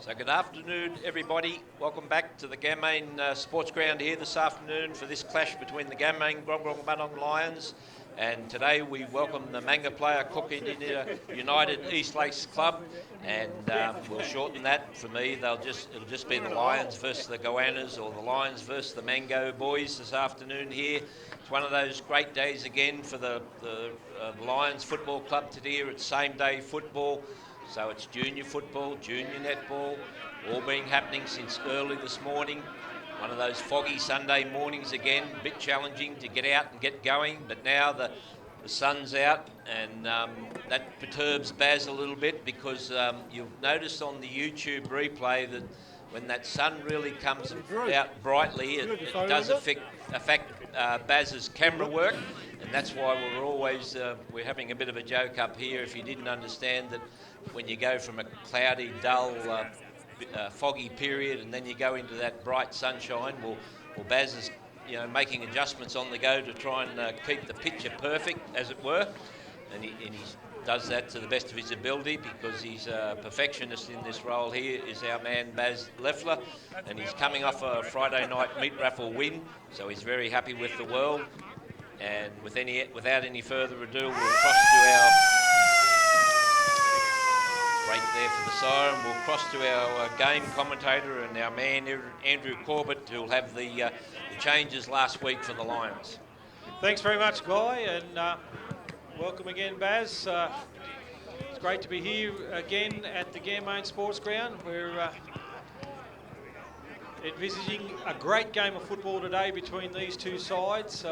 So good afternoon, everybody. Welcome back to the Gammain Sports Ground here this afternoon for this clash between the Gammain Grong Lions. And today we welcome the Manga Player United East Lakes Club, and we'll shorten that. For me, it'll just be the Lions versus the Goannas, or the Lions versus the Mango Boys this afternoon here. It's one of those great days again for the Lions Football Club today. It's same day football. So it's junior football, junior netball, all been happening since early this morning. One of those foggy Sunday mornings again, a bit challenging to get out and get going, but now the sun's out, and that perturbs Baz a little bit, because you'll notice on the YouTube replay that when that sun really comes out brightly, it does affect Baz's camera work, and that's why we're having a bit of a joke up here. If you didn't understand that, when you go from a cloudy, dull, foggy period, and then you go into that bright sunshine, well Baz is making adjustments on the go to try and keep the picture perfect, as it were, and he does that to the best of his ability, because he's a perfectionist in this role. Here is our man Baz Leffler, and he's coming off a Friday night meat raffle win, so he's very happy with the world. And without any further ado, we'll cross to our right there for the siren. We'll cross to our game commentator and our man Andrew Corbett, who'll have the changes last week for the Lions. Thanks very much, Guy, and welcome again, Baz. It's great to be here again at the Gammain Sports Ground. We're envisaging a great game of football today between these two sides.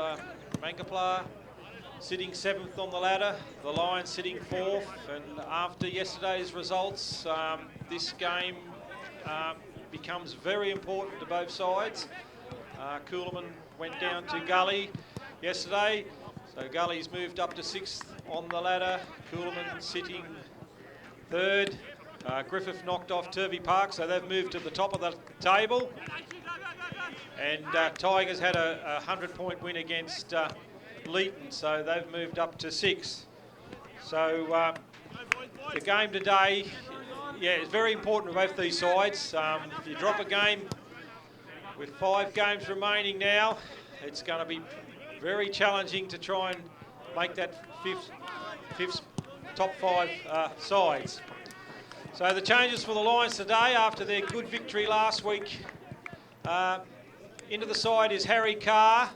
Mangapla sitting 7th on the ladder, the Lions sitting 4th, and after yesterday's results, this game becomes very important to both sides. Coolaman went down to Gully yesterday, so Gully's moved up to 6th on the ladder. Coolaman sitting 3rd. Griffith knocked off Turvey Park, so they've moved to the top of the table. And Tigers had a 100-point win against Leeton, so they've moved up to 6th. So the game today, is very important to both these sides. If you drop a game with 5 games remaining now, it's going to be very challenging to try and make that fifth top 5 sides. So the changes for the Lions today after their good victory last week. Into the side is Harry Carr,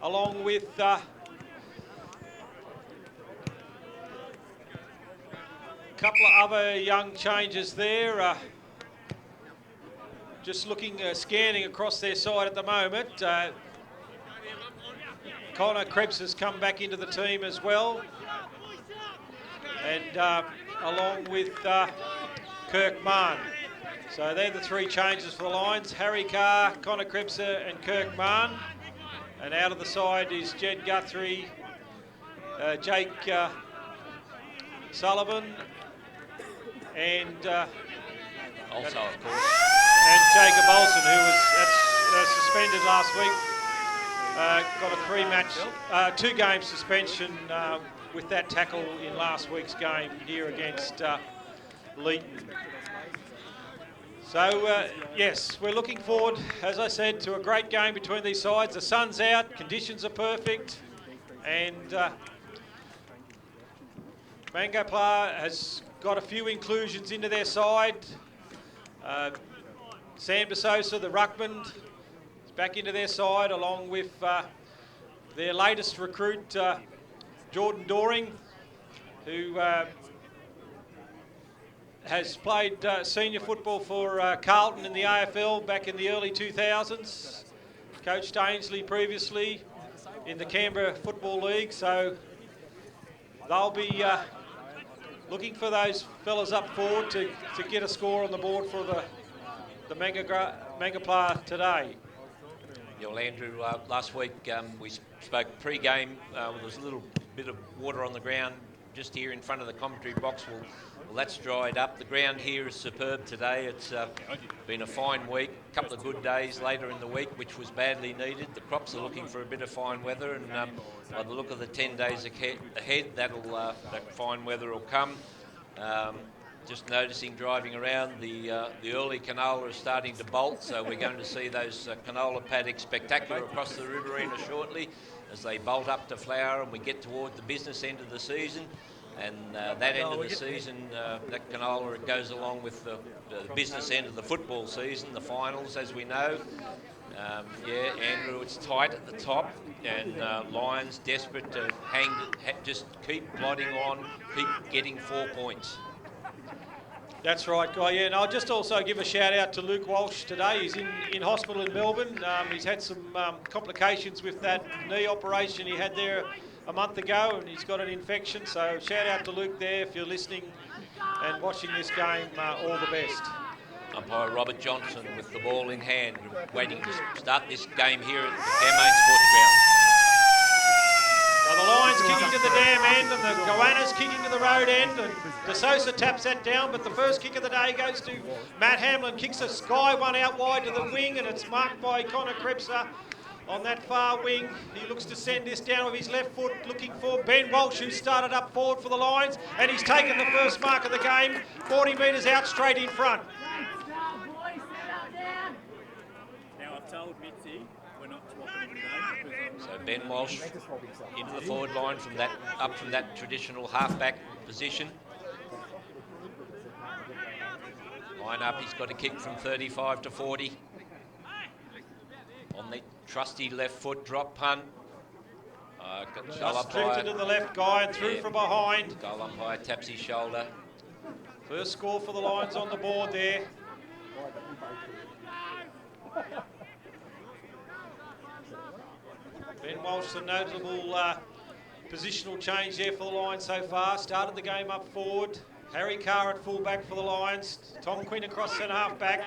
along with a couple of other young changes there. Just looking, scanning across their side at the moment. Connor Krebs has come back into the team as well. And along with Kirk Mann. So they're the 3 changes for the Lions: Harry Carr, Connor Krebser and Kirk Mann. And out of the side is Jed Guthrie, Jake Sullivan, and also, of course, and Jacob Olsen, who was suspended last week. Got a 2-game suspension with that tackle in last week's game here against Leeton. So, yes, we're looking forward, as I said, to a great game between these sides. The sun's out, conditions are perfect, and Mangapla has got a few inclusions into their side. Sam DeSosa, the ruckman, is back into their side, along with their latest recruit, Jordan Doring, who has played senior football for Carlton in the AFL back in the early 2000s. Coached Ainsley previously in the Canberra Football League, so they'll be looking for those fellas up forward to get a score on the board for the Manga player today. Yeah, well, Andrew, last week we spoke pre-game. There was a little bit of water on the ground just here in front of the commentary box. Well, that's dried up. The ground here is superb today. It's been a fine week, a couple of good days later in the week, which was badly needed. The crops are looking for a bit of fine weather, and by the look of the 10 days ahead, that fine weather will come. just noticing driving around, the early canola is starting to bolt, so we're going to see those canola paddocks spectacular across the riverina shortly as they bolt up to flower and we get toward the business end of the season. And that end of the season, that canola, it goes along with the business end of the football season, the finals, as we know. Yeah, Andrew, it's tight at the top, and Lions desperate to just keep plodding on, keep getting 4 points. That's right, Guy. Yeah, and I'll just also give a shout out to Luke Walsh today. He's in hospital in Melbourne. He's had some complications with that knee operation he had there a month ago, and he's got an infection. So shout out to Luke there if you're listening and watching this game. All the best. Umpire Robert Johnson with the ball in hand, waiting to start this game here at the Gairmain Sports Ground. So the Lions kicking to the dam end and the goannas kicking to the road end, and De Sousa taps that down, but the first kick of the day goes to Matt Hamlin, kicks a sky one out wide to the wing, and it's marked by Connor Krebser on that far wing. He looks to send this down with his left foot, looking for Ben Walsh, who started up forward for the Lions, and he's taken the first mark of the game, 40 metres out straight in front. Now I've told Mitzi we're not swapping him today. So Ben Walsh into the forward line up from that traditional halfback position. Line up, he's got a kick from 35 to 40. On the trusty left foot drop punt. Just drifted to the left guy and through from behind. Goal umpire taps his shoulder. First score for the Lions on the board there. Ben Walsh, a notable positional change there for the Lions so far. Started the game up forward. Harry Carr at fullback for the Lions. Tom Quinn across centre half back.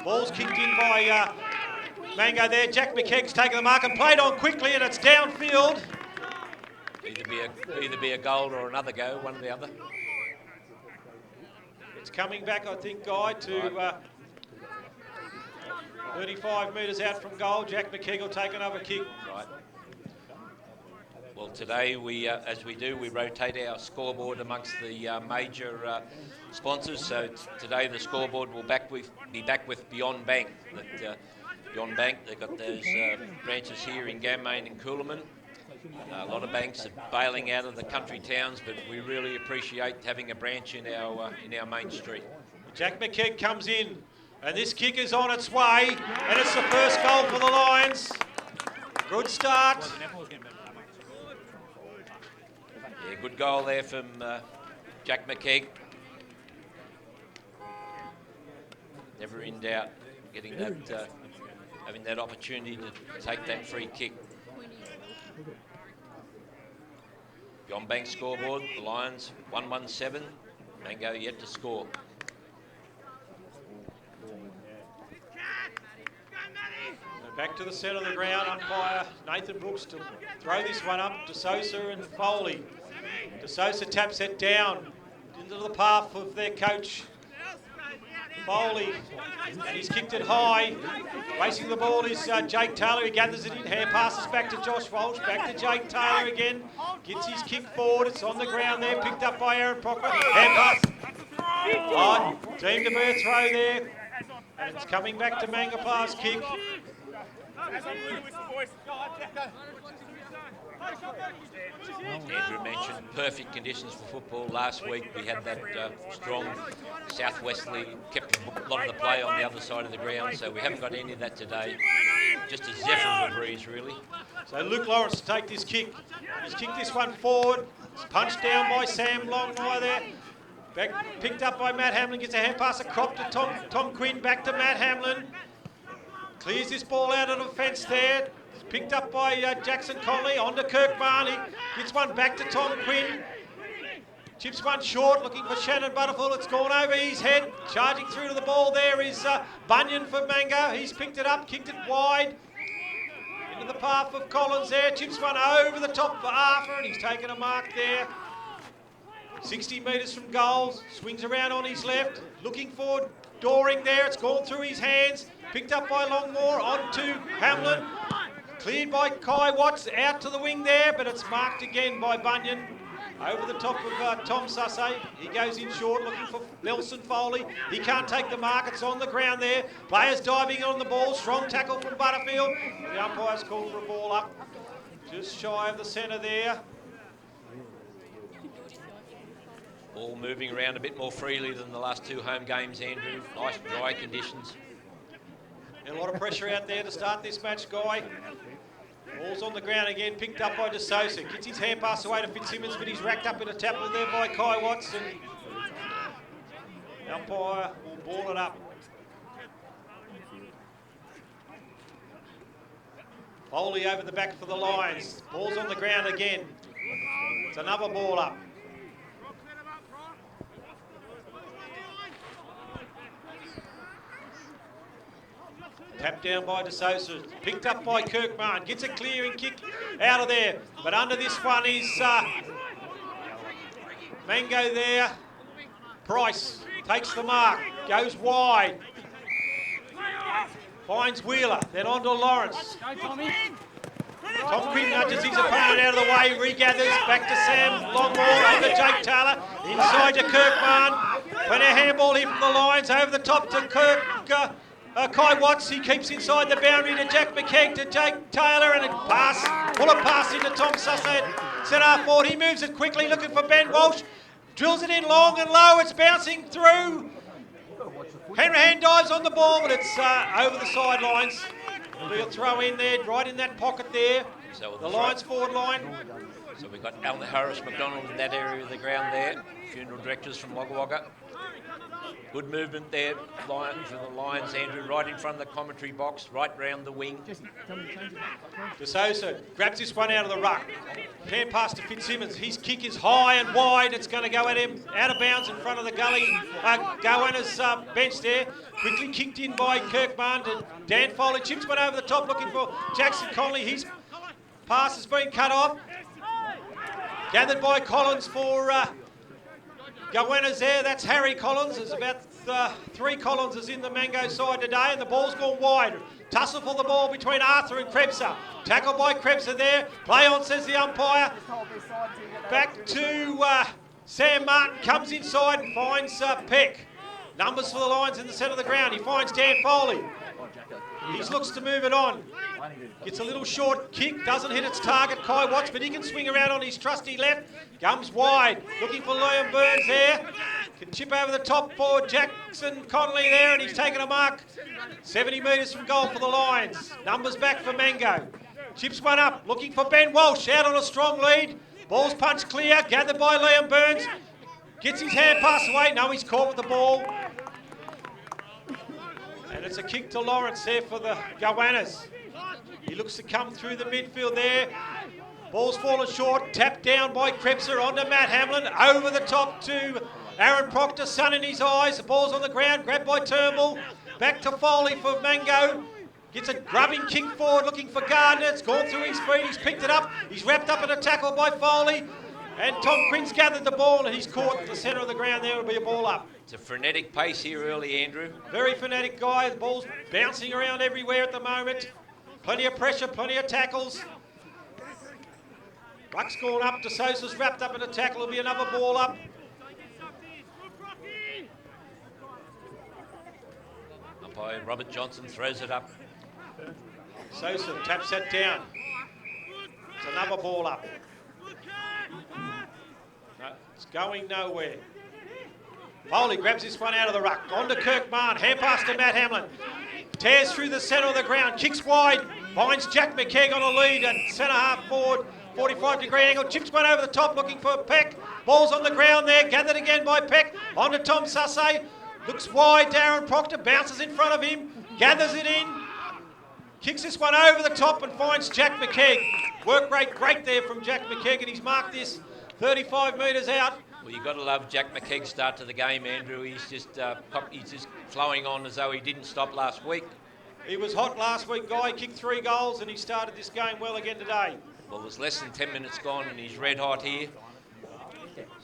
Ball's kicked in by Mango there. Jack McKegg's taken the mark and played on quickly, and it's downfield. Either be a goal or another go, one or the other. It's coming back, I think, Guy, to 35 metres out from goal. Jack McKegg will take another kick. Right. Well, today, as we do, we rotate our scoreboard amongst the major sponsors. So today the scoreboard will be back with Beyond Bank. Beyond Bank, they've got those branches here in Gairmain and Coolamon. A lot of banks are bailing out of the country towns, but we really appreciate having a branch in our main street. Jack McKegg comes in, and this kick is on its way, and it's the first goal for the Lions. Good start. Yeah, good goal there from Jack McKegg. Never in doubt getting that, having that opportunity to take that free kick. Beyond Bank scoreboard, the Lions 117, Mango yet to score. Back to the centre of the ground, umpire Nathan Brooks to throw this one up to Sosa and Foley. De Sousa taps it down into the path of their coach, Foley, and he's kicked it high. Racing the ball is Jake Taylor. He gathers it in hand, passes back to Josh Walsh, back to Jake Taylor again. Gets his kick forward. It's on the ground there, picked up by Aaron Proctor. Hand pass. Deemed to be a throw there. And it's coming back to Mangapla's kick. Andrew mentioned perfect conditions for football. Last week we had that strong southwesterly, kept a lot of the play on the other side of the ground, so we haven't got any of that today. Just a zephyr of a breeze, really. So Luke Lawrence to take this kick. He's kicked this one forward. It's punched down by Sam Longmire there. Back, picked up by Matt Hamlin, gets a hand pass, a crop to Tom Quinn, back to Matt Hamlin. Clears this ball out of the fence there. It's picked up by Jackson Conley, on to Kirk Barney. Gets one back to Tom Quinn. Chips one short, looking for Shannon Butterfield. It's gone over his head. Charging through to the ball there is Bunyan for Mango. He's picked it up, kicked it wide. Into the path of Collins there. Chips one over the top for Arthur, and he's taken a mark there. 60 metres from goal. Swings around on his left. Looking for Doring there. It's gone through his hands. Picked up by Longmore, on to Hamlin. Cleared by Kai Watts, out to the wing there, but it's marked again by Bunyan. Over the top of Tom Sussay. He goes in short, looking for Nelson Foley. He can't take the mark. It's on the ground there. Players diving on the ball. Strong tackle from Butterfield. The umpire's called for a ball up. Just shy of the centre there. Ball moving around a bit more freely than the last two home games, Andrew. Nice dry conditions. And a lot of pressure out there to start this match, Guy. Ball's on the ground again, picked up by De Sosa. Gets his hand pass away to Fitzsimmons, but he's racked up in a tackle there by Kai Watson. The umpire will ball it up. Foley over the back for the Lions. Ball's on the ground again. It's another ball up. Tapped down by De Sosa, picked up by Kirkman, gets a clearing kick out of there. But under this one is Mango there. Price takes the mark, goes wide. Finds Wheeler, then on to Lawrence. Tom Quinn nudges his opponent out of the way, regathers, back to Sam Longmore, over Jake Taylor, inside to Kirkman. Plenty of handball here from the Lions, over the top to Kai Watts. He keeps inside the boundary to Jack McKeag, to Jake Taylor, and a pass, bullet pass into Tom Sussay, centre forward. He moves it quickly, looking for Ben Walsh, drills it in long and low, it's bouncing through. Hanrahan dives on the ball, but it's over the sidelines. There'll be a throw in there, right in that pocket there. So the Lions forward line. So we've got Alan Harris McDonald in that area of the ground there. Funeral directors from Wagga Wagga. Good movement there for the Lions, Andrew, right in front of the commentary box, right round the wing. De Sosa grabs this one out of the ruck. Hand pass to Fitzsimmons. His kick is high and wide. It's going to go at him out of bounds in front of the gully. Goannas bench there. Quickly kicked in by Kirkman to Dan Foley. Chips went over the top looking for Jackson Connolly. His pass has been cut off. Gathered by Collins for Goannas there. That's Harry Collins. There's about 3 Collinses in the Mango side today, and the ball's gone wide. Tussle for the ball between Arthur and Krebser. Tackled by Krebser there. Play on, says the umpire. Back to Sam Martin. Comes inside and finds Peck. Numbers for the Lions in the centre of the ground. He finds Dan Foley. He looks to move it on. Gets a little short kick, doesn't hit its target, Kai Watts, but he can swing around on his trusty left. Comes wide, looking for Liam Burns there. Can chip over the top for Jackson Connolly there, and he's taken a mark 70 metres from goal for the Lions. Numbers back for Mango. Chips one up, looking for Ben Walsh, out on a strong lead. Ball's punched clear, gathered by Liam Burns. Gets his hand pass away, no, he's caught with the ball. And it's a kick to Lawrence there for the Goannas. He looks to come through the midfield there. Ball's fallen short, tapped down by Krebser onto Matt Hamlin. Over the top to Aaron Proctor, sun in his eyes. The ball's on the ground, grabbed by Turnbull. Back to Foley for Mango. Gets a grubbing kick forward, looking for Gardner. It's gone through his feet, he's picked it up. He's wrapped up in a tackle by Foley. And Tom Quinn's gathered the ball and he's caught the centre of the ground there. It'll be a ball up. It's a frenetic pace here early, Andrew. Very frenetic guy. The ball's bouncing around everywhere at the moment. Plenty of pressure, plenty of tackles. Buck's gone up. De Sosa's wrapped up in a tackle. It'll be another ball up. Umpire Robert Johnson throws it up. Sosa taps that down. It's another ball up. No, it's going nowhere. Foley grabs this one out of the ruck. On to Kirkman. Hand pass to Matt Hamlin. Tears through the centre of the ground. Kicks wide. Finds Jack McKeag on a lead at centre half forward. 45-degree angle. Chips one over the top looking for Peck. Ball's on the ground there. Gathered again by Peck. On to Tom Sussay. Looks wide. Darren Proctor bounces in front of him. Gathers it in. Kicks this one over the top and finds Jack McKeag. Work rate great there from Jack McKeag, and he's marked this 35 metres out. Well, you've got to love Jack McKeag's start to the game, Andrew. He's just flowing on as though he didn't stop last week. He was hot last week, Guy. Kicked 3 goals and he started this game well again today. Well, there's less than 10 minutes gone and he's red hot here.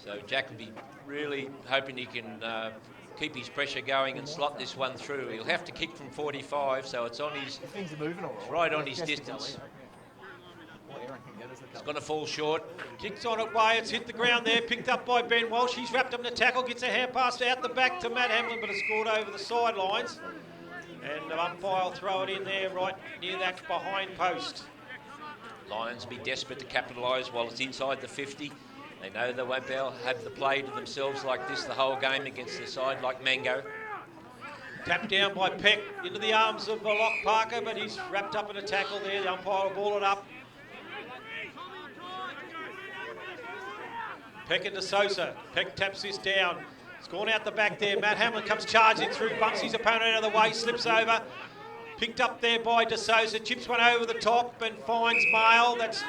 So Jack will be really hoping he can keep his pressure going and slot this one through. He'll have to kick from 45, so it's on his, it's right on his distance. It's going to fall short. Kicks on it way, it's hit the ground there, picked up by Ben Walsh. He's wrapped up in a tackle, gets a hand pass out the back to Matt Hamlin, but it's scored over the sidelines. And the umpire will throw it in there right near that behind post. Lions be desperate to capitalise while it's inside the 50. They know they won't be able to have the play to themselves like this the whole game against a side like Mango. Tapped down by Peck into the arms of Lock Parker, but he's wrapped up in a tackle there. The umpire will ball it up. Peck into Sosa. Peck taps this down. It's gone out the back there. Matt Hamlin comes charging through, bumps his opponent out of the way, slips over. Picked up there by De Souza, chips one over the top and finds Mail. That's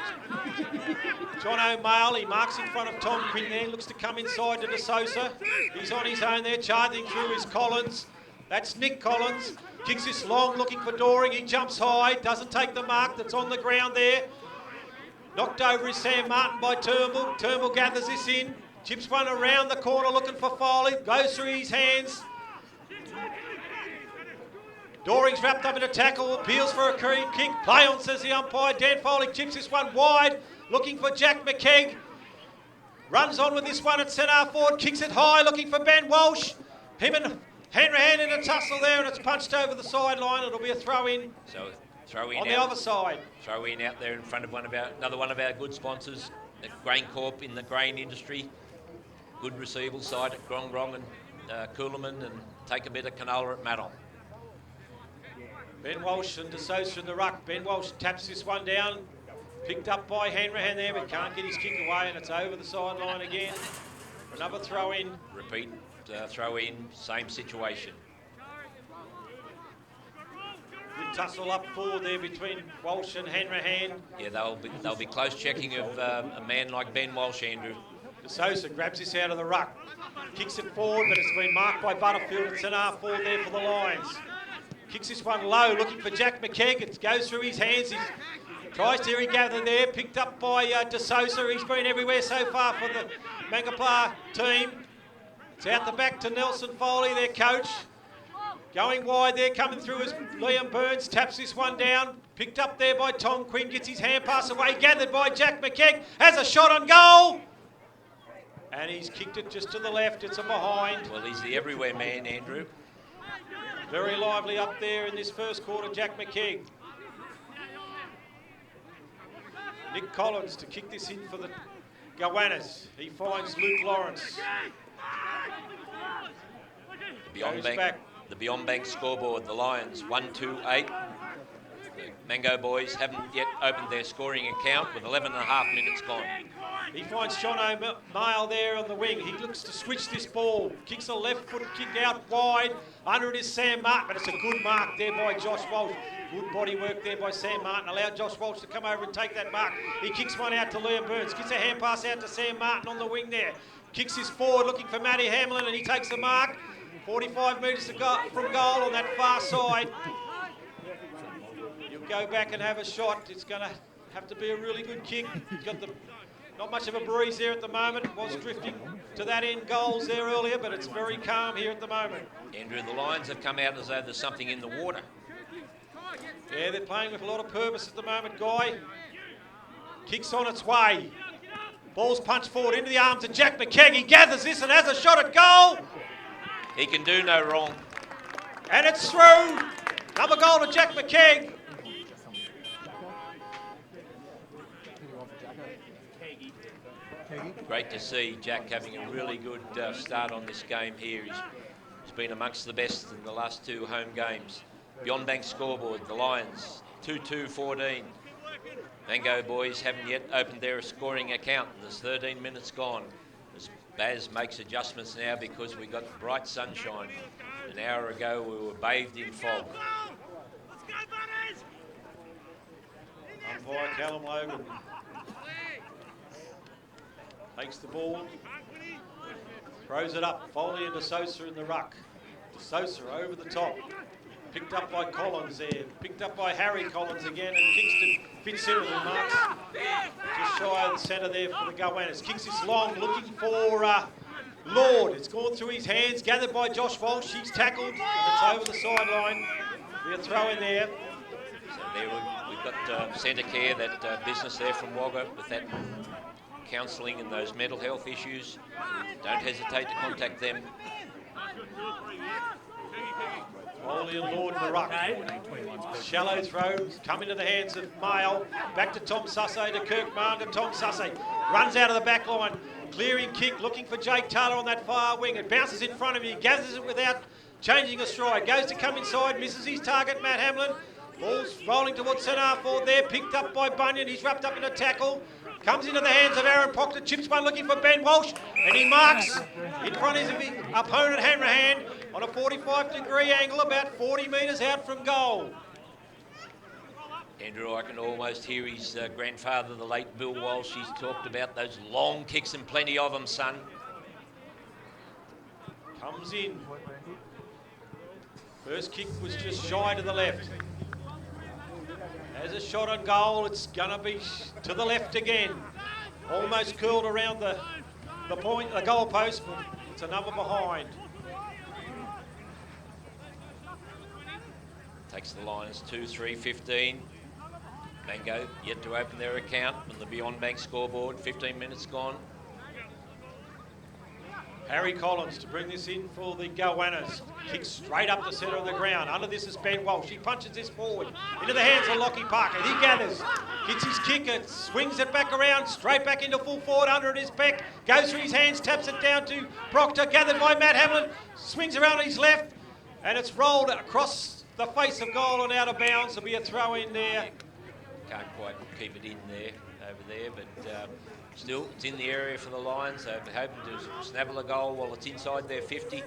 John O'Mail. He marks in front of Tom Quinn there, looks to come inside to De Souza. He's on his own there, charging through is Collins. That's Nick Collins. Kicks this long, looking for Doring. He jumps high, doesn't take the mark that's on the ground there. Knocked over is Sam Martin by Turnbull. Turnbull gathers this in. Chips one around the corner looking for Foley. Goes through his hands. Doring's wrapped up in a tackle. Appeals for a clean kick. Play on, says the umpire. Dan Foley chips this one wide. Looking for Jack McKegg. Runs on with this one at centre forward. Kicks it high. Looking for Ben Walsh. Him and Hanrahan in a tussle there, and it's punched over the sideline. It'll be a throw in. So throw in on the other side. Throw in out there in front of another one of our good sponsors, the Grain Corp in the grain industry. Good receivable side at Grong Grong and Coolaman, and take a bit of canola at Maddon. Ben Walsh and De Souza in the ruck. Ben Walsh taps this one down. Picked up by Hanrahan there, but can't get his kick away, and it's over the sideline again. Another throw in. Repeat throw in, same situation. Good tussle up forward there between Walsh and Hanrahan. Yeah, they'll be close checking of a man like Ben Walsh, Andrew. De Souza grabs this out of the ruck. Kicks it forward, but it's been marked by Butterfield. It's an half forward there for the Lions. Kicks this one low, looking for Jack McKegg. It goes through his hands. He tries to regather there, picked up by De Souza. He's been everywhere so far for the Mangapla team. It's out the back to Nelson Foley, their coach. Going wide there, coming through is Liam Burns, taps this one down. Picked up there by Tom Quinn, gets his hand pass away, gathered by Jack McKegg, has a shot on goal. And he's kicked it just to the left, it's a behind. Well, he's the everywhere man, Andrew. Very lively up there in this first quarter, Jack McKegg. Nick Collins to kick this in for the Goannas. He finds Luke Lawrence. The Beyond Bank scoreboard, the Lions 1-2-8. The Mango boys haven't yet opened their scoring account with 11.5 minutes gone. He finds Sean O'Mail there on the wing. He looks to switch this ball. Kicks a left-footed kick out wide. Under it is Sam Martin, but it's a good mark there by Josh Walsh. Good body work there by Sam Martin. Allowed Josh Walsh to come over and take that mark. He kicks one out to Liam Burns. Gets a hand pass out to Sam Martin on the wing there. Kicks his forward looking for Matty Hamlin, and he takes the mark. 45 metres to go from goal on that far side. You'll go back and have a shot. It's going to have to be a really good kick. He's got not much of a breeze there at the moment. Was drifting to that end goals there earlier, but it's very calm here at the moment. Andrew, the Lions have come out as though there's something in the water. Yeah, they're playing with a lot of purpose at the moment, Guy. Kicks on its way. Ball's punched forward into the arms of Jack McKegg. He gathers this and has a shot at goal. He can do no wrong. And it's through. Another goal to Jack McKegg. Great to see Jack having a really good start on this game here. He's been amongst the best in the last two home games. Beyond Bank scoreboard, the Lions 2-2-14. Mango boys haven't yet opened their scoring account. There's 13 minutes gone. As Baz makes adjustments now because we got bright sunshine. An hour ago we were bathed in fog. Umpire Callum Logan takes the ball, throws it up. Foley and De Souza in the ruck. De Souza over the top. Picked up by Collins there. Picked up by Harry Collins again, and Kingston fits in with the marks. Just shy of the centre there for the Goannas. Kicks this long, looking for Lord. It's gone through his hands, gathered by Josh Walsh. He's tackled, and it's over the sideline. We'll throw in there. So there we've got centre care, that business there from Wagga with that counselling and those mental health issues. Don't hesitate to contact them. Foley and Lord in the ruck. Shallow throw, come into the hands of Mail. Back to Tom Sussay, to Kirk Martin, to Tom Sussay. Runs out of the back line. Clearing kick, looking for Jake Taylor on that far wing. It bounces in front of him, gathers it without changing a stride. Goes to come inside, misses his target, Matt Hamlin. Ball's rolling towards centre half forward there, picked up by Bunyan. He's wrapped up in a tackle. Comes into the hands of Aaron Proctor, chips one looking for Ben Walsh, and he marks in front of his opponent Hanrahan on a 45-degree angle, about 40 metres out from goal. Andrew, I can almost hear his grandfather, the late Bill Walsh. He's talked about those long kicks and plenty of them, son. Comes in. First kick was just shy to the left. As a shot on goal, it's going to be to the left again. Almost curled around the goal post, but it's another behind. Takes the Lions 2-3-15. Mango yet to open their account on the Beyond Bank scoreboard. 15 minutes gone. Harry Collins to bring this in for the goannas. Kicks straight up the centre of the ground. Under this is Ben Walsh. He punches this forward into the hands of Lockie Parker. He gathers, gets his kick, and swings it back around, straight back into full forward. Under it is Beck. Goes through his hands, taps it down to Proctor. Gathered by Matt Hamlin. Swings around on his left, and it's rolled across the face of goal and out of bounds. There'll be a throw in there. Can't quite keep it in there, over there, but still, it's in the area for the Lions. They're hoping to snabble a goal while it's inside their 50.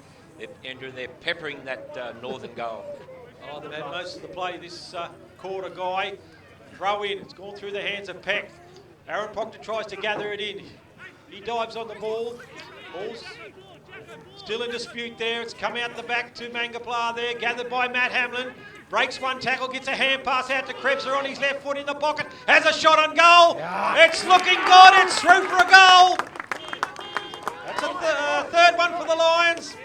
Andrew, they're peppering that northern goal. Oh, they've had most of the play this quarter, Guy. Throw in, it's gone through the hands of Peck. Aaron Proctor tries to gather it in. He dives on the ball. Ball's still in dispute there. It's come out the back to Mangapla there, gathered by Matt Hamlin. Breaks one tackle, gets a hand pass out to Krebser on his left foot in the pocket. Has a shot on goal. It's looking good. It's through for a goal. That's a third one for the Lions.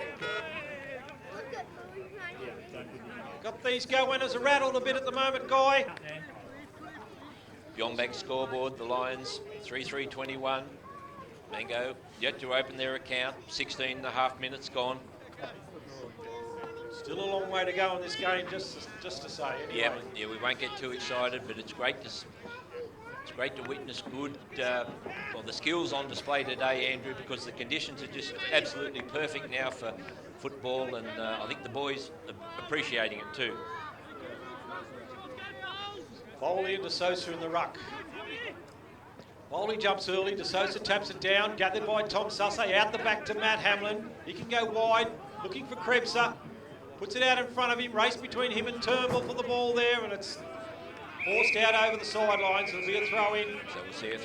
Got these goannas rattled a bit at the moment, Guy. Beyond Bank scoreboard, the Lions 3-3-21. Mango yet to open their account. 16 and a half minutes gone. Still a long way to go in this game, just to say. Anyway. Yeah, we won't get too excited, but it's great to witness good, the skills on display today, Andrew, because the conditions are just absolutely perfect now for football, and I think the boys are appreciating it too. Foley and De Sosa in the ruck. Foley jumps early, De Sosa taps it down, gathered by Tom Sussay, out the back to Matt Hamlin. He can go wide, looking for Krebser. Puts it out in front of him, race between him and Turnbull for the ball there, and it's forced out over the sidelines. It'll be a throw in. So we'll see a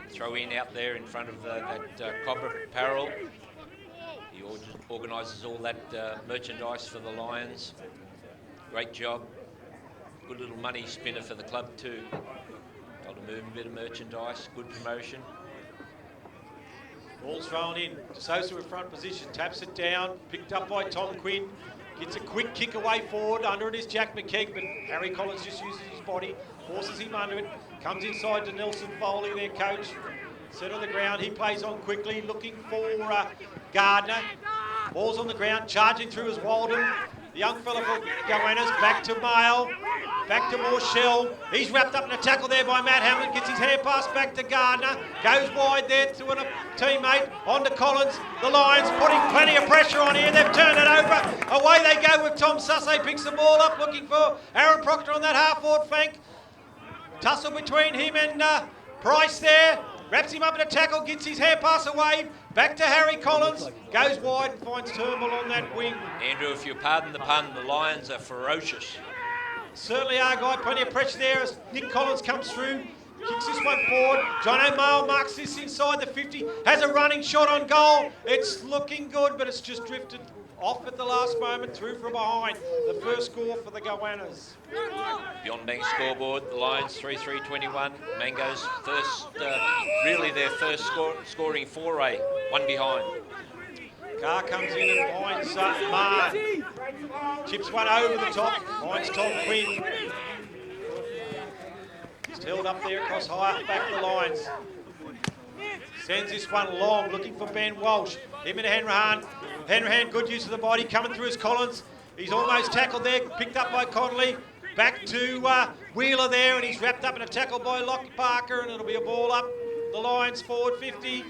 throw in out there in front of that Cobra apparel. He organises all that merchandise for the Lions. Great job. Good little money spinner for the club too. Got to move a bit of merchandise. Good promotion. Ball's thrown in. De Sosa in front position, taps it down, picked up by Tom Quinn. Gets a quick kick away forward. Under it is Jack McKeag, but Harry Collins just uses his body, forces him under it. Comes inside to Nelson Foley, their coach. Set on the ground. He plays on quickly, looking for Gardner. Ball's on the ground, charging through is Walden. The young fella for goannas, back to Mail. Back to Morshell. He's wrapped up in a tackle there by Matt Hamlin. Gets his hand pass back to Gardner. Goes wide there to a teammate. On to Collins. The Lions putting plenty of pressure on here. They've turned it over. Away they go with Tom Sussay. Picks the ball up looking for Aaron Proctor on that half-forward flank. Tussle between him and Price there. Wraps him up in a tackle. Gets his hand pass away. Back to Harry Collins. Goes wide and finds Turnbull on that wing. Andrew, if you pardon the pun, the Lions are ferocious. Certainly are, Guy. Plenty of pressure there as Nick Collins comes through. Kicks this one forward. John O'Male marks this inside the 50. Has a running shot on goal. It's looking good, but it's just drifted off at the last moment, through from behind. The first score for the goannas. Beyond Bank scoreboard, the Lions 3-3-21. Mango's first, really their first scoring foray, one behind. Carr comes in and finds Marn. Chips one over the top, finds Tom Quinn. Just held up there across high back the Lions. Sends this one long, looking for Ben Walsh. Him and Hanrahan. Hanrahan, good use of the body, coming through as Collins. He's almost tackled there, picked up by Connolly. Back to Wheeler there, and he's wrapped up in a tackle by Lockie Parker, and it'll be a ball up the Lions forward 50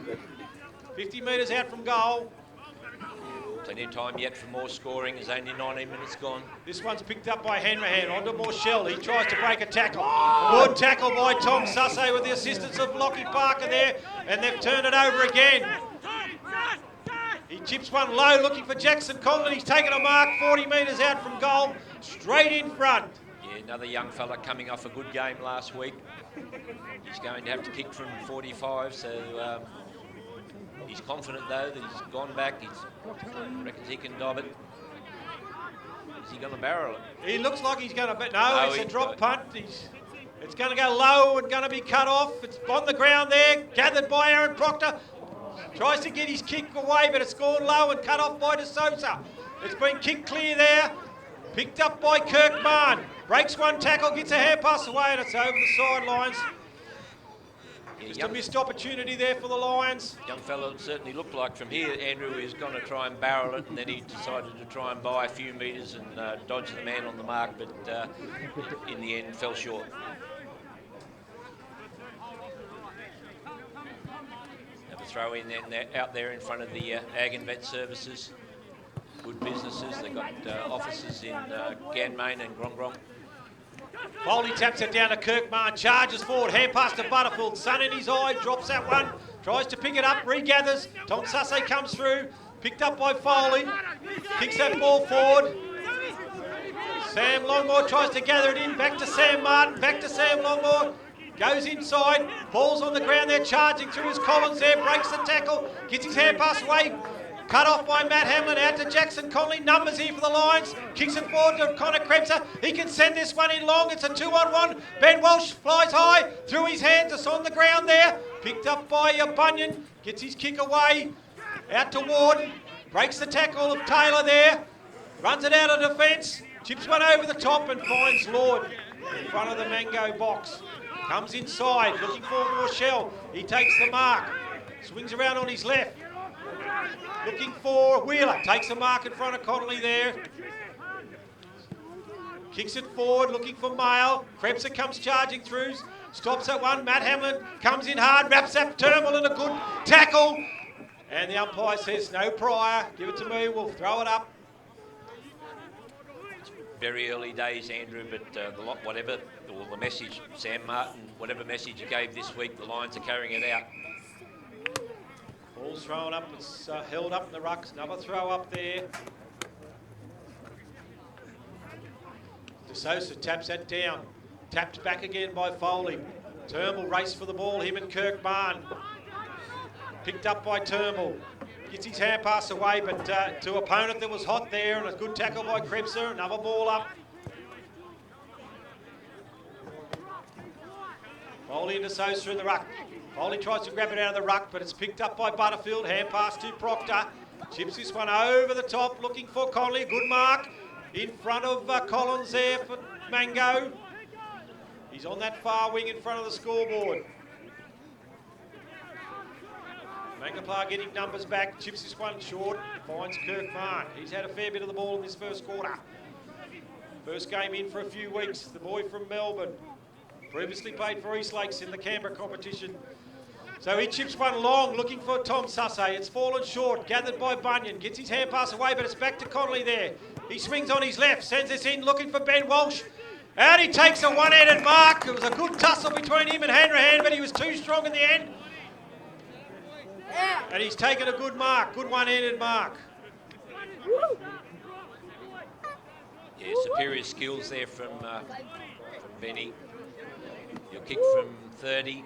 metres out from goal. Plenty of time yet for more scoring. There's only 19 minutes gone. This one's picked up by Hanrahan onto Morshell. He tries to break a tackle. Good tackle by Tom Sussay with the assistance of Lockie Parker there, and they've turned it over again. He chips one low, looking for Jackson Conlon. He's taken a mark 40 metres out from goal, straight in front. Yeah, another young fella coming off a good game last week. He's going to have to kick from 45, so he's confident though that he's gone back. He reckons he can dob it. Is he going to barrel it? He looks like he's going to, no, it's a drop punt. It's going to go low and going to be cut off. It's on the ground there, gathered by Aaron Proctor. Tries to get his kick away, but it's gone low and cut off by De Sosa. It's been kicked clear there. Picked up by Kirkman. Breaks one tackle, gets a hand pass away, and it's over the sidelines. Yeah, Just a missed opportunity there for the Lions. Young fellow certainly looked like from here, Andrew is going to try and barrel it, and then he decided to try and buy a few metres and dodge the man on the mark, but in the end fell short. Throw in then out there in front of the Ag and Vet Services. Good businesses. They've got offices in Ganmain and Grongrong. Foley taps it down to Kirkman, charges forward, hand pass to Butterfield. Sun in his eye, drops that one, tries to pick it up, regathers. Tom Sussay comes through, picked up by Foley, kicks that ball forward. Sam Longmore tries to gather it in, back to Sam Martin, back to Sam Longmore. Goes inside, ball's on the ground there, charging through his Collins there, breaks the tackle, gets his hand pass away, cut off by Matt Hamlin, out to Jackson Conley, numbers here for the Lions, kicks it forward to Connor Krebser, he can send this one in long, it's a 2-on-1, Ben Walsh flies high, through his hands, it's on the ground there, picked up by Bunyan, gets his kick away, out to Ward, breaks the tackle of Taylor there, runs it out of defence, chips one over the top and finds Lord in front of the Mango box. Comes inside, looking for Morshell. He takes the mark. Swings around on his left. Looking for Wheeler. Takes the mark in front of Connolly there. Kicks it forward, looking for Mail. Krebser comes charging through. Stops at one. Matt Hamlin comes in hard. Wraps up Turnbull in a good tackle. And the umpire says, no prior. Give it to me. We'll throw it up. Very early days, Andrew, but whatever, or the message, Sam Martin, whatever message you gave this week, the Lions are carrying it out. Ball's thrown up, it's held up in the rucks, another throw up there. De Sosa taps that down, tapped back again by Foley. Turnbull race for the ball, him and Kirkman. Picked up by Turnbull. Gets his hand pass away, but to opponent that was hot there, and a good tackle by Krebser, another ball up. Foley and De Sosa in the ruck. Foley tries to grab it out of the ruck, but it's picked up by Butterfield, hand pass to Proctor. Chips this one over the top, looking for Conley, good mark. In front of Collins there for Mango. He's on that far wing in front of the scoreboard. Mangaplar getting numbers back, chips this one short, finds Kirkman. He's had a fair bit of the ball in this first quarter. First game in for a few weeks, the boy from Melbourne. Previously played for East Lakes in the Canberra competition. So he chips one long, looking for Tom Sussay. It's fallen short, gathered by Bunyan. Gets his hand pass away, but it's back to Connolly there. He swings on his left, sends this in, looking for Ben Walsh. Out he takes a one-handed mark. It was a good tussle between him and Hanrahan, but he was too strong in the end. And he's taken a good mark, good one-handed mark. Yeah, superior skills there from Benny. Your kick from 30.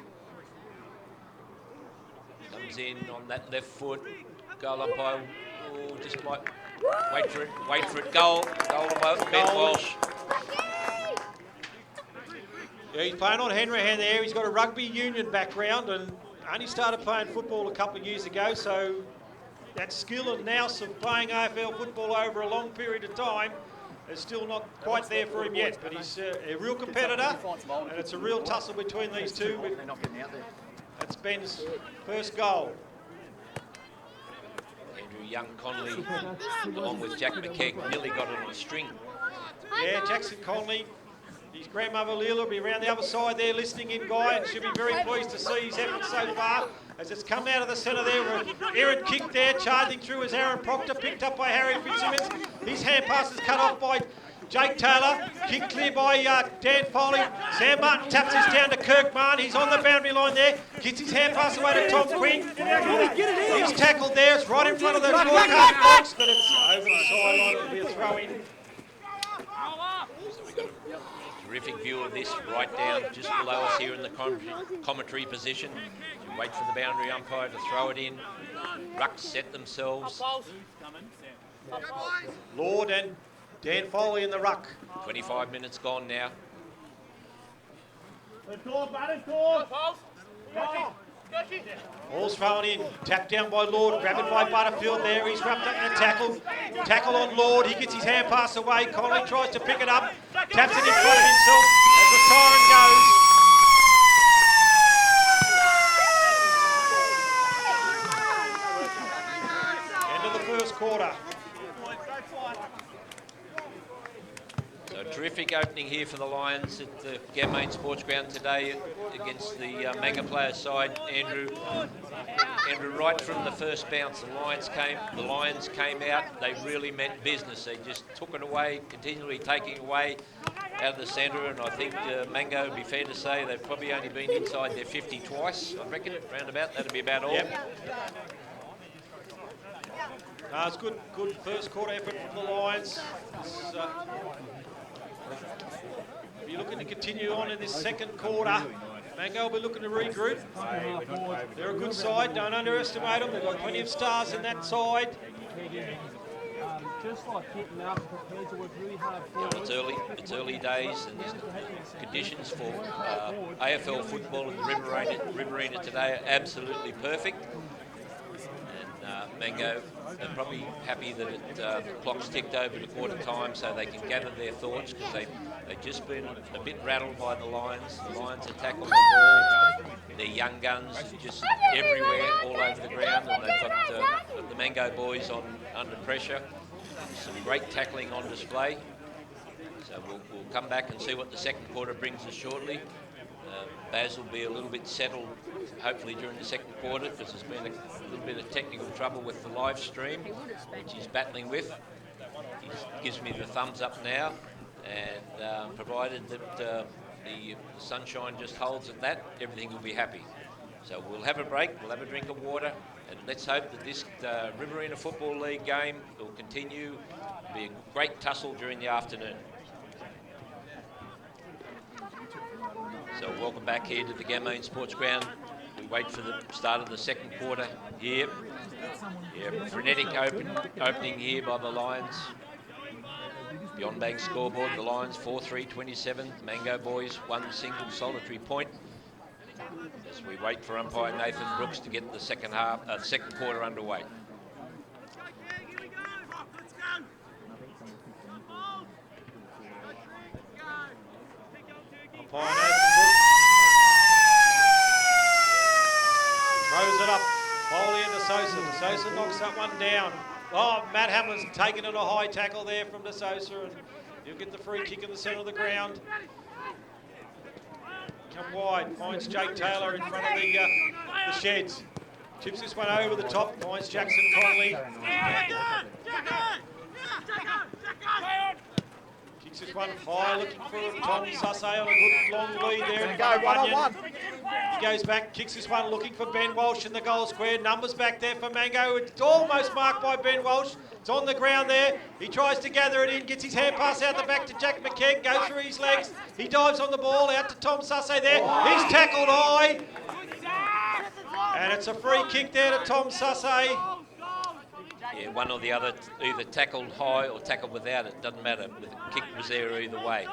Comes in on that left foot. Goal umpire, just might wait for it, goal by Ben Walsh. Yeah, he's playing on Hanrahan there. He's got a rugby union background and only started playing football a couple of years ago, so that skill and nous of playing AFL football over a long period of time is still not quite there for him yet, but he's a real competitor, and it's a real tussle between these two. It's Ben's first goal. Andrew Young-Conley, along with Jack McKegg, nearly got it on a string. Yeah, Jackson Conley. His grandmother Leela will be around the other side there listening in, Guy, and she'll be very pleased to see his efforts so far as it's come out of the centre there. Errant kick there, charging through as Aaron Proctor, picked up by Harry Fitzsimmons. His hand pass is cut off by Jake Taylor. Kick clear by Dan Foley. Sam Martin taps this down to Kirk Martin. He's on the boundary line there. Gets his hand pass away to Tom Quinn. He's tackled there. It's right in front of the broadcast box, but it's over the sideline. It'll be a throw in. Terrific view of this right down just below us here in the commentary position. You wait for the boundary umpire to throw it in. Rucks set themselves. Lord and Dan Foley in the ruck. 25 minutes gone now. Ball's thrown in, tapped down by Lord, grabbed it by Butterfield there, he's wrapped up in a tackle. Tackle on Lord, he gets his hand pass away, Conley tries to pick it up, taps it in front of himself as the siren goes. End of the first quarter. So a terrific opening here for the Lions at the Gammain Sports Ground today against the Manga player side. Andrew, right from the first bounce, the Lions came out. They really meant business. They just took it away, continually taking away out of the centre. And I think Mango, would be fair to say, they've probably only been inside their 50 twice. I reckon roundabout. That'd be about all. Yep. It's good first quarter effort from the Lions. You're looking to continue on in this second quarter. Mango will be looking to regroup. They're a good side, don't underestimate them. They've got plenty of stars in that side. It's early days, and the conditions for AFL football in the Riverina today are absolutely perfect. And Mango are probably happy that the clock's ticked over to quarter time so they can gather their thoughts, because they've just been a bit rattled by the Lions. The Lions attack on the ball. Their young guns just everywhere, all over the ground, and they've got the Mango boys under pressure. Some great tackling on display. So we'll come back and see what the second quarter brings us shortly. Baz will be a little bit settled, hopefully, during the second quarter, because there's been a little bit of technical trouble with the live stream, which he's battling with. He gives me the thumbs up now, and provided that the sunshine just holds at that, everything will be happy. So we'll have a break, we'll have a drink of water, and let's hope that this Riverina Football League game will continue. It'll be a great tussle during the afternoon. So welcome back here to the Gammain Sports Ground. We wait for the start of the second quarter here. Yeah, frenetic opening here by the Lions. The on-bank scoreboard, the Lions 4-3-27. Mango boys, one single solitary point. As we wait for umpire Nathan Brooks to get the second quarter underway. Umpire Nathan Brooks throws it up. Foley into Sosa. Sosa knocks that one down. Oh, Matt Hamlin's taken it a high tackle there from De Sosa, and he'll get the free kick in the centre of the ground. Come wide, finds Jake Taylor in front of the sheds. Chips this one over the top, finds Jackson Conley. Kicks this one high, looking for Tom Sussay on a good long lead there. And go one-on-one. He goes back, kicks this one, looking for Ben Walsh in the goal square. Numbers back there for Mango. It's almost marked by Ben Walsh. It's on the ground there. He tries to gather it in, gets his hand pass out the back to Jack McKegg, goes through his legs. He dives on the ball, out to Tom Sussay there. He's tackled high. And it's a free kick there to Tom Sussay. Yeah, one or the other, either tackled high or tackled without it. Doesn't matter. The kick was there either way.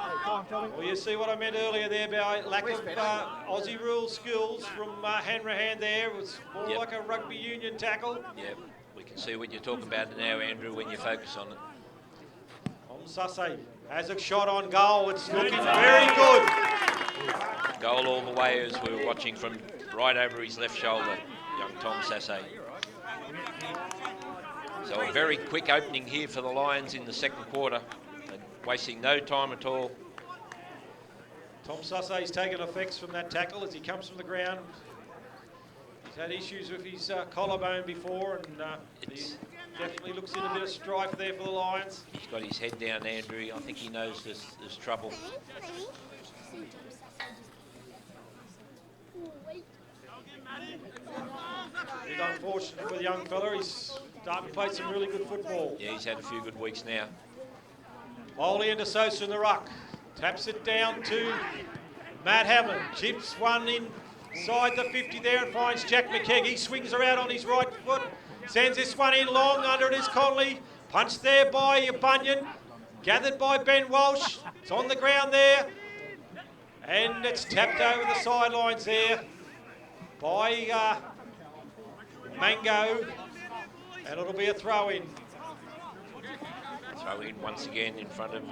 Well, you see what I meant earlier there about lack of Aussie rule skills from Hanrahan there. It was more like a rugby union tackle. Yeah, we can see what you're talking about now, Andrew, when you focus on it. On Sussay has a shot on goal. It's looking very good. Goal all the way as we were watching from right over his left shoulder, young Tom Sassay. So a very quick opening here for the Lions in the second quarter, and wasting no time at all. Tom Sussay's taken effects from that tackle as he comes from the ground. He's had issues with his collarbone before, and he definitely looks in a bit of strife there for the Lions. He's got his head down, Andrew. I think he knows there's trouble. Bit unfortunate for the young fella. He's starting to play some really good football. Yeah, he's had a few good weeks now. Foley into Sosa in the ruck. Taps it down to Matt Hammond. Chips one inside the 50 there and finds Jack McKegg. He swings around on his right foot. Sends this one in long. Under it is Conley. Punched there by Bunyan. Gathered by Ben Walsh. It's on the ground there. And it's tapped over the sidelines there by Mango. And it'll be a throw-in. Throw in once again in front of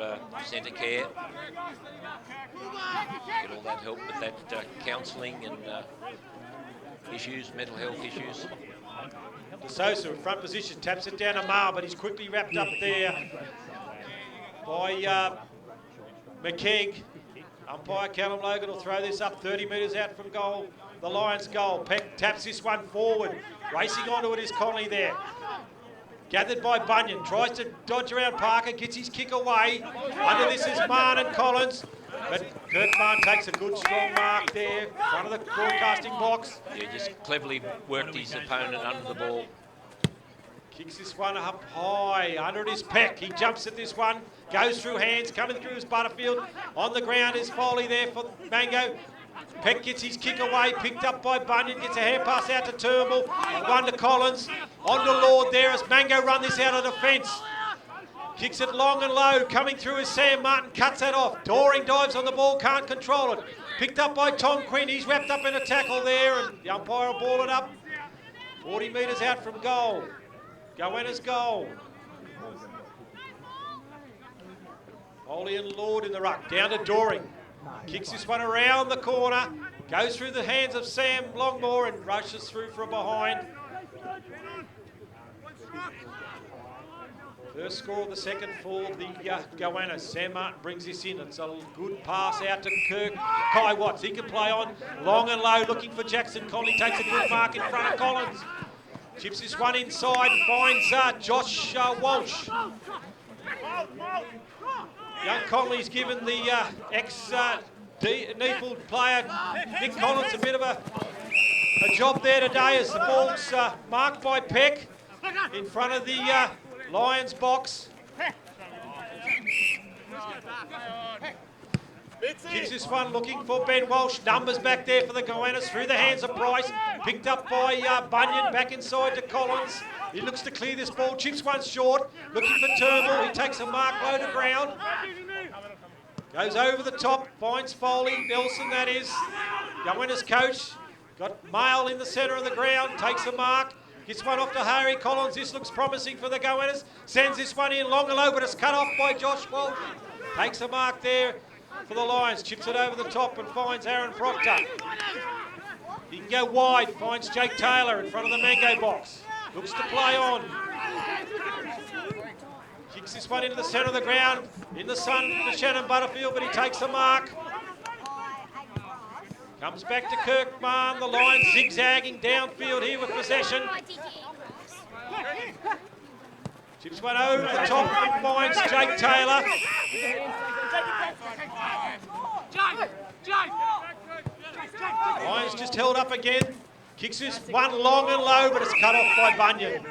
centre care. Get all that help with that counselling and issues, mental health issues. Sosa in front position, taps it down to Mar, but he's quickly wrapped up there by McKegg. Umpire Callum Logan will throw this up 30 metres out from goal, the Lions' goal. Peck taps this one forward. Racing onto it is Conley there. Gathered by Bunyan, tries to dodge around Parker, gets his kick away. Under this is Marn and Collins, but Kirk Marn takes a good strong mark there, in front of the broadcasting box. Yeah, just cleverly worked his opponent under the ball. Kicks this one up high, under it is Peck. He jumps at this one, goes through hands, coming through is Butterfield. On the ground is Foley there for Mango. Peck gets his kick away, picked up by Bunyan, gets a hand pass out to Turnbull, one to Collins, on to Lord there as Mango run this out of the fence. Kicks it long and low, coming through as Sam Martin cuts that off. Doring dives on the ball, can't control it. Picked up by Tom Quinn, he's wrapped up in a tackle there, and the umpire will ball it up 40 metres out from goal. Goannas goal. Foley and Lord in the ruck, down to Doring. Kicks this one around the corner, goes through the hands of Sam Longmore and rushes through from behind. First score of the second for the Goannas. Sam Martin brings this in. It's a good pass out to Kirk. Kai Watts, he can play on long and low, looking for Jackson. Conley takes a good mark in front of Collins. Chips this one inside and finds Josh Walsh. Young Conley's given the ex-Neefeld player Nick Collins a bit of a job there today as the ball's marked by Peck in front of the Lions box. Kicks this one looking for Ben Walsh. Numbers back there for the Goannas through the hands of Price. Picked up by Bunyan, back inside to Collins. He looks to clear this ball, chips one short, looking for Turnbull. He takes a mark low to ground. Goes over the top, finds Foley, Nelson that is. Goannas coach, got Mail in the centre of the ground, takes a mark. Gets one off to Harry Collins. This looks promising for the Goannas. Sends this one in long and low, but it's cut off by Josh Walsh. Takes a mark there for the Lions. Chips it over the top and finds Aaron Proctor. He can go wide, finds Jake Taylor in front of the Mango box. Looks to play on. Kicks this one into the centre of the ground. In the sun to Shannon Butterfield, but he takes a mark. Comes back to Kirkman. The Lions zigzagging downfield here with possession. Chips one over the top and finds Jake Taylor. Lions just held up again. Kicks this one long and low, but it's cut off by Bunyan.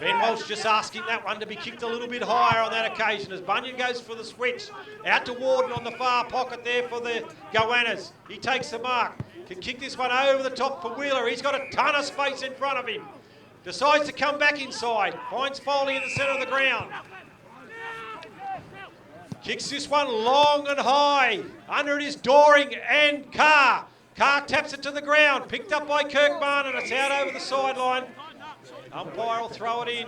Ben Walsh just asking that one to be kicked a little bit higher on that occasion as Bunyan goes for the switch. Out to Warden on the far pocket there for the Goannas. He takes the mark. Can kick this one over the top for Wheeler. He's got a ton of space in front of him. Decides to come back inside. Finds Foley in the centre of the ground. Kicks this one long and high. Under it is Doring and Carr. Carr taps it to the ground. Picked up by Kirkman and it's out over the sideline. Umpire will throw it in.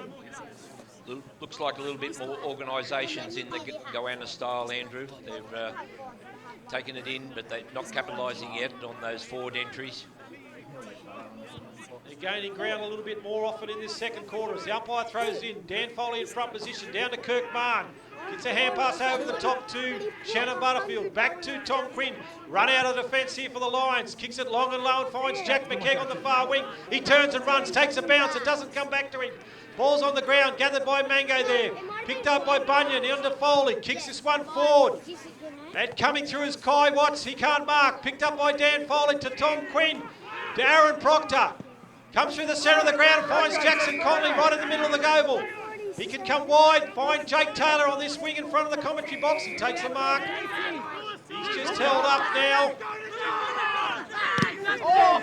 looks like a little bit more organisations in the goanna style, Andrew. They've taken it in, but they're not capitalising yet on those forward entries. They're gaining ground a little bit more often in this second quarter as the umpire throws it in. Dan Foley in front position, down to Kirk Mann. Gets a hand pass over the top to Shannon Butterfield. Back to Tom Quinn. Run out of defence here for the Lions. Kicks it long and low and finds Jack McKeag on the far wing. He turns and runs, takes a bounce. It doesn't come back to him. Ball's on the ground, gathered by Mango there. Picked up by Bunyan, into Foley. Kicks this one forward. And coming through is Kai Watts. He can't mark. Picked up by Dan Foley to Tom Quinn. To Aaron Proctor. Comes through the centre of the ground, finds Jackson Conley right in the middle of the goal. He can come wide, find Jake Taylor on this wing in front of the commentary box and takes the mark. He's just held up now.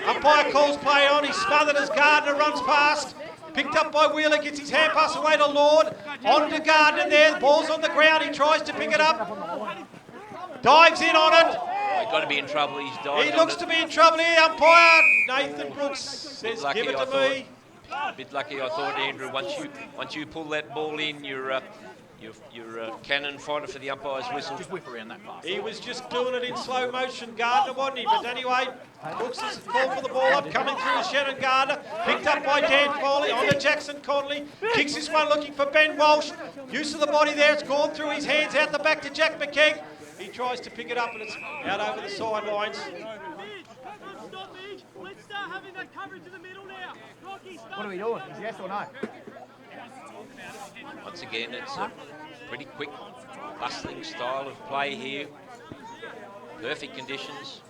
Umpire calls play on. He's smothered as Gardner runs past. Picked up by Wheeler, gets his hand pass away to Lord. On to Gardner there. The ball's on the ground. He tries to pick it up. Dives in on it. They've got to be in trouble. He's dived. He looks to be in trouble here. Umpire Nathan Brooks says, lucky, give it to me. A bit lucky, I thought, Andrew. Once you pull that ball in, you're a cannon fodder for the umpire's whistle. Just whip around that pass. He was just doing it in slow motion, Gardner, wasn't he? But anyway, Brooks has called for the ball up, coming through is Shannon Gardner, picked up by Dan Foley, on to Jackson Conley, kicks this one looking for Ben Walsh. Use of the body there, it's gone through his hands, out the back to Jack McKeag. He tries to pick it up and it's out over the sidelines. Let's start having that coverage in the middle now. What are we doing? Yes or no? Once again, it's a pretty quick, bustling style of play here. Perfect conditions.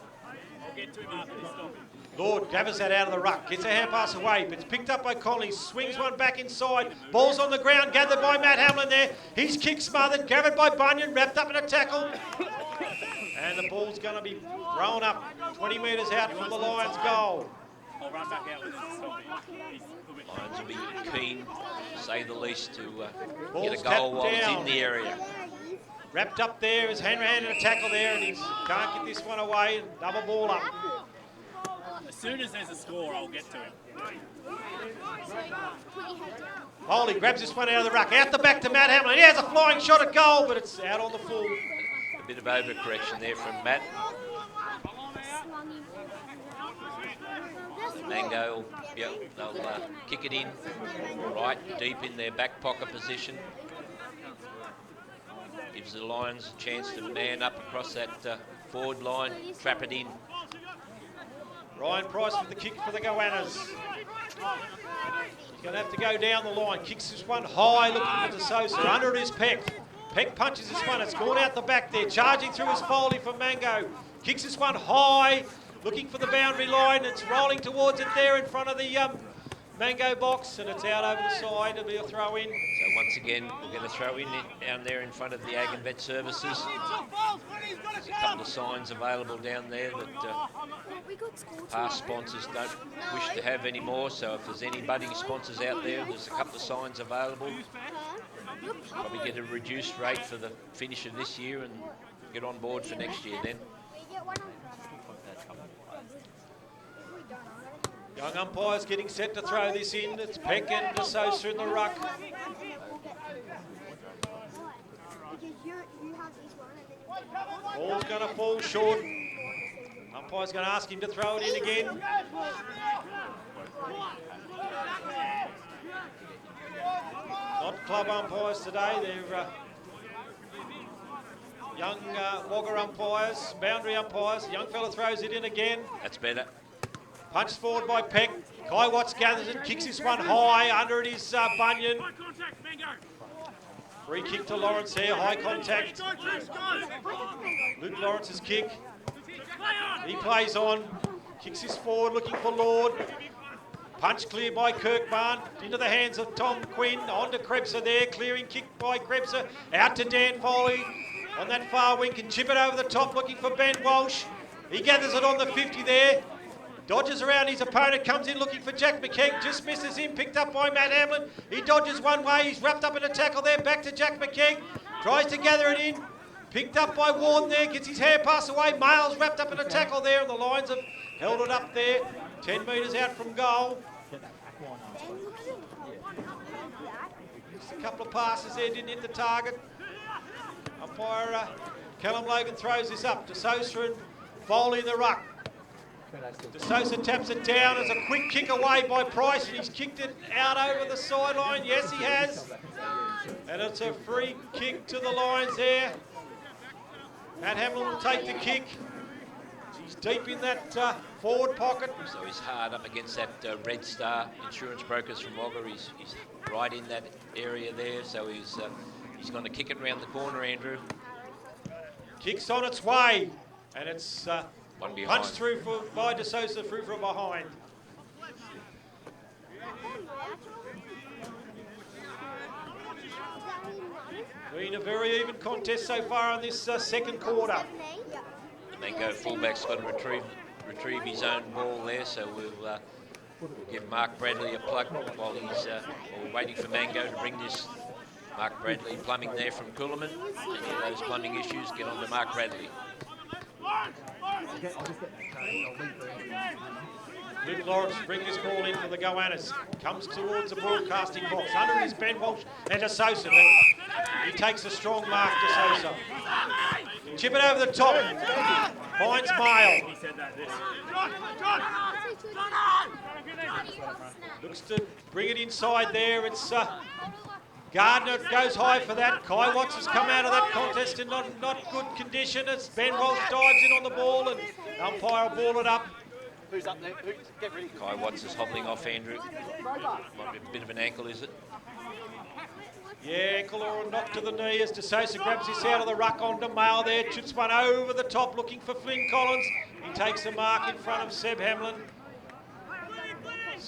Lord gathers that out of the ruck, gets a hand pass away, but it's picked up by Conley, swings one back inside, ball's on the ground, gathered by Matt Hamlin there, he's kick smothered, gathered by Bunyan, wrapped up in a tackle, and the ball's going to be thrown up 20 metres out from the Lions' goal. I'll run back out with it. Lions will be keen, to say the least, to Ball's get a goal while tapped it's down. in the area. Wrapped up there is Henry in a tackle there, and he can't get this one away, and double ball up. As soon as there's a score, I'll get to him. Foley grabs this one out of the ruck, out the back to Matt Hamlin. He has a flying shot at goal, but it's out on the full. A bit of overcorrection there from Matt. Mango, yeah, they'll kick it in right deep in their back pocket position. Gives the Lions a chance to man up across that forward line, trap it in. Ryan Price with the kick for the goannas. He's going to have to go down the line. Kicks this one high, looking for DeSosa. Under it is Peck. Peck punches this one. It's gone out the back there. Charging through is Foley for Mango. Kicks this one high, looking for the boundary line. It's rolling towards it there in front of the Mango box, and it's out over the side. It'll be a throw in. So once again, we're going to throw in down there in front of the Ag and Vet Services. There's a couple of signs available down there that past sponsors don't wish to have anymore. So if there's any budding sponsors out there, there's a couple of signs available. Probably get a reduced rate for the finish of this year and get on board for next year then. Young umpires getting set to throw this in. It's Peck and DeSosa in the ruck. Ball's going to fall short. Umpire's going to ask him to throw it in again. Not club umpires today. They're young Wagga umpires, boundary umpires. The young fella throws it in again. That's better. Punched forward by Peck. Kai Watts gathers it, kicks this one high. Under it is Bunyan. Free kick to Lawrence here, high contact. Luke Lawrence's kick. He plays on. Kicks this forward, looking for Lord. Punch clear by Kirk Barn. Into the hands of Tom Quinn. On to Krebser there. Clearing kick by Krebser. Out to Dan Foley. On that far wing, can chip it over the top, looking for Ben Walsh. He gathers it on the 50 there. Dodges around his opponent, comes in looking for Jack McKeag, just misses him, picked up by Matt Hamlin. He dodges one way, he's wrapped up in a tackle there, back to Jack McKeag. Tries to gather it in, picked up by Warden there, gets his hand pass away. Miles wrapped up in a tackle there, and the Lions have held it up there, 10 metres out from goal. Just a couple of passes there, didn't hit the target. Umpire Callum Logan throws this up to Sosa and Foley in the ruck. De Sosa taps it down. It's a quick kick away by Price, and he's kicked it out over the sideline. Yes, he has. And it's a free kick to the Lions there. Matt Hamlin will take the kick. He's deep in that forward pocket. So he's hard up against that Red Star Insurance Brokers from Wagga. He's right in that area there, so he's going to kick it round the corner, Andrew. Kicks on its way, and it's One behind. punched through by De Sosa through from behind. Been a very even contest so far in this second quarter. The Mango fullback's got to retrieve his own ball there, so we'll give Mark Bradley a plug while we're waiting for Mango to bring this. Mark Bradley plumbing there from Coolaman. Any of those plumbing issues, get on to Mark Bradley. Luke Lawrence bring this ball in for the goannas. Comes towards the broadcasting box. Under is Ben Walsh and De Sosa. He takes a strong mark, De Sosa. Chip it over the top. Finds Mail. Looks to bring it inside there. It's Gardner goes high for that. Kai Watts has come out of that contest in not good condition. It's Ben Walsh dives in on the ball and umpire will ball it up. Who's up there? Get ready. Kai Watts is hobbling off, Andrew. Might be a bit of an ankle, is it? Yeah, ankle or a knock to the knee as De Sosa grabs this out of the ruck onto Mail there. Chips one over the top looking for Flynn Collins. He takes a mark in front of Seb Hamlin.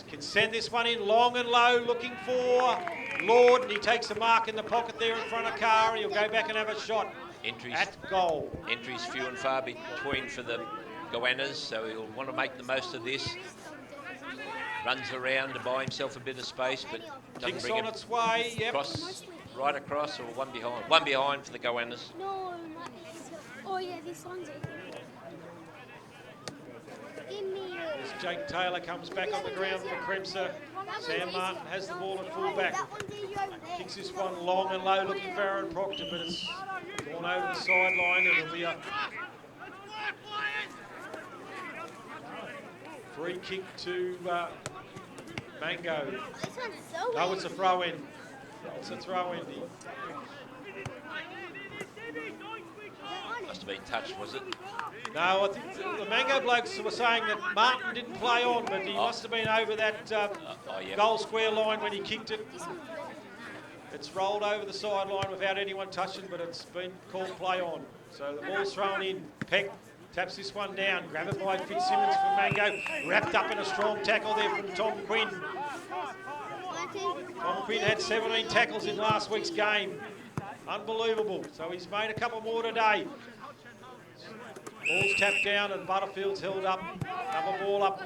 Can send this one in long and low looking for Lord, and he takes a mark in the pocket there in front of Carr. He'll go back and have a shot at goal. Entries few and far between for the goannas, so he'll want to make the most of this. Runs around to buy himself a bit of space, but doesn't Kicks bring on it its way, yep. right across, or one behind. One behind for the goannas. No, not this. Oh yeah, this one's it. Give me As Jake Taylor comes back on the ground for Kremser. Sam Martin has the ball at full back. Kicks this one long and low looking for Aaron Proctor, but it's gone over the sideline and it'll be a free kick to Mango. No, it's a throw in. It's a throw in. Must have been touched, was it? No, I think the Mango blokes were saying that Martin didn't play on, but he must have been over that Yeah. goal square line when he kicked it. It's rolled over the sideline without anyone touching, but it's been called play on. So the ball's thrown in. Peck taps this one down. Grab it by Fitzsimmons for Mango. Wrapped up in a strong tackle there from Tom Quinn. Tom Quinn had 17 tackles in last week's game. Unbelievable. So he's made a couple more today. Ball's tapped down and Butterfield's held up. Another ball up.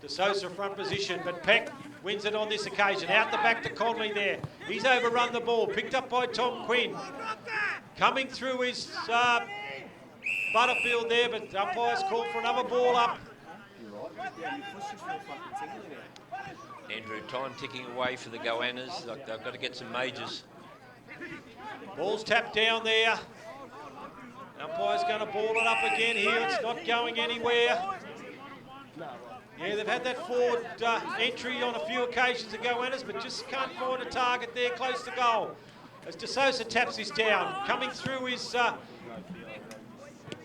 De Sosa front position, but Peck wins it on this occasion. Out the back to Conley there. He's overrun the ball. Picked up by Tom Quinn. Coming through is Butterfield there, but the umpire's called for another ball up. Andrew, time ticking away for the goannas. They've got to get some majors. Ball's tapped down there. Umpire's going to ball it up again here. It's not going anywhere. Yeah, they've had that forward entry on a few occasions to goannas, but just can't find a target there close to goal. As De Sosa taps this down, coming through is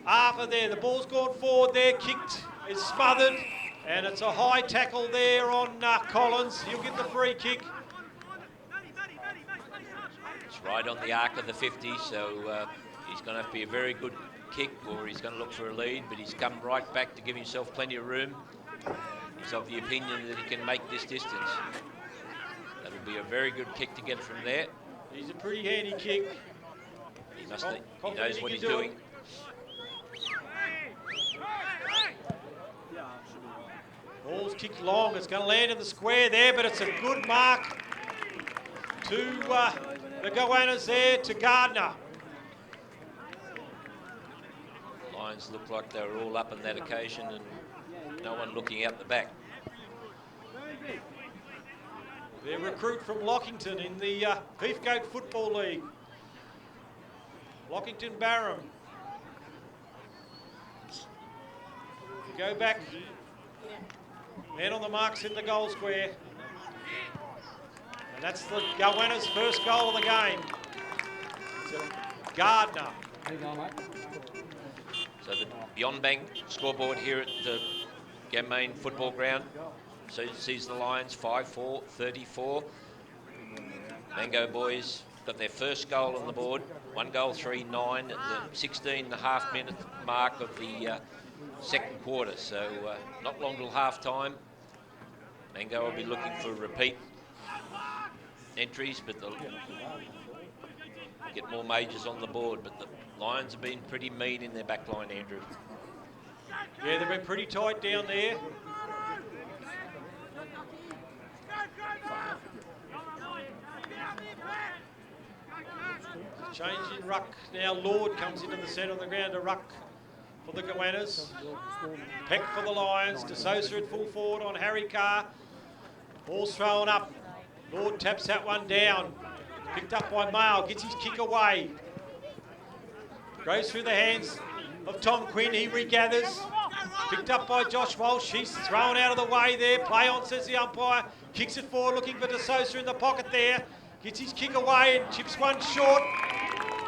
Arthur there. The ball's gone forward there, kicked, is smothered, and it's a high tackle there on Collins. He'll get the free kick. It's right on the arc of the 50, so he's going to have to be a very good kick, or he's going to look for a lead, but he's come right back to give himself plenty of room. He's of the opinion that he can make this distance. That'll be a very good kick to get it from there. He's a pretty handy kick. He knows what he's doing. Ball's kicked long. It's going to land in the square there, but it's a good mark to the goannas there, to Gardner. Lions looked like they were all up on that occasion and no one looking out the back. their recruit from Lockington in the Heathcote Football League. Lockington Barham. Go back. Man on the marks in the goal square. And that's the goannas' first goal of the game. It's a Gardner. So the Beyond Bank scoreboard here at the Gammain Football Ground sees the Lions 5-4, 34. Mango boys got their first goal on the board, 1 goal, 3-9 at the 16.5 minute mark of the second quarter. So not long till half time. Mango will be looking for repeat entries, but they'll get more majors on the board. But the Lions have been pretty mean in their back line, Andrew. Yeah, they've been pretty tight down there. Change in ruck now. Lord comes into the centre of the ground to ruck for the goannas. Peck for the Lions. De Sosa at full forward on Harry Carr. Ball's thrown up. Lord taps that one down. Picked up by Mail. Gets his kick away. Goes through the hands of Tom Quinn. He regathers. Picked up by Josh Walsh. He's thrown out of the way there. Play on, says the umpire. Kicks it forward, looking for De Sosa in the pocket there. Gets his kick away and chips one short.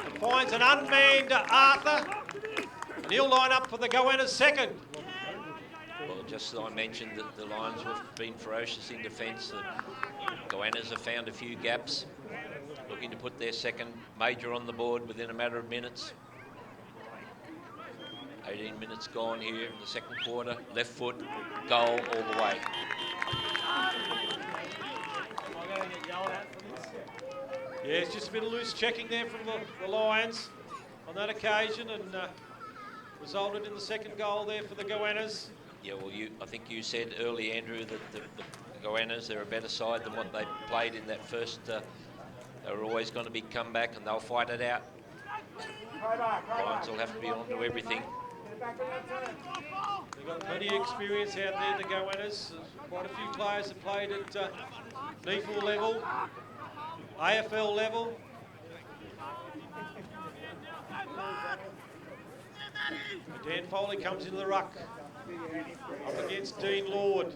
And finds an unmanned Arthur. And he'll line up for the goannas' second. Well, just as I mentioned that the Lions have been ferocious in defence. The goannas have found a few gaps. Looking to put their second major on the board within a matter of minutes. 18 minutes gone here in the second quarter. Left foot, goal all the way. Yeah, it's just a bit of loose checking there from the Lions on that occasion, and resulted in the second goal there for the goannas. Yeah, well, I think you said early, Andrew, that the goannas, they're a better side than what they played in that first. They were always going to be comeback, and they'll fight it out. Lions will have to be on to everything. They've got plenty of experience out there, the goannas. Quite a few players have played at NEFL level, AFL level. Dan Foley comes into the ruck, up against Dean Lord.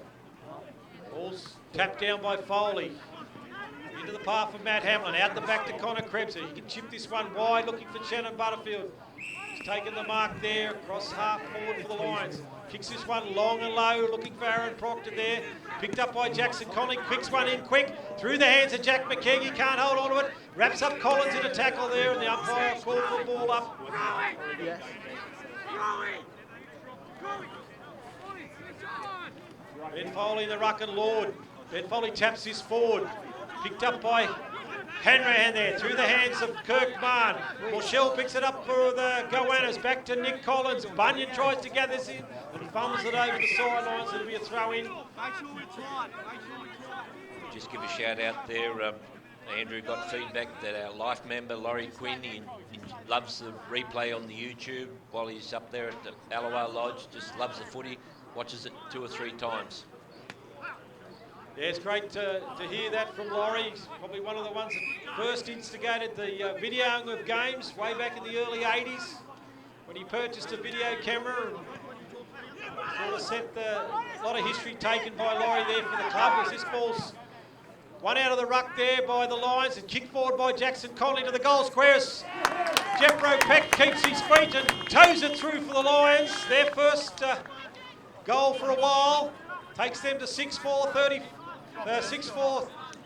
Ball's tapped down by Foley. Into the path of Matt Hamlin, out the back to Connor Krebser. He can chip this one wide, looking for Shannon Butterfield. He's taken the mark there, across half forward for the Lions. Kicks this one long and low, looking for Aaron Proctor there. Picked up by Jackson Conley, quicks one in quick. Through the hands of Jack McKeag, he can't hold on to it. Wraps up Collins in a tackle there, and the umpire called for the ball up. Yes. Ben Foley in the ruck and Lord. Ben Foley taps this forward. Picked up by Hanrahan there, through the hands of Kirk Marn. Morshell picks it up for the goannas, back to Nick Collins. Bunyan tries to gather this in and fumbles it over the sidelines. It'll be a throw in. Just give a shout out there. Andrew got feedback that our life member, Laurie Quinn, he loves the replay on the YouTube while he's up there at the Alloway Lodge. Just loves the footy, watches it 2 or 3 times. Yeah, it's great to hear that from Laurie. He's probably one of the ones that first instigated the videoing of games way back in the early 80s when he purchased a video camera. And sort of set a lot of history taken by Laurie there for the club as this ball's one out of the ruck there by the Lions and kicked forward by Jackson Conley to the goal square. Jeffro Peck keeps his feet and toes it through for the Lions. Their first goal for a while. Takes them to 6-4,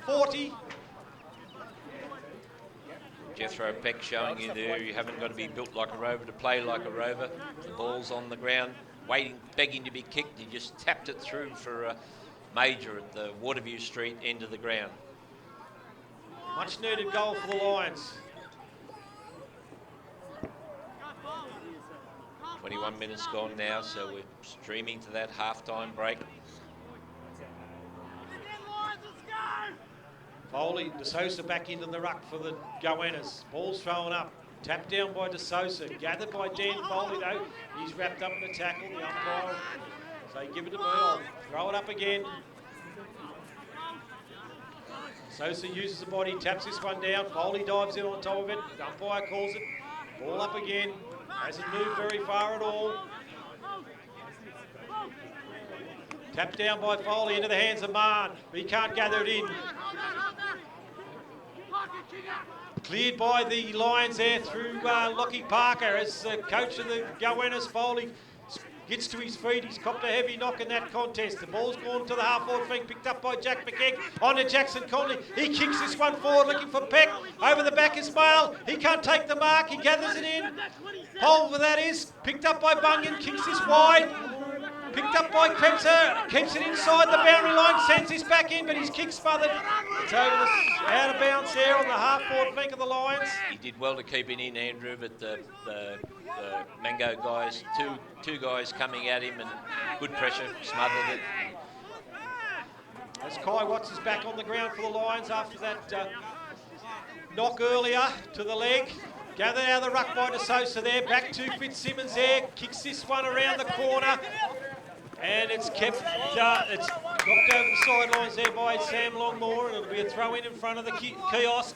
40. Jethro Peck showing you there, you haven't got to be built like a rover to play like a rover. The ball's on the ground, waiting, begging to be kicked. He just tapped it through for a major at the Waterview Street end of the ground. Much needed goal for the Lions. 21 minutes gone now, so we're streaming to that half-time break. Foley, De Sosa back into the ruck for the goannas. Ball's thrown up. Tapped down by De Sosa. Gathered by Dan Foley though. He's wrapped up in the tackle. The umpire say give it to me. I'll throw it up again. Sosa uses the body, taps this one down. Foley dives in on top of it. The umpire calls it. Ball up again. Hasn't moved very far at all. Tapped down by Foley into the hands of Marn. He can't gather it in. Cleared by the Lions there through Lockie Parker as coach of the goannas. Foley gets to his feet. He's copped a heavy knock in that contest. The ball's gone to the half-forward flank, picked up by Jack McKeag. On to Jackson Conley. He kicks this one forward, looking for Peck. Over the back is Male. He can't take the mark. He gathers it in. Pole, that is. Picked up by Bunyan. Kicks this wide. Picked up by Krebser, keeps it inside the boundary line, sends this back in, but his kick smothered. It's over the out of bounds there on the half-forward flank of the Lions. He did well to keep it in, Andrew, but the Mango guys, two guys coming at him and good pressure, smothered it. As Kai Watts is back on the ground for the Lions after that knock earlier to the leg. Gathered out of the ruck by De Sosa there, back to Fitzsimmons there, kicks this one around the corner. And it's kept, it's knocked over the sidelines there by Sam Longmore, and it'll be a throw in front of the kiosk.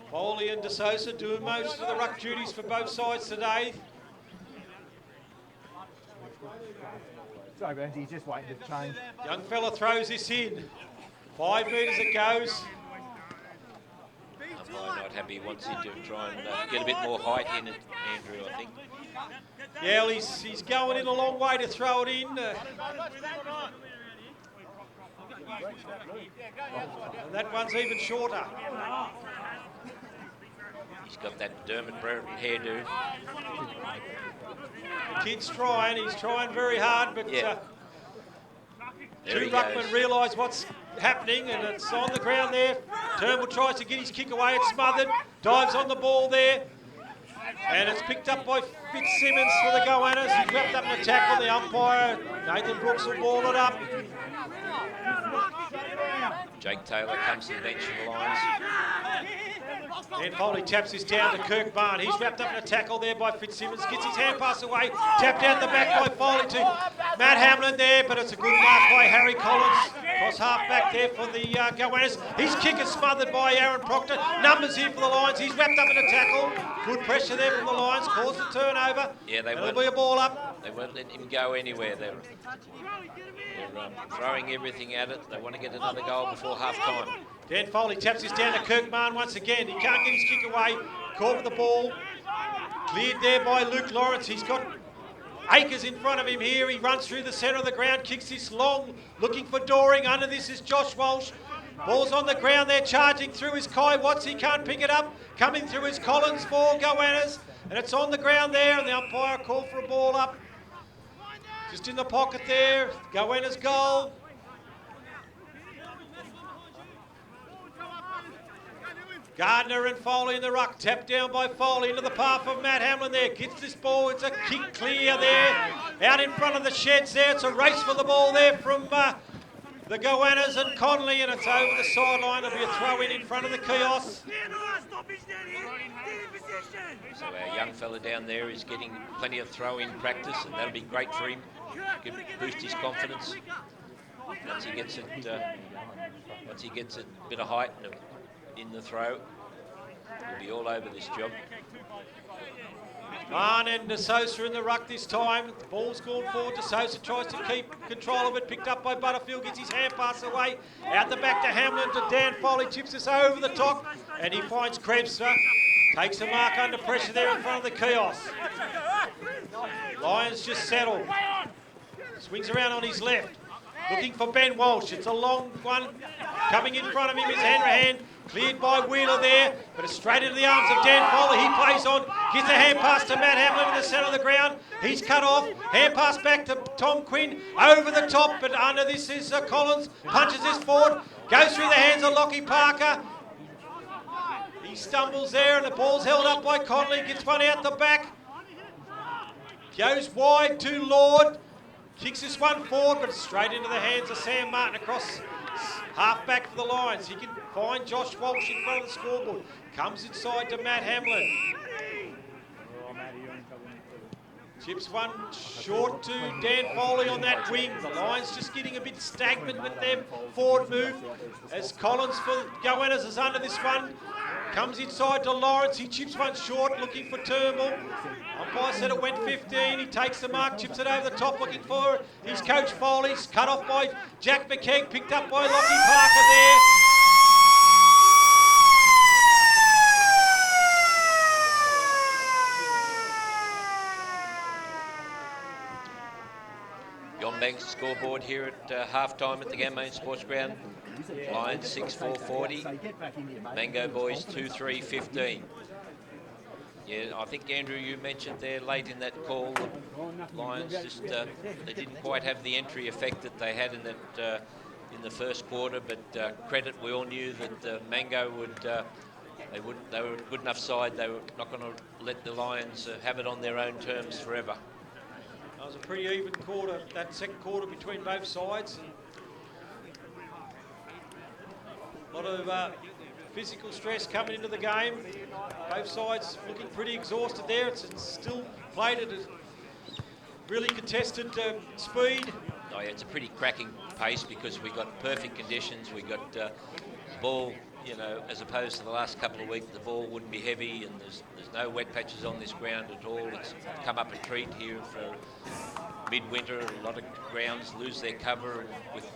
Foley and De Sosa doing most of the ruck duties for both sides today. Sorry, Bernie, he's just waiting to change. Young fella throws this in. 5 metres it goes. Umpire not happy, wants him to try and get a bit more height in it, Andrew, I think. Yeah, well, he's going in a long way to throw it in. And that one's even shorter. He's got that Dermot Brereton hairdo. The kid's trying, he's trying very hard, but yeah. Two ruckmen realise what's happening, and it's on the ground there. Turnbull tries to get his kick away, it's smothered, dives on the ball there, and it's picked up by Fitzsimmons for the goannas. He's wrapped up in a tackle, the umpire, Nathan Brooks will ball it up. Jake Taylor comes to the bench for the Lions. Then Foley taps this down to Kirk Barn. He's wrapped up in a tackle there by Fitzsimmons. Gets his hand pass away. Tapped out the back by Foley to Matt Hamlin there, but it's a good mark by Harry Collins. Cross half back there for the goannas. His kick is smothered by Aaron Proctor. Numbers here for the Lions. He's wrapped up in a tackle. Good pressure there from the Lions. Caused a turnover. Yeah, it'll be a ball up. They won't let him go anywhere. They're throwing everything at it. They want to get another goal before half-time. Dan Foley taps this down to Kirkman once again. He can't get his kick away. Caught with the ball. Cleared there by Luke Lawrence. He's got acres in front of him here. He runs through the centre of the ground, kicks this long, looking for Doring. Under this is Josh Walsh. Ball's on the ground there, charging through is Kai Watts. He can't pick it up. Coming through is Collins for goannas. And it's on the ground there, and the umpire called for a ball up. Just in the pocket there. Goannas goal. Gardner and Foley in the ruck, tapped down by Foley into the path of Matt Hamlin there. Gets this ball, it's a kick clear there. Out in front of the sheds there, it's a race for the ball there from the goannas and Conley, and it's over the sideline. It'll be a throw in front of the kiosk. So our young fella down there is getting plenty of throw-in practice, and that'll be great for him. Can boost his confidence once he gets it, a bit of height in the throw. He'll be all over this job. Marn and De Sosa in the ruck this time. The ball's gone forward. De Sosa tries to keep control of it. Picked up by Butterfield. Gets his hand pass away. Out the back to Hamlin to Dan Foley. Chips this over the top. And he finds Krebser. Takes a mark under pressure there in front of the kiosk. Lions just settled. Swings around on his left. Looking for Ben Walsh. It's a long one. Coming in front of him is Hanrahan. Cleared by Wheeler there, but it's straight into the arms of Dan Foley. He plays on, gets a hand pass to Matt Hamlin in the centre of the ground. He's cut off. Hand pass back to Tom Quinn. Over the top, but under this is Collins. Punches this forward. Goes through the hands of Lockie Parker. He stumbles there, and the ball's held up by Conley. Gets one out the back. Goes wide to Lord. Kicks this one forward, but straight into the hands of Sam Martin across half back for the Lions. He can find Josh Walsh in front of the scoreboard. Comes inside to Matt Hamlin. Chips one short to Dan Foley on that wing. The Lions just getting a bit stagnant with their forward move. As Collins for goannas is under this one. Comes inside to Lawrence. He chips one short, looking for Turnbull. Umpire said it went 15. He takes the mark, chips it over the top, looking for his coach Foley's. Cut off by Jack McKeag, picked up by Lockie Parker there. Banks scoreboard here at half-time at the Gammain Sports Ground. Lions 6-4-40. Mango Boys 2-3-15. Yeah, I think, Andrew, you mentioned there late in that call, the Lions just they didn't quite have the entry effect that they had in that in the first quarter, but credit, we all knew that Mango would they were a good enough side. They were not going to let the Lions have it on their own terms forever. It was a pretty even quarter, that second quarter between both sides. A lot of physical stress coming into the game. Both sides looking pretty exhausted there. It's still played at a really contested speed. Oh yeah, it's a pretty cracking pace because we got perfect conditions. We got ball, you know, as opposed to the last couple of weeks, the ball wouldn't be heavy and there's no wet patches on this ground at all. It's come up a treat here for midwinter. A lot of grounds lose their cover with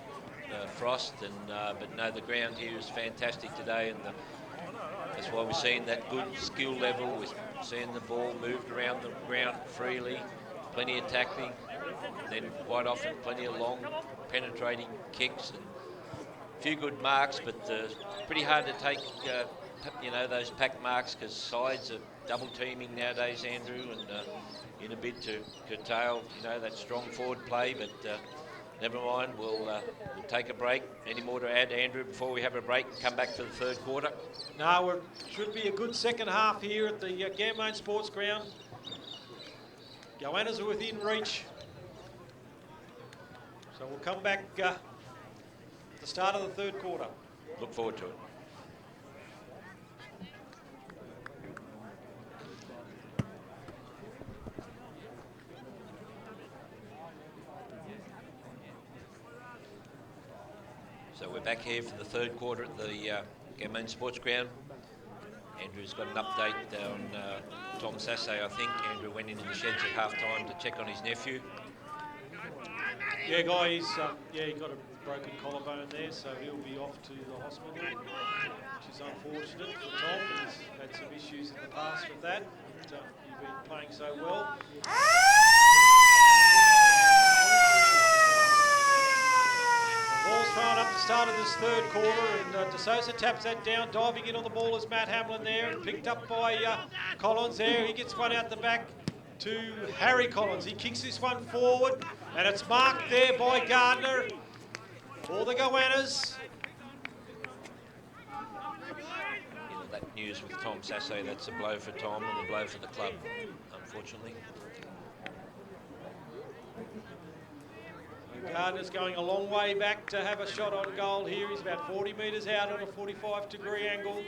frost, and but no, the ground here is fantastic today, and that's why we're seeing that good skill level. We're seeing the ball moved around the ground freely, plenty of tackling, then quite often plenty of long penetrating kicks and a few good marks, but pretty hard to take you know, those pack marks because sides are double teaming nowadays, Andrew, and in a bid to curtail, you know, that strong forward play. But never mind, we'll take a break. Any more to add, Andrew, before we have a break and come back for the third quarter? No, it should be a good second half here at the Gammain Sports Ground. Goannas are within reach. So we'll come back at the start of the third quarter. Look forward to it. So we're back here for the third quarter at the Gammain Sports Ground. Andrew's got an update on Tom Sasse, I think. Andrew went into the sheds at half-time to check on his nephew. Yeah, guy, he got a broken collarbone there, so he'll be off to the hospital, which is unfortunate for Tom. He's had some issues in the past with that. But, he's been playing so well. Ball's thrown up the start of this third quarter, and De Sousa taps that down. Diving in on the ball is Matt Hamlin there, and picked up by Collins there. He gets one out the back to Harry Collins. He kicks this one forward, and it's marked there by Gardner for the Goannas. You know, that news with Tom Sasse, that's a blow for Tom and a blow for the club, unfortunately. Gardner's going a long way back to have a shot on goal here. He's about 40 metres out on a 45-degree angle.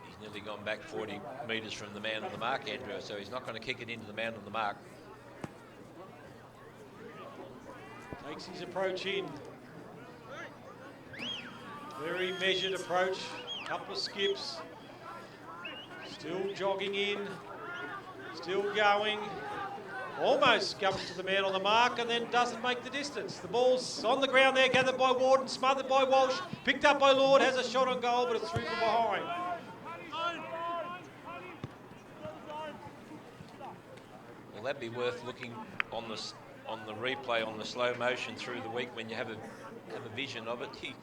He's nearly gone back 40 metres from the man on the mark, Andrew, so he's not going to kick it into the man on the mark. Takes his approach in. Very measured approach. Couple of skips. Still jogging in. Still going. Almost comes to the man on the mark and then doesn't make the distance. The ball's on the ground there, gathered by Warden, smothered by Walsh, picked up by Lord, has a shot on goal, but it's through from behind. Well, that'd be worth looking on the replay on the slow motion through the week when you have a vision of it. He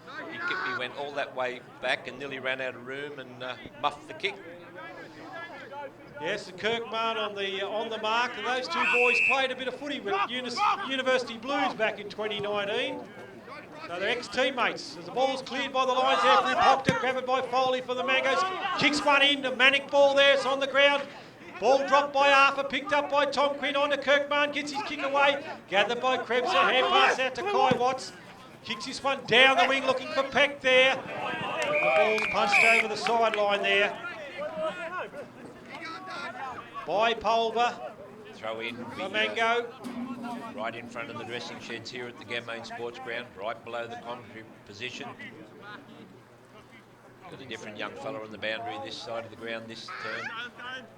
went all that way back and nearly ran out of room and muffed the kick. Yes, and Kirkman on the mark. And those two boys played a bit of footy with University Blues back in 2019. So they're ex-teammates. As the ball's cleared by the Lions there, through Proctor, grabbed it by Foley for the Mangoes. Kicks one in, a manic ball there, it's on the ground. Ball dropped by Arthur, picked up by Tom Quinn onto Kirkman, gets his kick away. Gathered by Krebs, a hand pass out to Kai Watts. Kicks this one down the wing, looking for Peck there. The ball's punched over the sideline there. by Pulver. Throw in For Mango. right in front of the dressing sheds here at the Gammain Sports Ground, right below the commentary position. Got a different young fella on the boundary this side of the ground this turn.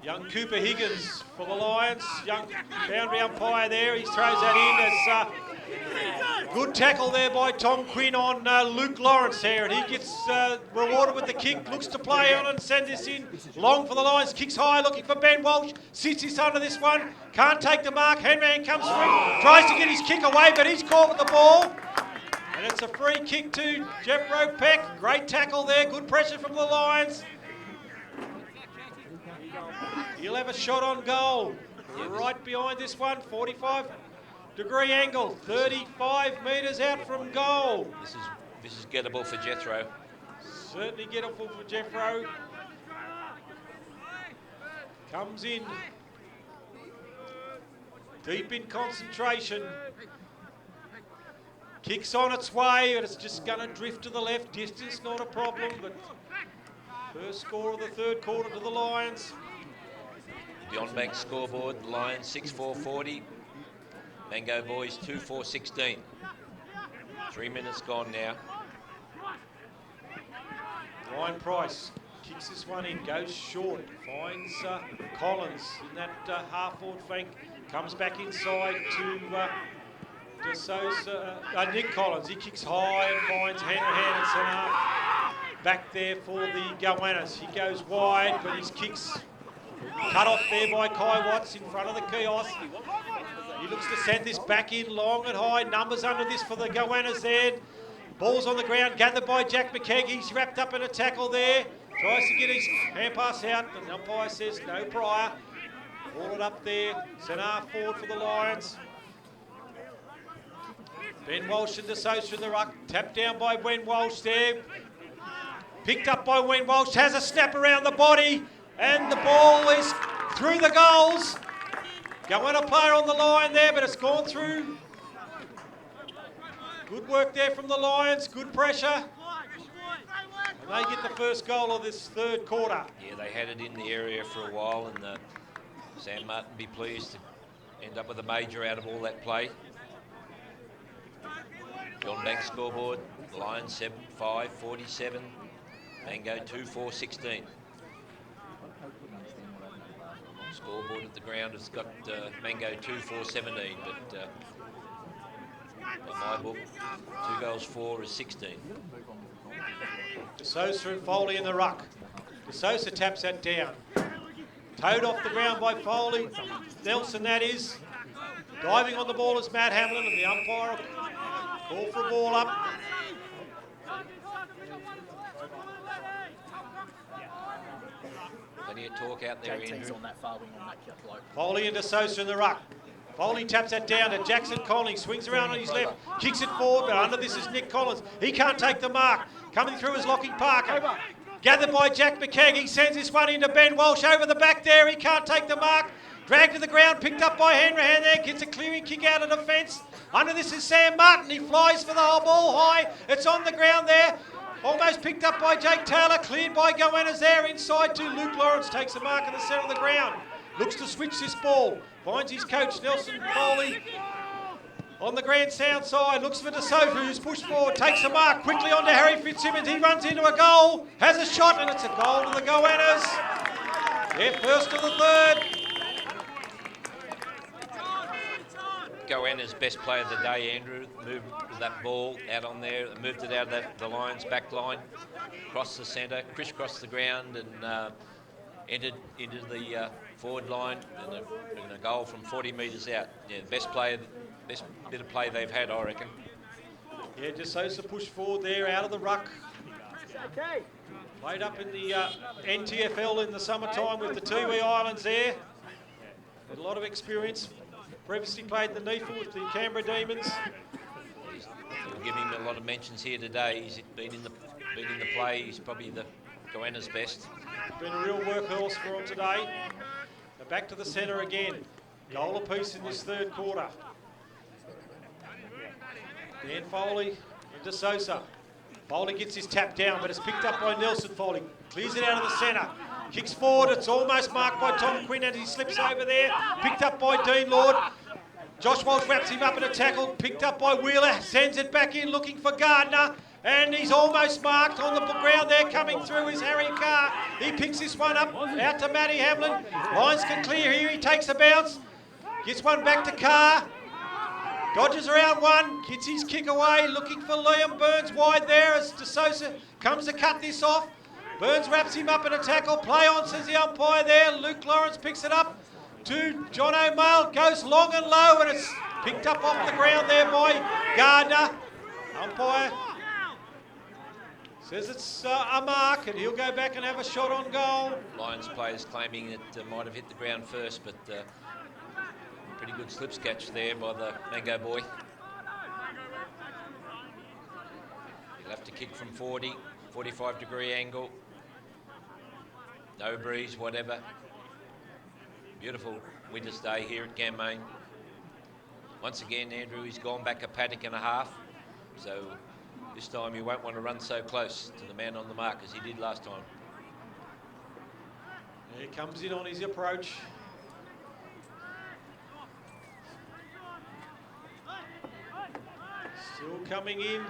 Young Cooper Higgins for the Lions. Young boundary umpire there. He throws that in as good tackle there by Tom Quinn on Luke Lawrence there. And he gets rewarded with the kick. Looks to play on and send this in. Long for the Lions. Kicks high looking for Ben Walsh. Sits this under this one. Can't take the mark. Henry comes through. Tries to get his kick away, but he's caught with the ball. And it's a free kick to Jeffro Peck. Great tackle there. Good pressure from the Lions. He'll have a shot on goal. Right behind this one. 45-degree angle. 35 metres out from goal. This is gettable for Jethro. Certainly gettable for Jeffro. Comes in. Deep in concentration. Kicks on its way, but it's just going to drift to the left. Distance not a problem, but first score of the third quarter to the Lions. The on-bank scoreboard, the Lions 6-4-40. Mango Boys 2-4-16. 3 minutes gone now. Ryan Price kicks this one in, goes short, finds Collins in that half-forward flank, comes back inside to De Sousa, Nick Collins. He kicks high and finds Hanrahan and Sanar back there for the goannas. He goes wide, but his kicks cut off there by Kai Watts in front of the kiosk. He looks to send this back in long and high. Numbers under this for the goannas there. Ball's on the ground, gathered by Jack McKegg. He's wrapped up in a tackle there. Tries to get his hand pass out, but the umpire says no prior. Ball it up there. Sanar forward for the Lions. Ben Walsh and De Sousa in the ruck. Tapped down by Ben Walsh there. Picked up by Ben Walsh. Has a snap around the body. And the ball is through the goals. Goanna player on the line there, but it's gone through. Good work there from the Lions. Good pressure. And they get the first goal of this third quarter. Yeah, they had it in the area for a while, and Sam Martin be pleased to end up with a major out of all that play. John Banks scoreboard, Lions 7-5-47, Mango 2-4-16. Scoreboard at the ground has got Mango 2-4-17, but in my book, 2 goals 4 is 16. De Sousa and Foley in the ruck. De Sousa taps that down. Towed off the ground by Foley. Nelson, that is. Diving on the ball is Matt Hamlin, and the umpire call for a ball up. Plenty of talk out there, Andrew. Foley and De Sousa in the ruck. Foley taps that down to Jackson Conley, swings around on his left, kicks it forward, but under this is Nick Collins. He can't take the mark. Coming through is Lockie Parker. Gathered by Jack McKegg. He sends this one into Ben Walsh over the back there. He can't take the mark. Dragged to the ground, picked up by Hanrahan there, gets a clearing kick out of defence. Under this is Sam Martin. He flies for the whole ball high. It's on the ground there. Almost picked up by Jake Taylor, cleared by goannas there inside to Luke Lawrence. Takes the mark in the centre of the ground. Looks to switch this ball. Finds his coach, Nelson Foley, on the grand sound side. Looks for De Sousa, who's pushed forward. Takes the mark quickly onto Harry Fitzsimmons. He runs into a goal. Has a shot, and it's a goal to the goannas. Their first of the third. Goanna's best player of the day, Andrew, moved that ball out on there, moved it out of the Lions' back line, crossed the centre, crisscrossed the ground, and entered into the forward line, and a goal from 40 metres out. Yeah, best bit of play they've had, I reckon. Yeah, De Sousa pushed forward there, out of the ruck. Played up in the NTFL in the summertime with the Tiwi Islands there. Had a lot of experience. Previously played the NEFL with the Canberra Demons. We'll give him a lot of mentions here today. He's been in the play. He's probably the goannas' best. Been a real workhorse for him today. Now back to the centre again. Goal apiece in this third quarter. Dan Foley and De Sousa. Foley gets his tap down, but it's picked up by Nelson Foley. Clears it out of the centre. Kicks forward. It's almost marked by Tom Quinn as he slips over there. Picked up by Dean Lord. Josh Walsh wraps him up in a tackle. Picked up by Wheeler. Sends it back in looking for Gardner. And he's almost marked on the ground there. Coming through is Harry Carr. He picks this one up. Out to Matty Hamlin. Lions can clear here. He takes a bounce. Gets one back to Carr. Dodges around one. Gets his kick away. Looking for Liam Burns wide there as De Sosa comes to cut this off. Burns wraps him up in a tackle. Play on, says the umpire there. Luke Lawrence picks it up to John O'Male. Goes long and low and it's picked up off the ground there by Gardner. Umpire says it's a mark and he'll go back and have a shot on goal. Lions players claiming it might have hit the ground first, but pretty good slip catch there by the Mango boy. He'll have to kick from 40, 45-degree angle. No breeze, whatever. Beautiful winter's day here at Gammain. Once again, Andrew, he's gone back a paddock and a half. So this time you won't want to run so close to the man on the mark as he did last time. He comes in on his approach. Still coming in.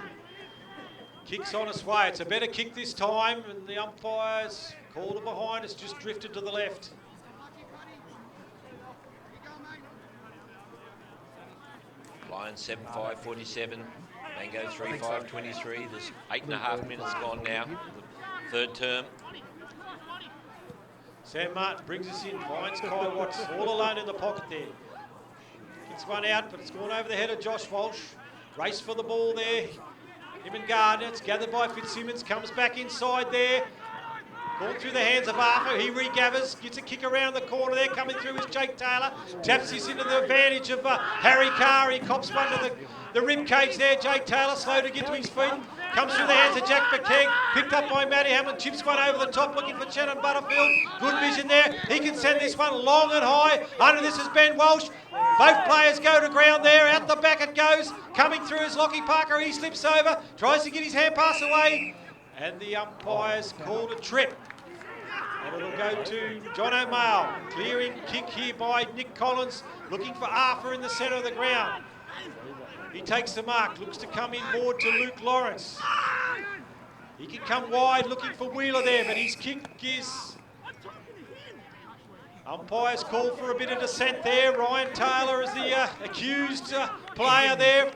Kicks on its way. It's a better kick this time, and the umpires called it behind. It's just drifted to the left. Lions 7-5-47, Mango 3-5-23. There's 8.5 minutes gone now, the third term. Sam Martin brings us in, finds Kai Watts all alone in the pocket there. Gets one out, but it's gone over the head of Josh Walsh. Race for the ball there. Him and Gardner. It's gathered by Fitzsimmons. Comes back inside there. Ball through the hands of Arthur. He regathers. Gets a kick around the corner there. Coming through is Jake Taylor. Taps this into the advantage of Harry Carr. He cops one to the rib cage there. Jake Taylor slow to get to his feet. Comes through the hands of Jack McKeag. Picked up by Matty Hamlin. Chips one over the top looking for Shannon Butterfield. Good vision there. He can send this one long and high. Under this is Ben Walsh. Both players go to ground there. Out the back it goes. Coming through is Lockie Parker. He slips over. Tries to get his hand pass away. And the umpires called a trip. And it'll go to John O'Male. Clearing kick here by Nick Collins. Looking for Arthur in the centre of the ground. He takes the mark. Looks to come inboard to Luke Lawrence. He can come wide looking for Wheeler there, but his kick is... Umpires call for a bit of dissent there. Ryan Taylor is the accused player there.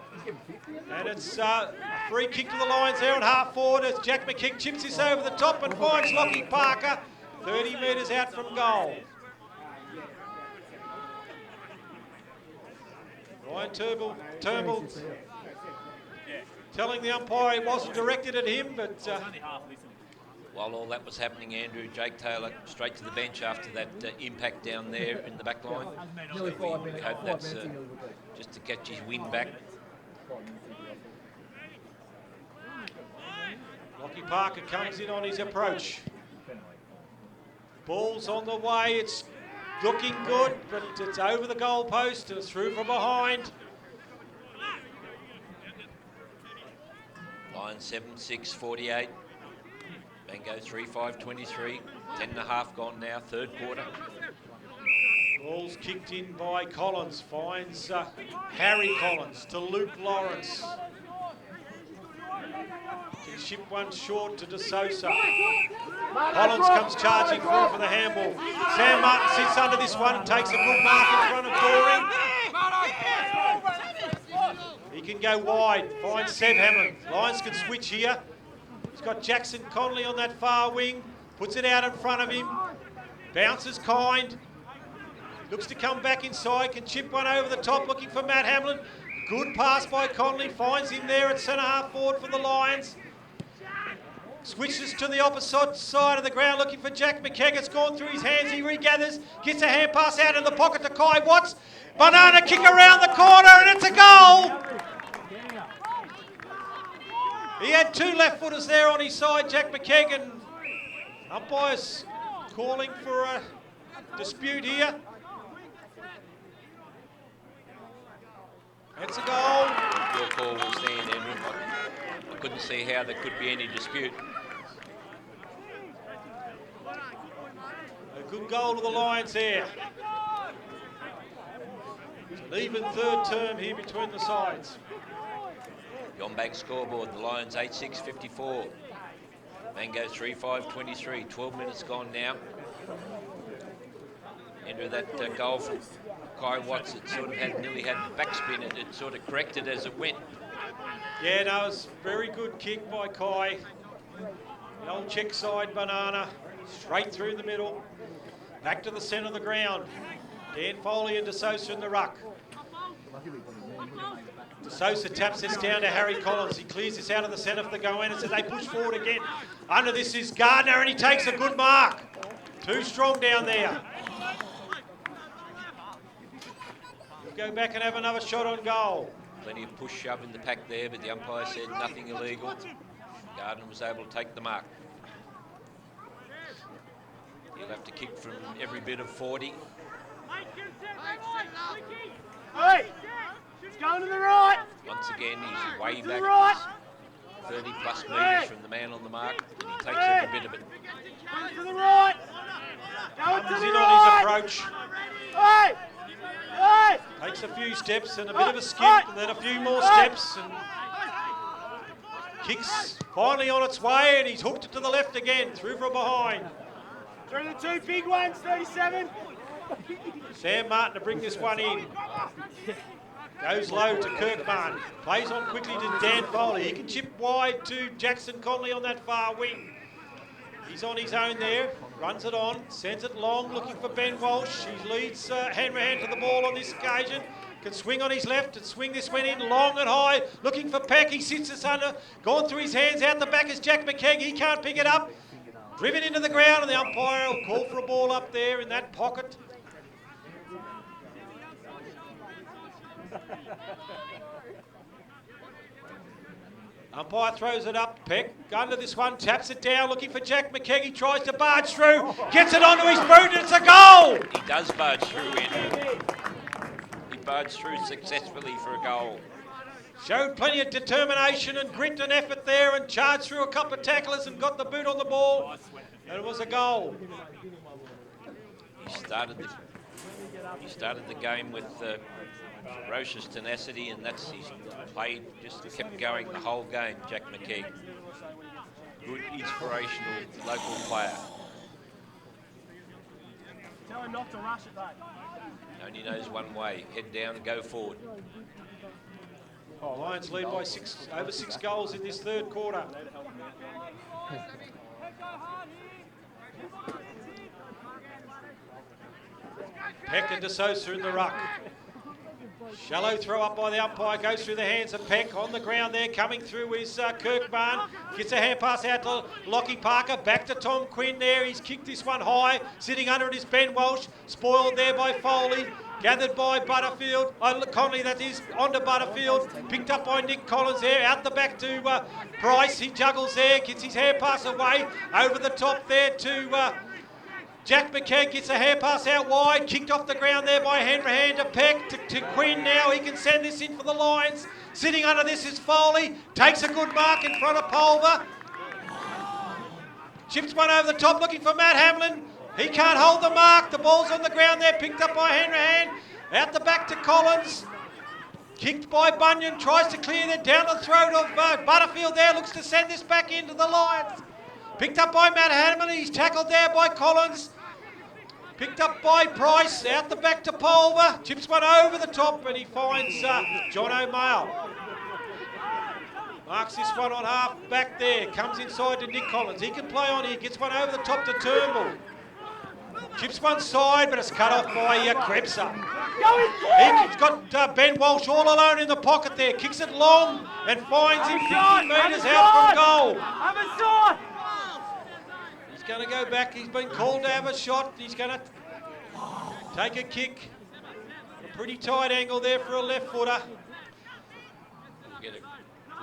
And it's a free kick to the Lions there on half forward as Jack McKeag chips this over the top and finds Lockie Parker 30 metres out from goal. Ryan Turnbull telling the umpire it wasn't directed at him, but... While all that was happening, Andrew, Jake Taylor straight to the bench after that impact down there in the back line. So we hope that's just to catch his wind back. Lockie Parker comes in on his approach. Ball's on the way, it's looking good, but it's over the goal post and it's through from behind. Lions 7-6-48. Mango 3-5-23. 10.5 gone now, third quarter. Ball's kicked in by Collins, finds Harry Collins to Luke Lawrence. Can ship one short to De Sosa. Collins comes charging through for the handball. Sam Martin sits under this one and takes a good mark in front of Doring. He can go wide, finds Seb Hammond. Lions can switch here. He's got Jackson Connolly on that far wing. Puts it out in front of him. Bounces kind. Looks to come back inside. Can chip one over the top looking for Matt Hamlin. Good pass by Connolly. Finds him there at centre half forward for the Lions. Switches to the opposite side of the ground looking for Jack McKeag. It's gone through his hands. He regathers. Gets a hand pass out in the pocket to Kai Watts. Banana kick around the corner and it's a goal. He had two left footers there on his side, Jack McKeag, and umpires calling for a dispute here. It's a goal. Your call will stand, Andrew. I couldn't didn't see how there could be any dispute. A good goal to the Lions there. It's an even third term here between the sides. The on-bank scoreboard, the Lions 8-6-54. Mango 3-5-23. 12 minutes gone now. Into that goal from Kai Watts. It sort of nearly had backspin. It sort of corrected as it went. Yeah, no, it was a very good kick by Kai. The old check side banana, straight through the middle. Back to the centre of the ground. Dan Foley and De Sosa in the ruck. De Sosa taps this down to Harry Collins. He clears this out of the centre for the goannas as they push forward again. Under this is Gardner, and he takes a good mark. Too strong down there. Go back and have another shot on goal. Plenty of push shove in the pack there, but the umpire said nothing illegal. Gardner was able to take the mark. He'll have to kick from every bit of 40. Hey! It's going to the right! Once again, he's way To back. the right! 30 plus metres from the man on the mark, and he takes every bit of it. Going to the right! Going to Comes the in right! on his approach. Hey! Hey! Takes a few steps and a bit of a skip, and then a few more steps, and kicks finally on its way, and he's hooked it to the left again, through from behind. Through the two big ones, 37. Sam Martin to bring this one in. Goes low to Kirkman. Plays on quickly to Dan Foley. He can chip wide to Jackson Conley on that far wing. He's on his own there. Runs it on. Sends it long, looking for Ben Walsh. He leads Hanrahan to the ball on this occasion. Can swing on his left and swing this one in long and high. Looking for Peck. He sits this under. Gone through his hands. Out the back is Jack McKegg. He can't pick it up. Driven into the ground, and the umpire will call for a ball up there in that pocket. Umpire throws it up. Peck under this one, taps it down, looking for Jack McKegg. He tries to barge through, gets it onto his boot, and it's a goal! He does barge through in. He barged through successfully for a goal. Showed plenty of determination and grit and effort there, and charged through a couple of tacklers and got the boot on the ball, and it was a goal. He started the game with ferocious tenacity, and he's played, just kept going the whole game, Jack McKegg. Good, inspirational local player. Tell him not to rush it, though. Only knows one way, head down and go forward. Lions lead by over six goals in this third quarter. Peck and De Sosa in the ruck. Shallow throw up by the umpire, goes through the hands of Peck. On the ground there, coming through is Kirkman. Gets a hand pass out to Lockie Parker. Back to Tom Quinn there. He's kicked this one high. Sitting under it is Ben Walsh. Spoiled there by Foley. Gathered by Butterfield. Conley, that is, onto Butterfield. Picked up by Nick Collins there. Out the back to Price. He juggles there. Gets his hand pass away. Over the top there to Jack McKegg. Gets a hand pass out wide. Kicked off the ground there by Hanrahan to Peck. To Quinn now. He can send this in for the Lions. Sitting under this is Foley. Takes a good mark in front of Pulver. Chips one over the top looking for Matt Hamlin. He can't hold the mark. The ball's on the ground there, picked up by Hanrahan. Out the back to Collins. Kicked by Bunyan, tries to clear that down the throat of Butterfield there, looks to send this back into the Lions. Picked up by Matt Hamlin, he's tackled there by Collins. Picked up by Price, out the back to Pulver. Chips one over the top and he finds John O'Male. Marks this one on half back there, comes inside to Nick Collins. He can play on here, gets one over the top to Turnbull. Chips one side, but it's cut off by Krebser. He's got Ben Walsh all alone in the pocket there. Kicks it long and finds him 50 metres out from goal. Have a shot! He's going to go back. He's been called to have a shot. He's going to take a kick. A pretty tight angle there for a left footer. We've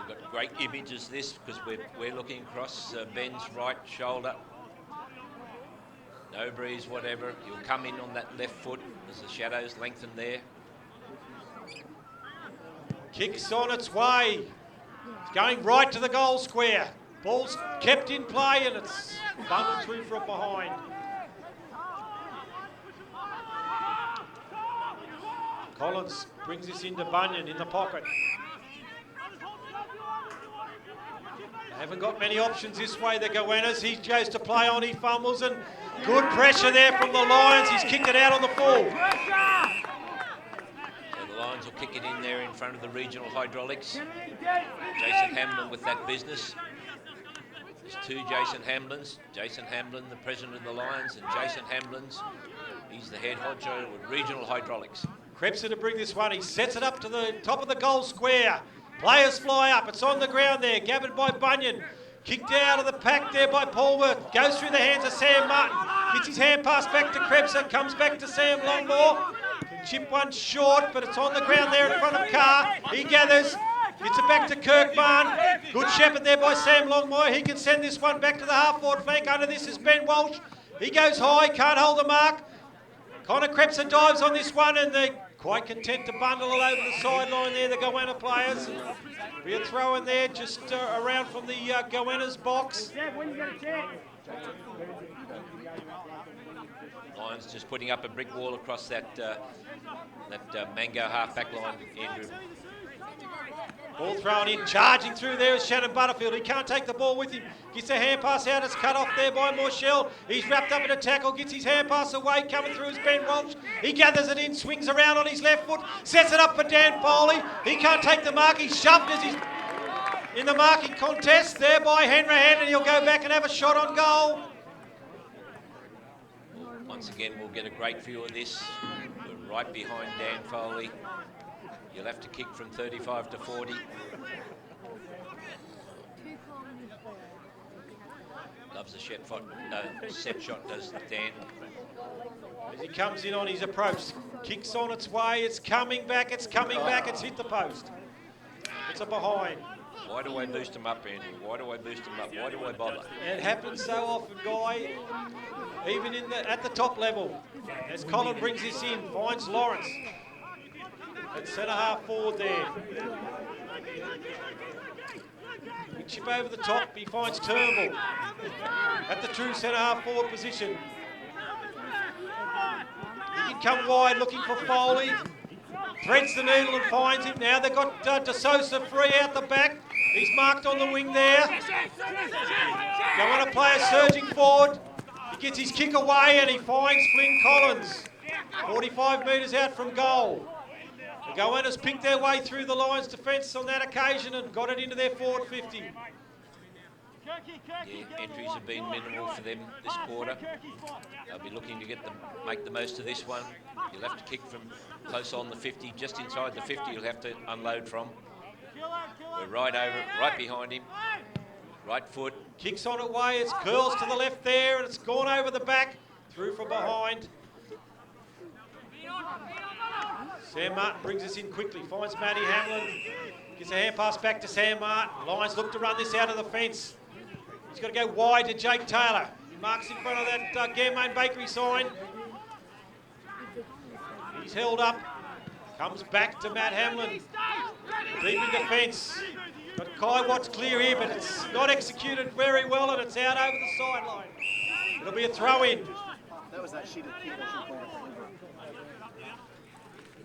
got great images of this because we're looking across Ben's right shoulder. No breeze, whatever. He'll come in on that left foot as the shadows lengthen there. Kicks on its way. It's going right to the goal square. Ball's kept in play and it's bundled through from behind. Collins brings this into Bunyan in the pocket. They haven't got many options this way, the goannas. He goes to play on, he fumbles, and good pressure there from the Lions. He's kicked it out on the full. So the Lions will kick it in there in front of the regional hydraulics. Jason Hamlin with that business. There's two Jason Hamlins. Jason Hamlin, the president of the Lions, and Jason Hamlin's, he's the head honcho with regional hydraulics. Krebser to bring this one. He sets it up to the top of the goal square. Players fly up. It's on the ground there. Gathered by Bunyan. Kicked out of the pack there by Paulworth. Goes through the hands of Sam Martin. Gets his hand pass back to Krebser. Comes back to Sam Longmore. Can chip one short, but it's on the ground there in front of Carr. He gathers. Gets it back to Kirkbarn. Good shepherd there by Sam Longmore. He can send this one back to the half-forward flank. Under this is Ben Walsh. He goes high. Can't hold the mark. Connor Krebser dives on this one, and they're quite content to bundle it over the sideline there, the Goanna players. Be a throw in there just around from the Goanna's box. Lions just putting up a brick wall across that Mango half-back line, Andrew. Ball thrown in, charging through there is Shannon Butterfield. He can't take the ball with him. Gets a hand pass out, it's cut off there by Morshell. He's wrapped up in a tackle, gets his hand pass away, coming through is Ben Walsh. He gathers it in, swings around on his left foot, sets it up for Dan Foley. He can't take the mark, he's shoved as he's in the marking contest there by Hanrahan, and he'll go back and have a shot on goal. Once again, we'll get a great view of this. We're right behind Dan Foley. You'll have to kick from 35 to 40. Loves a set shot, does Dan. As he comes in on his approach, kicks on its way, it's coming back, it's hit the post. It's a behind. Why do I boost him up, Andrew? Why do I boost him up? Why do I bother? It happens so often, Guy, even at the top level. As Colin brings this in, finds Lawrence. At centre half forward there. Big chip over the top, he finds Turnbull. At the true centre half forward position. He can come wide looking for Foley. Threads the needle and finds him. Now they've got De Sosa free out the back. He's marked on the wing there. Goanna player surging forward. He gets his kick away and he finds Flynn Collins. 45 metres out from goal. The Goannas picked their way through the Lions' defence on that occasion and got it into their forward 50. Yeah, entries have been minimal for them this quarter. They'll be looking to make the most of this one. You'll have to kick from close on the 50, just inside the 50 you'll have to unload from. We're right over, right behind him. Right foot. Kicks on it way, it's curls to the left there and it's gone over the back, through from behind. Sam Martin brings us in quickly, finds Matty Hamlin, gets a hand pass back to Sam Martin. Lions look to run this out of the fence. He's got to go wide to Jake Taylor. He marks in front of that Gairmain Bakery sign. He's held up, comes back to Matt Hamlin. Deep in defence. But Kai Watt's clear here, but it's not executed very well and it's out over the sideline. It'll be a throw in. That was that sheet of kick.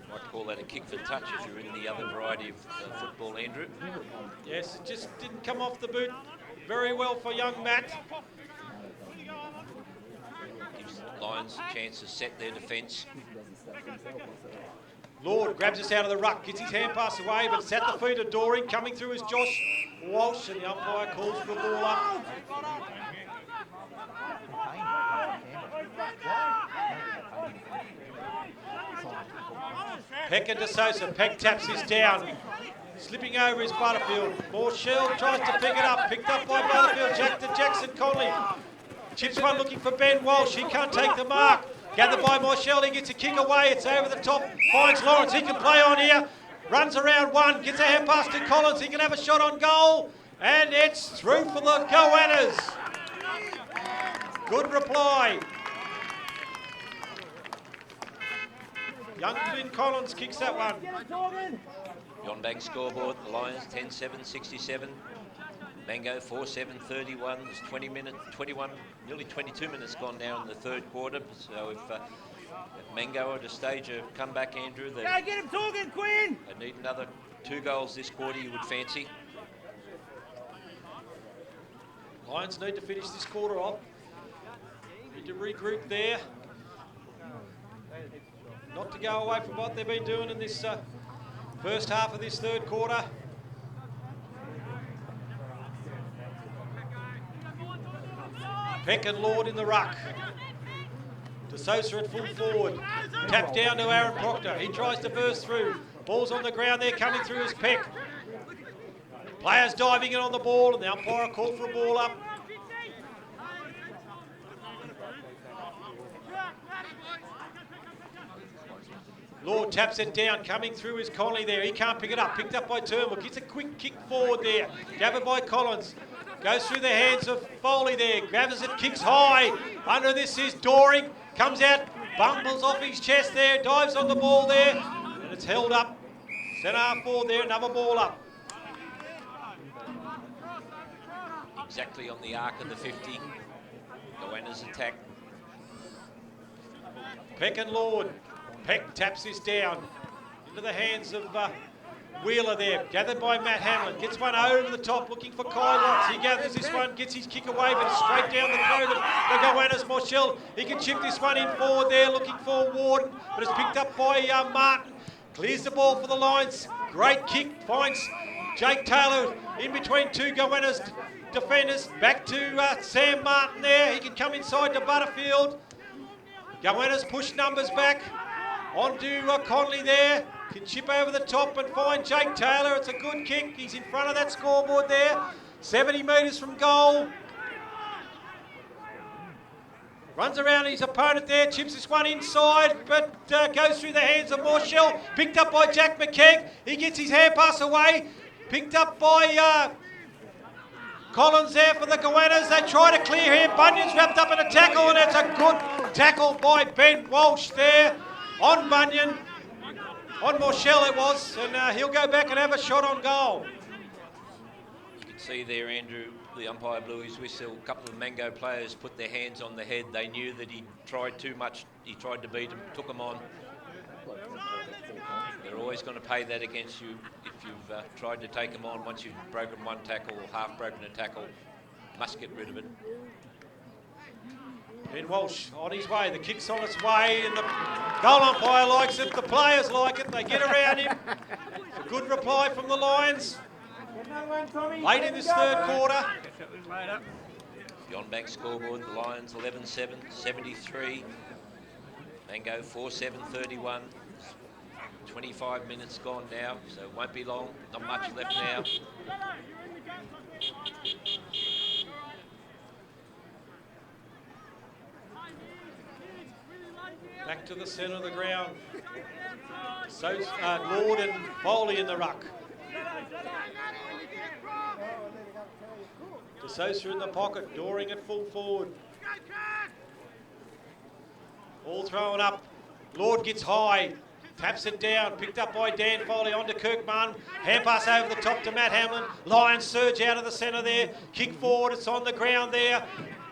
Might call that a kick for touch if you're in the other variety of football, Andrew. Yes, it just didn't come off the boot very well for young Matt. Gives the Lions a chance to set their defence. Lord grabs us out of the ruck, gets his hand pass away, but it's at the feet of Doring. Coming through is Josh Walsh, and the umpire calls for the ball up. Peck and De Sosa. Peck taps this down. Slipping over is Butterfield. Morshell tries to pick it up. Picked up by Butterfield. Jack to Jackson Conley. Chips one looking for Ben Walsh. He can't take the mark. Gathered by Morshell. He gets a kick away. It's over the top. Finds Lawrence. He can play on here. Runs around one. Gets a hand pass to Collins. He can have a shot on goal. And it's through for the Goannas. Good reply. Young Flynn Collins kicks that one. John Bank scoreboard, the Lions 10-7-67. Mango 4-7-31. There's 21, nearly 22 minutes gone now in the third quarter. So if Mango are to stage a comeback, Andrew, they Go get him talking, Quinn! need another 2 goals this quarter, you would fancy. Lions need to finish this quarter off. Need to regroup there. Not to go away from what they've been doing in this first half of this third quarter. Peck and Lord in the ruck. De Sosa at full forward. Tap down to Aaron Proctor. He tries to burst through. Ball's on the ground there, coming through is Peck. Players diving in on the ball, and the umpire called for a ball up. Lord taps it down, coming through is Conley there. He can't pick it up, picked up by Turnbull. Gets a quick kick forward there. Gathered by Collins. Goes through the hands of Foley there. Grabs it, kicks high. Under this is Doring. Comes out, bumbles off his chest there. Dives on the ball there. And it's held up. Centre half forward there, another ball up. Exactly on the arc of the 50. Goannas attack. Peck and Lord. Peck taps this down into the hands of Wheeler there. Gathered by Matt Hamlin. Gets one over the top looking for Kai Watts. He gathers this one, gets his kick away, but it's straight down the throat of the Goannas. Marshall, he can chip this one in forward there looking for Warden, but it's picked up by Martin. Clears the ball for the Lions. Great kick. Finds Jake Taylor in between 2 Goannas defenders. Back to Sam Martin there. He can come inside to Butterfield. Goannas push numbers back. On to Conley there. Can chip over the top and find Jake Taylor. It's a good kick. He's in front of that scoreboard there. 70 metres from goal. Runs around his opponent there. Chips this one inside, but goes through the hands of Marshall. Picked up by Jack McKeag. He gets his hand pass away. Picked up by Collins there for the Goannas. They try to clear him. Bunyan's wrapped up in a tackle, and it's a good tackle by Ben Walsh there on Bunyan. On Marshall it was, and he'll go back and have a shot on goal. You can see there, Andrew, the umpire blew his whistle. A couple of Mango players put their hands on the head. They knew that he tried too much. He tried to beat them, took them on. They're always going to pay that against you if you've tried to take them on. Once you've broken one tackle or half broken a tackle, you must get rid of it. Ben Walsh on his way. The kick's on its way, and the goal umpire likes it. The players like it. They get around him. It's a good reply from the Lions. Late in this third quarter. John Bank scoreboard, the Lions 11-7, 73. Mango 4-7-31. 25 minutes gone now, so it won't be long. Not much left now. Back to the centre of the ground. So Lord and Foley in the ruck. De Sosa in the pocket, Doring at full forward. All thrown up. Lord gets high, taps it down, picked up by Dan Foley onto Kirk Martin. Hand pass over the top to Matt Hamlin. Lions surge out of the centre there. Kick forward, it's on the ground there.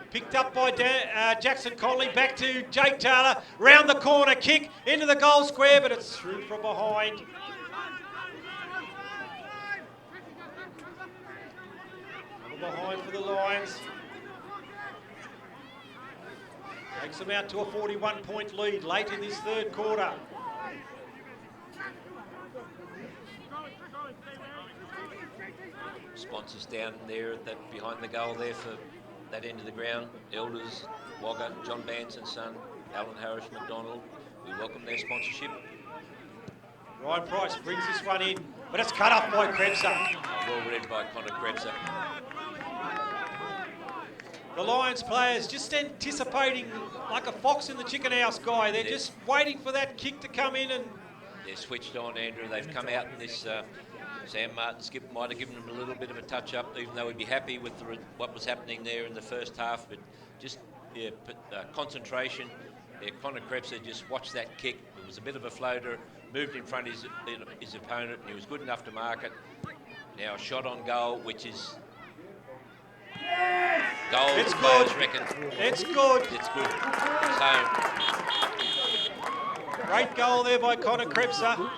Picked up by Jackson Conley, back to Jake Taylor, round the corner, kick into the goal square, but it's through from behind. From behind for the Lions. Takes them out to a 41-point lead late in this third quarter. Sponsors down there at that behind the goal there for that end of the ground. Elders, Wagga, John Bance and Son, Alan Harris McDonald. We welcome their sponsorship. Ryan Price brings this one in, but it's cut off by Krebser. Well read by Connor Krebser. The Lions players just anticipating like a fox in the chicken house guy. They're just waiting for that kick to come in, and they're switched on, Andrew. They've come out in this. Sam Martin skip might have given them a little bit of a touch up, even though he'd be happy with what was happening there in the first half. But just concentration. Yeah, Connor Krebser just watched that kick. It was a bit of a floater. moved in front of his opponent, and he was good enough to mark it. Now a shot on goal, which is goal. It's the players good. reckon. It's good. It's good. So Great goal there by Connor Krebser.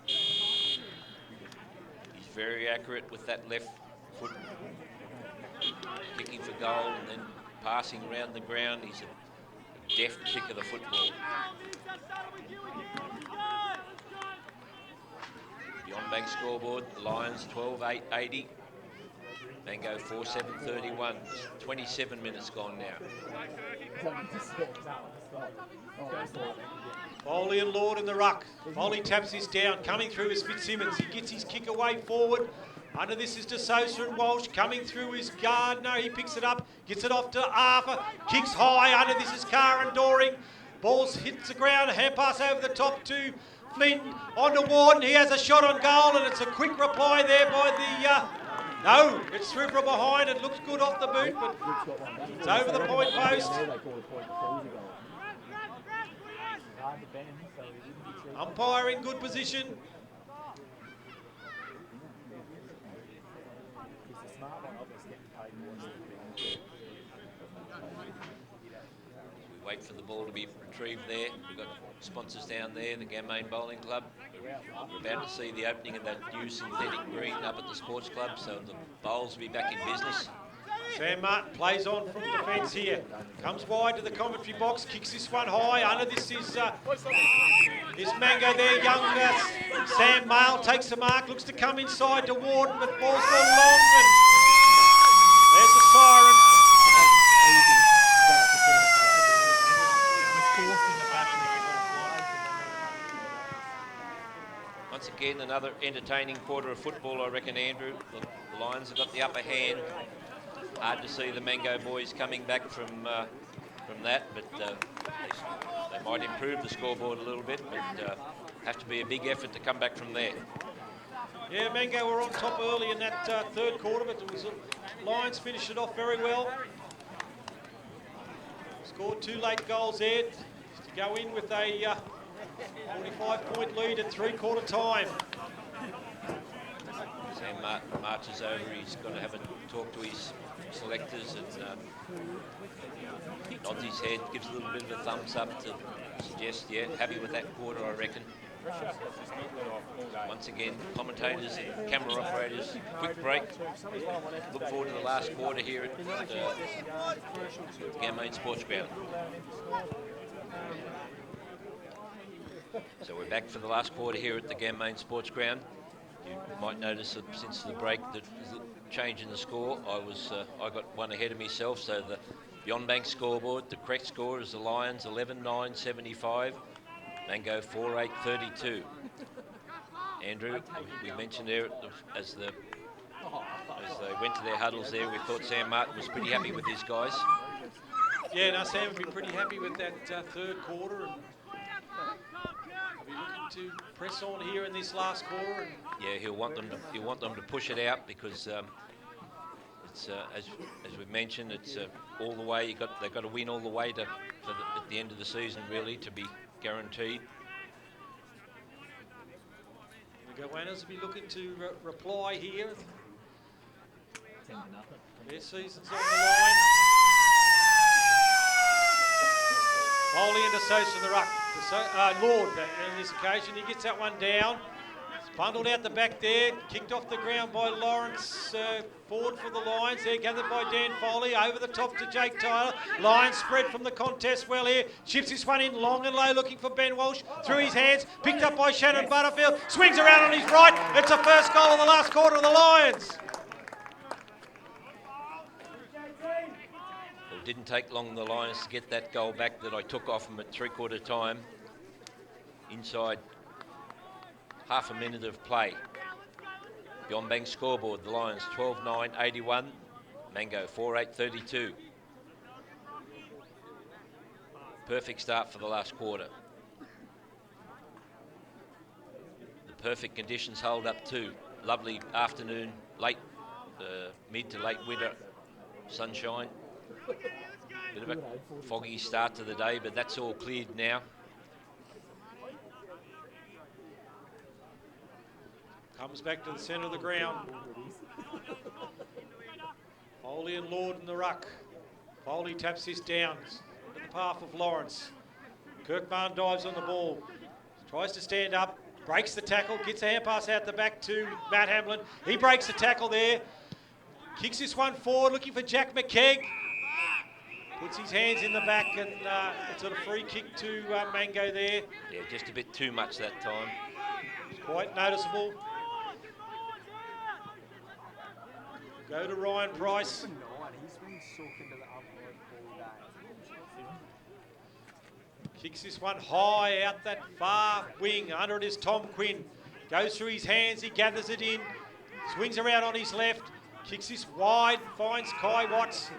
he's very accurate with that left foot, kicking for goal and then passing around the ground. He's a deft kick of the football. The on-bank scoreboard, the Lions 12-8-80. Mango 4-7-31. 27 minutes gone now. Foley and Lord in the ruck. Foley taps this down, coming through is Fitzsimmons. He gets his kick away forward. Under this is De Sosa and Walsh. Coming through is Gardner. He picks it up, gets it off to Arthur. Kicks high. Under this is Carr and Doring. Balls hits the ground. Hand pass over the top to Flynn. On to Warden. He has a shot on goal, and it's a quick reply there by the... no, it's through from behind. It looks good off the boot, but it's over the point post. Umpire in good position. We wait for the ball to be retrieved there. We've got sponsors down there, the Gammain Bowling Club. We're about to see the opening of that new synthetic green up at the sports club, so the bowls will be back in business. Sam Martin plays on from defence here. Comes wide to the commentary box, kicks this one high. Under this is Mango there, young Sam Mail takes the mark, looks to come inside to Warden, but ball's gone long, and there's a siren. Once again, another entertaining quarter of football, I reckon, Andrew. The Lions have got the upper hand. Hard to see the Mango boys coming back from that, but they might improve the scoreboard a little bit, but have to be a big effort to come back from there. Yeah, Mango were on top early in that third quarter, but it was Lions finished it off very well. Scored 2 late goals there to go in with a 45-point lead at three-quarter time. Sam Martin marches over. He's got to have a talk to his selectors and nods his head, gives a little bit of a thumbs up to suggest, yeah, happy with that quarter, I reckon. Once again, commentators and camera operators, quick break. Look forward to the last quarter here at Gammain Sports Ground. So we're back for the last quarter here at the Gammain Sports Ground. You might notice that since the break that there's a change in the score. I got one ahead of myself, so the on-bank scoreboard, the correct score is the Lions 11-9-75, Mango 4-8-32. Andrew, we mentioned there as they went to their huddles there, we thought Sam Martin was pretty happy with his guys. Yeah, no, Sam would be pretty happy with that third quarter. And he'll be looking to press on here in this last quarter. And yeah, he'll want them to push it out because it's as we've mentioned, it's all the way. They've got to win all the way at the end of the season, really, to be guaranteed. The goannas will be looking to reply here. Their season's on the line. Foley and De Sosa in the ruck. Lord, on this occasion, he gets that one down. It's bundled out the back there, kicked off the ground by Lawrence Ford for the Lions. There, gathered by Dan Foley, over the top to Jake Tyler. Lions spread from the contest well here. Chips this one in long and low, looking for Ben Walsh. Through his hands, picked up by Shannon Butterfield. Swings around on his right. It's a first goal of the last quarter of the Lions. It didn't take long the Lions to get that goal back that I took off them at three-quarter time. Inside half a minute of play. The on-bank scoreboard, the Lions 12-9-81, Mango 4-8-32. Perfect start for the last quarter. The perfect conditions hold up too. Lovely afternoon, mid to late winter sunshine. Bit of a foggy start to the day, but that's all cleared now. Comes back to the centre of the ground. Foley and Lord in the ruck. Foley taps this down into the path of Lawrence. Kirkman dives on the ball. Tries to stand up. Breaks the tackle. Gets a hand pass out the back to Matt Hamlin. He breaks the tackle there. Kicks this one forward, looking for Jack McKegg. Puts his hands in the back and it's a free kick to Mango there. Yeah, just a bit too much that time. It's quite noticeable. Go to Ryan Price. Kicks this one high out that far wing. Under it is Tom Quinn. Goes through his hands, he gathers it in. Swings around on his left. Kicks this wide, finds Kai Watts.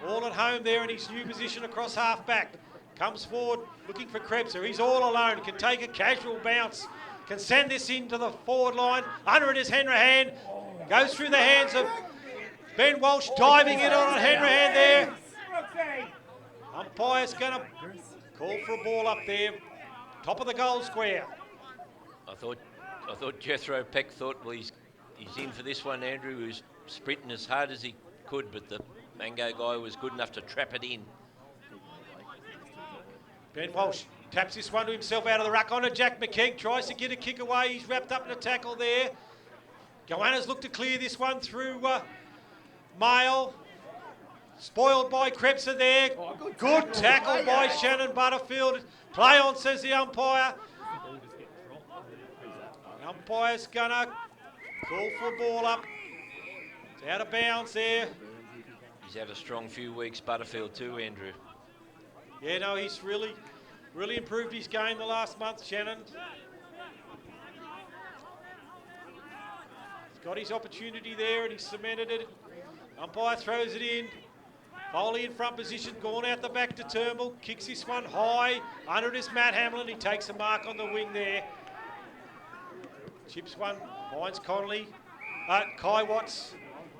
All at home there in his new position across half back. Comes forward looking for Krebser. He's all alone. Can take a casual bounce. Can send this into the forward line. Under it is Hanrahan. Goes through the hands of Ben Walsh. Diving in on Hanrahan there. Umpire's going to call for a ball up there. Top of the goal square. I thought Jethro Peck thought, well, he's in for this one, Andrew. He was sprinting as hard as he could, but the Mango guy was good enough to trap it in. Ben Walsh taps this one to himself out of the ruck onto Jack McKegg. Tries to get a kick away. He's wrapped up in a tackle there. Goannas look to clear this one through Mail. Spoiled by Krebser there. Good tackle by Shannon Butterfield. Play on, says the umpire. The umpire's gonna call for a ball up. It's out of bounds there. He's had a strong few weeks, Butterfield too, Andrew. Yeah, no, he's really improved his game the last month, Shannon. He's got his opportunity there and he's cemented it. Umpire throws it in. Foley in front position, gone out the back to Turnbull. Kicks this one high. Under it is Matt Hamlin. He takes a mark on the wing there. Chips one, finds Connolly. Kai Watts.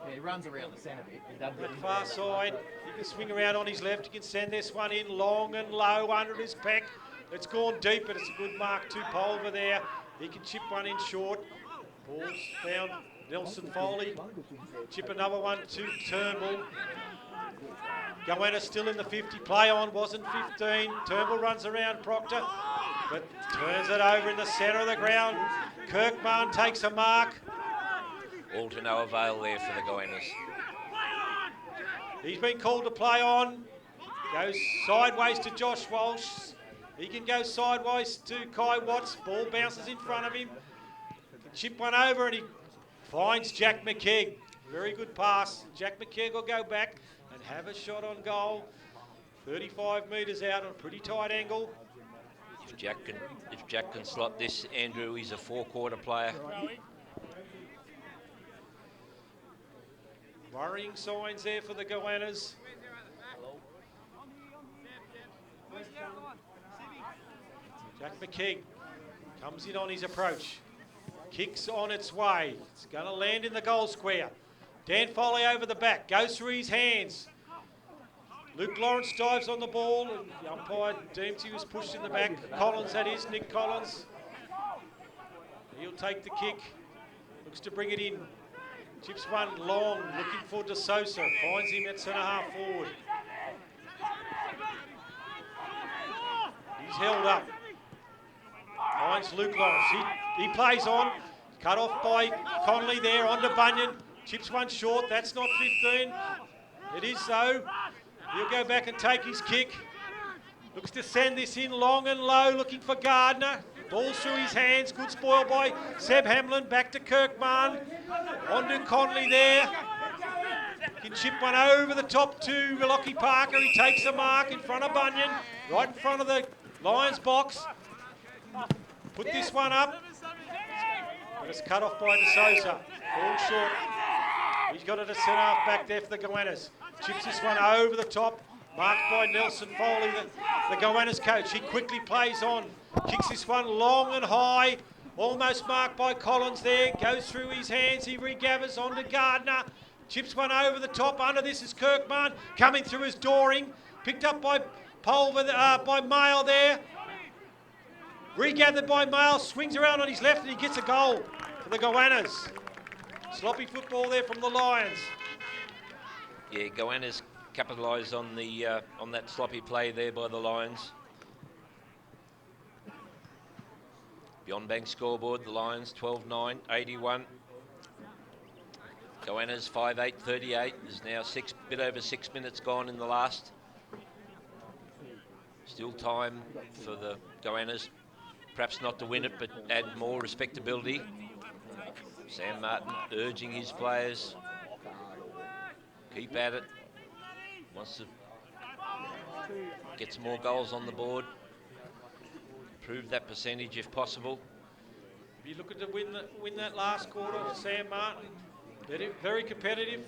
Yeah, he runs around the centre bit. He doesn't That far side, he can swing around on his left. He can send this one in long and low under his peck. It's gone deep, but it's a good mark to Pulver there. He can chip one in short. Ball's found Nelson Foley. Chip another one to Turnbull. Goanna still in the 50. Play on, wasn't 15. Turnbull runs around Proctor, but turns it over in the centre of the ground. Kirkman takes a mark. All to no avail there for the Goannas. He's been called to play on. Goes sideways to Josh Walsh. He can go sideways to Kai Watts. Ball bounces in front of him. Can chip one over and he finds Jack McKegg. Very good pass. Jack McKegg will go back and have a shot on goal. 35 metres out on a pretty tight angle. If Jack can slot this, Andrew, he's a four-quarter player. Worrying signs there for the Goannas. Jack McKegg comes in on his approach. Kicks on its way. It's going to land in the goal square. Dan Foley over the back. Goes through his hands. Luke Lawrence dives on the ball and the umpire deems he was pushed in the back. Collins, that is, Nick Collins. He'll take the kick. Looks to bring it in. Chips one long, looking for De Sosa. Finds him at centre half forward. He's held up. Finds Luke Lawrence. He plays on. Cut off by Connolly there, onto Bunyan. Chips one short. That's not 15. It is though. He'll go back and take his kick. Looks to send this in long and low, looking for Gardner. Ball's through his hands. Good spoil by Seb Hamlin. Back to Kirkman. On to Connolly there. Can chip one over the top to Lockie Parker. He takes a mark in front of Bunyan. Right in front of the Lions box. Put this one up. But it's cut off by De Sosa. Ball short. He's got it at centre half back there for the Goannas. Chips this one over the top. Marked by Nelson Foley, the Goannas coach. He quickly plays on. Kicks this one long and high. Almost marked by Collins there. Goes through his hands. He regathers onto Gardner. Chips one over the top. Under this is Kirkman. Coming through his Doring. Picked up by Pulver, by Mail there. Regathered by Mail. Swings around on his left and he gets a goal. for the goannas. Sloppy football there from the Lions. Yeah, goannas capitalise on the on that sloppy play there by the Lions. Beyond bank scoreboard, the Lions 12-9, 81. Goannas 5-8, 38. There's now bit over 6 minutes gone in the last. Still time for the goannas, perhaps not to win it, but add more respectability. Sam Martin urging his players, keep at it. Wants to get some more goals on the board. Improve that percentage if possible. Be looking to win that last quarter. Sam Martin, very competitive.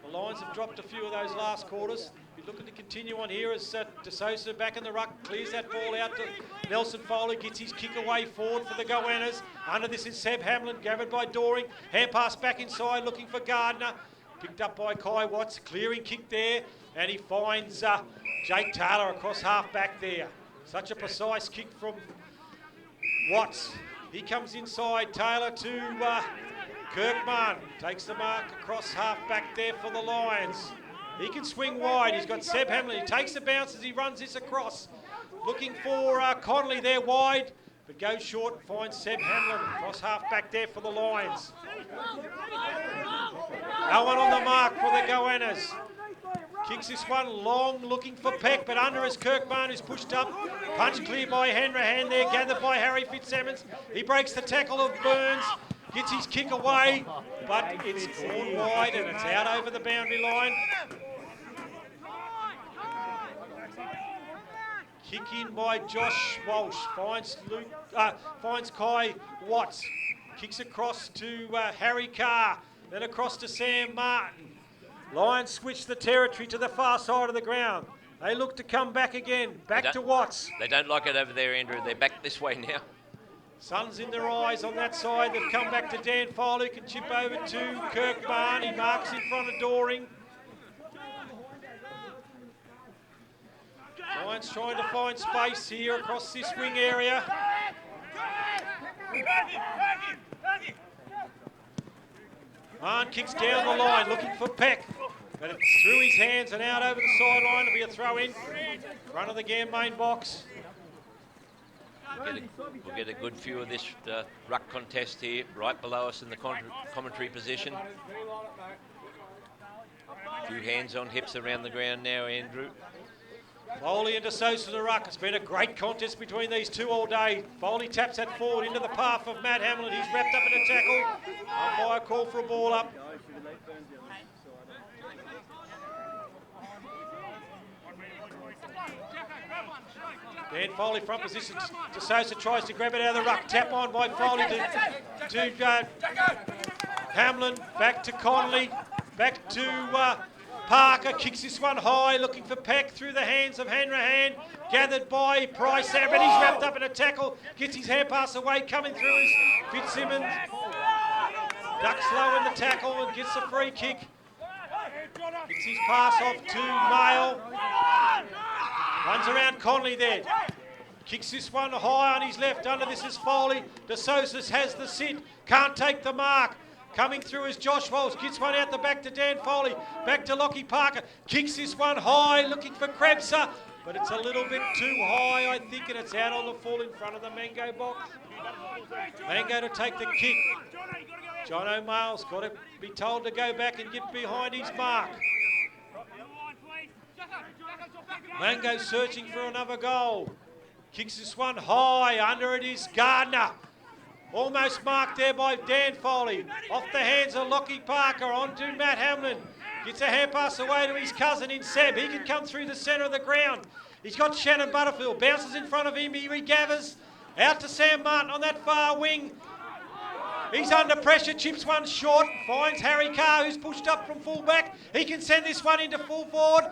The Lions have dropped a few of those last quarters. Be looking to continue on here as De Sousa back in the ruck, clears that ball out to Nelson Foley, gets his kick away forward for the goannas. Under this is Seb Hamlin, gathered by Doring. Hand pass back inside, looking for Gardner. Picked up by Kai Watts, clearing kick there, and he finds Jake Taylor across half back there. Such a precise kick from Watts. He comes inside, Taylor to Kirkman. Takes the mark across half back there for the Lions. He can swing wide. He's got Seb Hamlin. He takes the bounce as he runs this across. Looking for Connolly there wide, but goes short and finds Seb Hamlin across half back there for the Lions. No one on the mark for the goannas. Kicks this one long, looking for Peck, but under is Kirkman, who's pushed up. Punch clear by Hanrahan there, gathered by Harry Fitzsimmons. He breaks the tackle of Burns, gets his kick away, but it's gone wide and it's out over the boundary line. Kick in by Josh Walsh, finds Kai Watts. Kicks across to Harry Carr, then across to Sam Martin. Lions switch the territory to the far side of the ground. They look to come back again, back to Watts. They don't like it over there, Andrew. They're back this way now. Sun's in their eyes on that side. They've come back to Dan Foley, can chip over to Kirkman. He marks in front of Doring. Lions trying to find space here across this wing area. Hahn kicks down the line, looking for Peck. But it's through his hands and out over the sideline. It'll be a throw in. Front of the Gammain box. We'll get a good view of this ruck contest here, right below us in the commentary position. A few hands on hips around the ground now, Andrew. Foley and De Sousa the ruck. It's been a great contest between these two all day. Foley taps that forward into the path of Matt Hamlin. He's wrapped up in a tackle. Umpire call for a ball up. Dan Foley front position. De Sousa tries to grab it out of the ruck. Tap on by Foley to Hamlin. Back to Connolly. Back to Parker. Kicks this one high. Looking for Peck through the hands of Hanrahan. Gathered by Price. But he's wrapped up in a tackle. Gets his hand pass away. Coming through is Fitzsimmons. Ducks low in the tackle and gets a free kick. Gets his pass off to Mail. Runs around Conley there. Kicks this one high on his left. Under this is Foley. De Sousa has the sit. Can't take the mark. Coming through is Josh Walsh. Gets one out the back to Dan Foley. Back to Lockie Parker. Kicks this one high. Looking for Krebser. But it's a little bit too high, I think, and it's out on the full in front of the Mango box. Mango to take the kick. John O'Male's got to be told to go back and get behind his mark. Mango searching for another goal. Kicks this one high. Under it is Gardner. Almost marked there by Dan Foley. Off the hands of Lockie Parker. On to Matt Hamlin. Gets a hand pass away to his cousin in Seb. He can come through the centre of the ground. He's got Shannon Butterfield. Bounces in front of him. He regathers. Out to Sam Martin on that far wing. He's under pressure, chips one short, finds Harry Carr, who's pushed up from full back. He can send this one into full forward.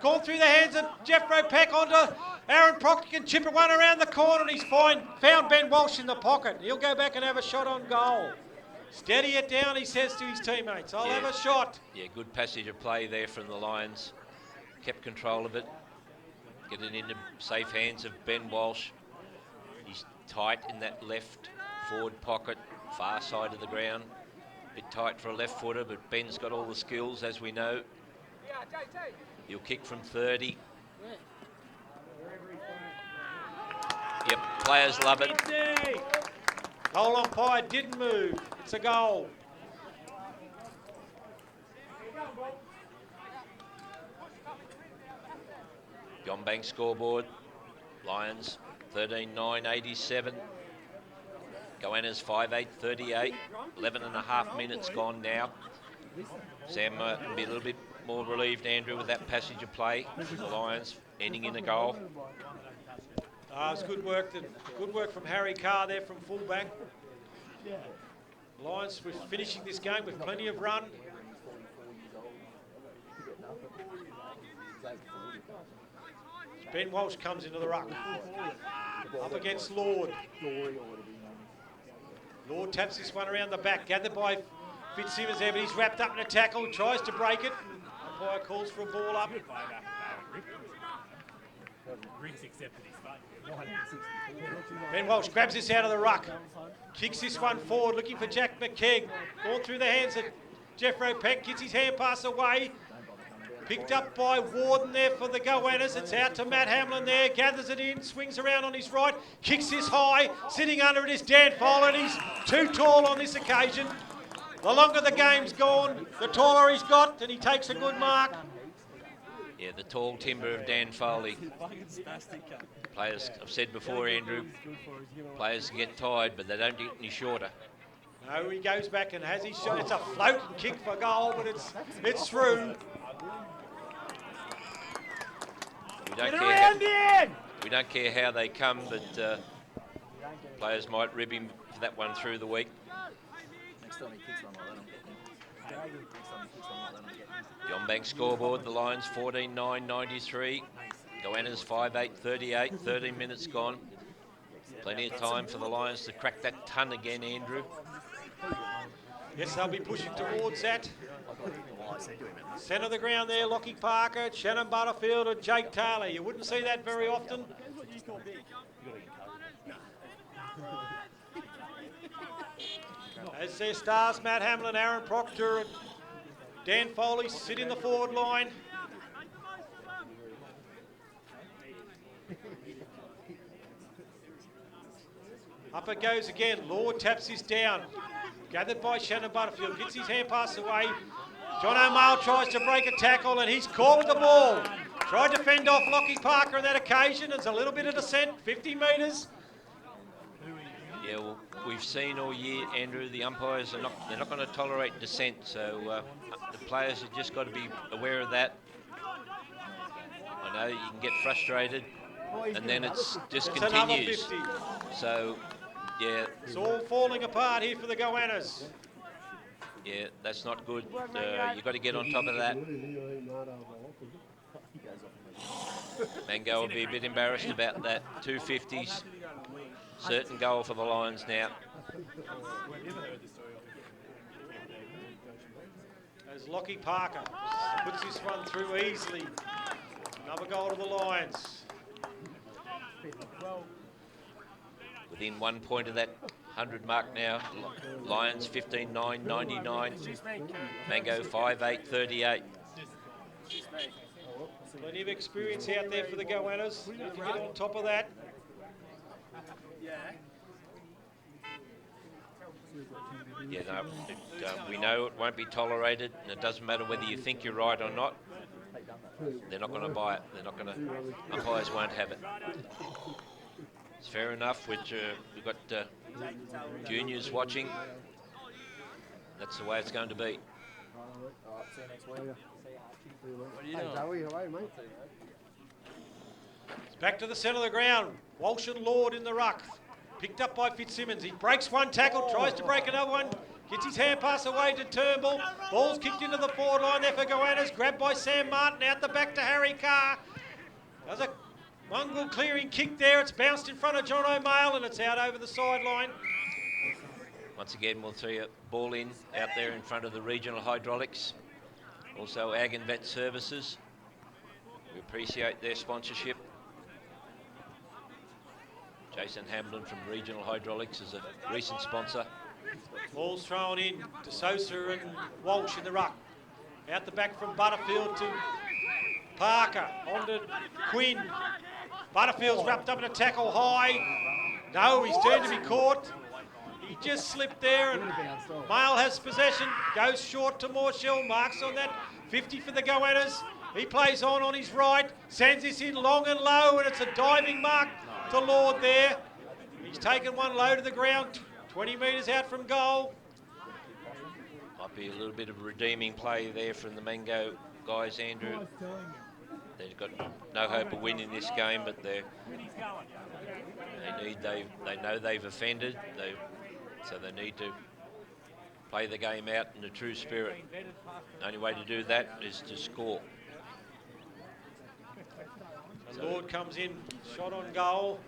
Gone through the hands of Jeffro Peck onto Aaron Proctor, can chip it one around the corner, and he's found Ben Walsh in the pocket. He'll go back and have a shot on goal. Steady it down, he says to his teammates. I'll have a shot. Yeah, good passage of play there from the Lions. Kept control of it. Get it into safe hands of Ben Walsh. He's tight in that left forward pocket. Far side of the ground. Bit tight for a left footer, but Ben's got all the skills, as we know. He'll kick from 30. Yep, players love it. Goal umpire didn't move. It's a goal. John Banks scoreboard. Lions 13-9-87. Goannas 5-8-38. 11 and a half minutes gone now. Sam might be a little bit more relieved, Andrew, with that passage of play. The Lions ending in a goal. It's good work. Good work from Harry Carr there from fullback. Lions were finishing this game with plenty of run. Ben Walsh comes into the ruck. Up against Lord. Lord taps this one around the back. Gathered by Fitzsimmons there, but he's wrapped up in a tackle. Tries to break it. Umpire calls for a ball up. Ben Walsh grabs this out of the ruck. Kicks this one forward, looking for Jack McKegg. Gone through the hands of Jeffro Peck. Gets his hand pass away. Picked up by Warden there for the Goannas. It's out to Matt Hamlin there. Gathers it in. Swings around on his right. Kicks this high. Sitting under it is Dan Foley. He's too tall on this occasion. The longer the game's gone, the taller he's got, and he takes a good mark. Yeah, the tall timber of Dan Foley. Players, I've said before, Andrew, players get tired, but they don't get any shorter. No, he goes back and has his shot. It's a floating kick for goal, but it's through. We don't care how they come, but players might rib him for that one through the week. John Banks scoreboard, the Lions 14-9-93. Goannas 5-8-38, 13 minutes gone. Plenty of time for the Lions to crack that ton again, Andrew. Yes, they'll be pushing towards that. Centre of the ground there, Lockie Parker, Shannon Butterfield and Jake Taylor. You wouldn't see that very often. As their stars, Matt Hamlin, Aaron Proctor and Dan Foley sit in the forward line. Up it goes again. Lord taps this down. Gathered by Shannon Butterfield. Gets his hand pass away. John O'Male tries to break a tackle and he's caught with the ball. Tried to fend off Lockie Parker on that occasion. There's a little bit of descent, 50 metres. Yeah, well, we've seen all year, Andrew, the umpires are they're not going to tolerate dissent, so the players have just got to be aware of that. I know you can get frustrated, and then it's just continues. So, yeah. It's all falling apart here for the Goannas. Yeah, that's not good. You've got to get on top of that. Mango will be a bit embarrassed about that. 250s. Certain goal for the Lions now. As Lockie Parker puts this one through easily. Another goal to the Lions. Within 1 point of that 100 mark now. Lions 15-9-99. Mango 5-8-38. Plenty of experience out there for the Goannas. Need to get on top of that. Yeah, no, we know it won't be tolerated, and it doesn't matter whether you think you're right or not. They're not going to buy it. They're not going to. Umpires won't have it. It's fair enough. We've got juniors watching. That's the way it's going to be. It's back to the centre of the ground. Walsh and Lord in the ruck. Picked up by Fitzsimmons. He breaks one tackle, tries to break another one. Gets his hand pass away to Turnbull. Ball's kicked into the forward line there for Goannas. Grabbed by Sam Martin. Out the back to Harry Carr. Does a mongrel clearing kick there. It's bounced in front of John O'Male and it's out over the sideline. Once again, we'll see a ball in out there in front of the regional hydraulics. Also, Ag and Vet Services. We appreciate their sponsorship. Jason Hamlin from Regional Hydraulics is a recent sponsor. Ball's thrown in to Sosa and Walsh in the ruck. Out the back from Butterfield to Parker. On to Quinn. Butterfield's wrapped up in a tackle high. No, he's turned to be caught. He just slipped there and Mail has possession. Goes short to Morshell. Marks on that. 50 for the goannas. He plays on his right. Sends this in long and low and it's a diving mark to Lord there. He's taken one low to the ground. 20 metres out from goal. Might be a little bit of redeeming play there from the Mango guys, Andrew. They've got no hope of winning this game, but they know they've offended, so they need to play the game out in the true spirit. The only way to do that is to score. And Lord comes in, shot on goal.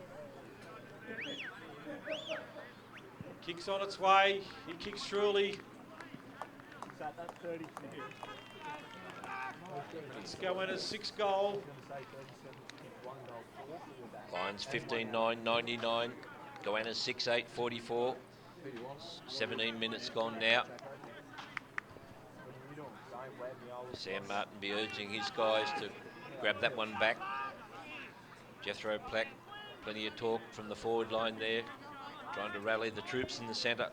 Kicks on its way. He kicks truly. Let's go in as 6 goal. Lions 15-9-99. Goannas 6-8-44. 17 minutes gone now. Sam Martin be urging his guys to grab that one back. Jethro Plack, plenty of talk from the forward line there, trying to rally the troops in the centre.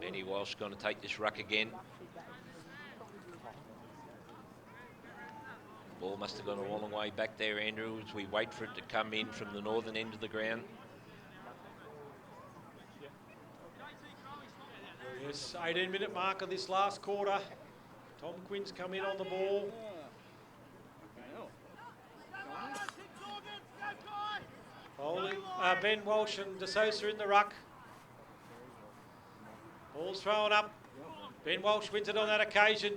Benny Walsh going to take this ruck again. Ball must have gone a long way back there, Andrew, as we wait for it to come in from the northern end of the ground. Yes, 18-minute mark of this last quarter. Tom Quinn's come in on the ball. Ben Walsh and De Sosa in the ruck. Ball's thrown up. Ben Walsh wins it on that occasion.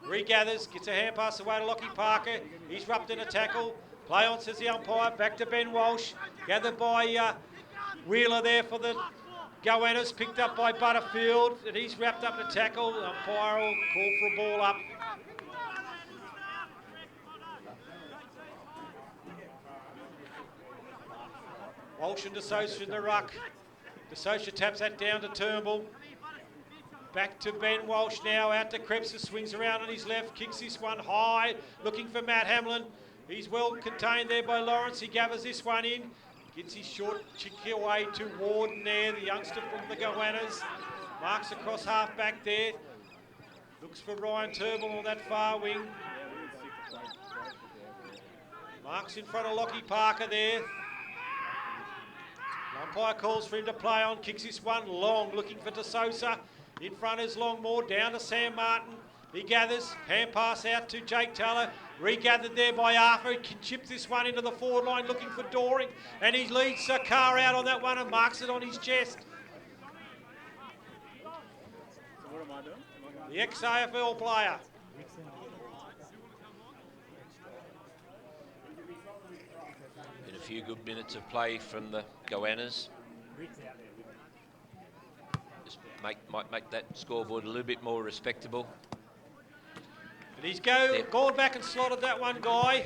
Regathers, gets a hand pass away to Lockie Parker. He's wrapped in a tackle. Play on, says the umpire. Back to Ben Walsh. Gathered by Wheeler there for the goannas. Picked up by Butterfield. And he's wrapped up in a tackle. The umpire will call for a ball up. Walsh and De Sosa in the ruck. De Sosa taps that down to Turnbull. Back to Ben Walsh now, out to Krebs, who swings around on his left, kicks this one high, looking for Matt Hamlin. He's well contained there by Lawrence. He gathers this one in, gets his short chick away to Warden there, the youngster from the goannas. Marks across half back there. Looks for Ryan Turnbull on that far wing. Marks in front of Lockie Parker there. Umpire calls for him to play on, kicks this one long, looking for De Sosa. In front is Longmore, down to Sam Martin. He gathers, hand pass out to Jake Taylor. Regathered there by Arthur. He can chip this one into the forward line, looking for Doring. And he leads Sakar out on that one and marks it on his chest. What am I doing? The ex-AFL player. Been a few good minutes of play from the goannas. Might make that scoreboard a little bit more respectable. And he's gone back and slotted that one, Guy.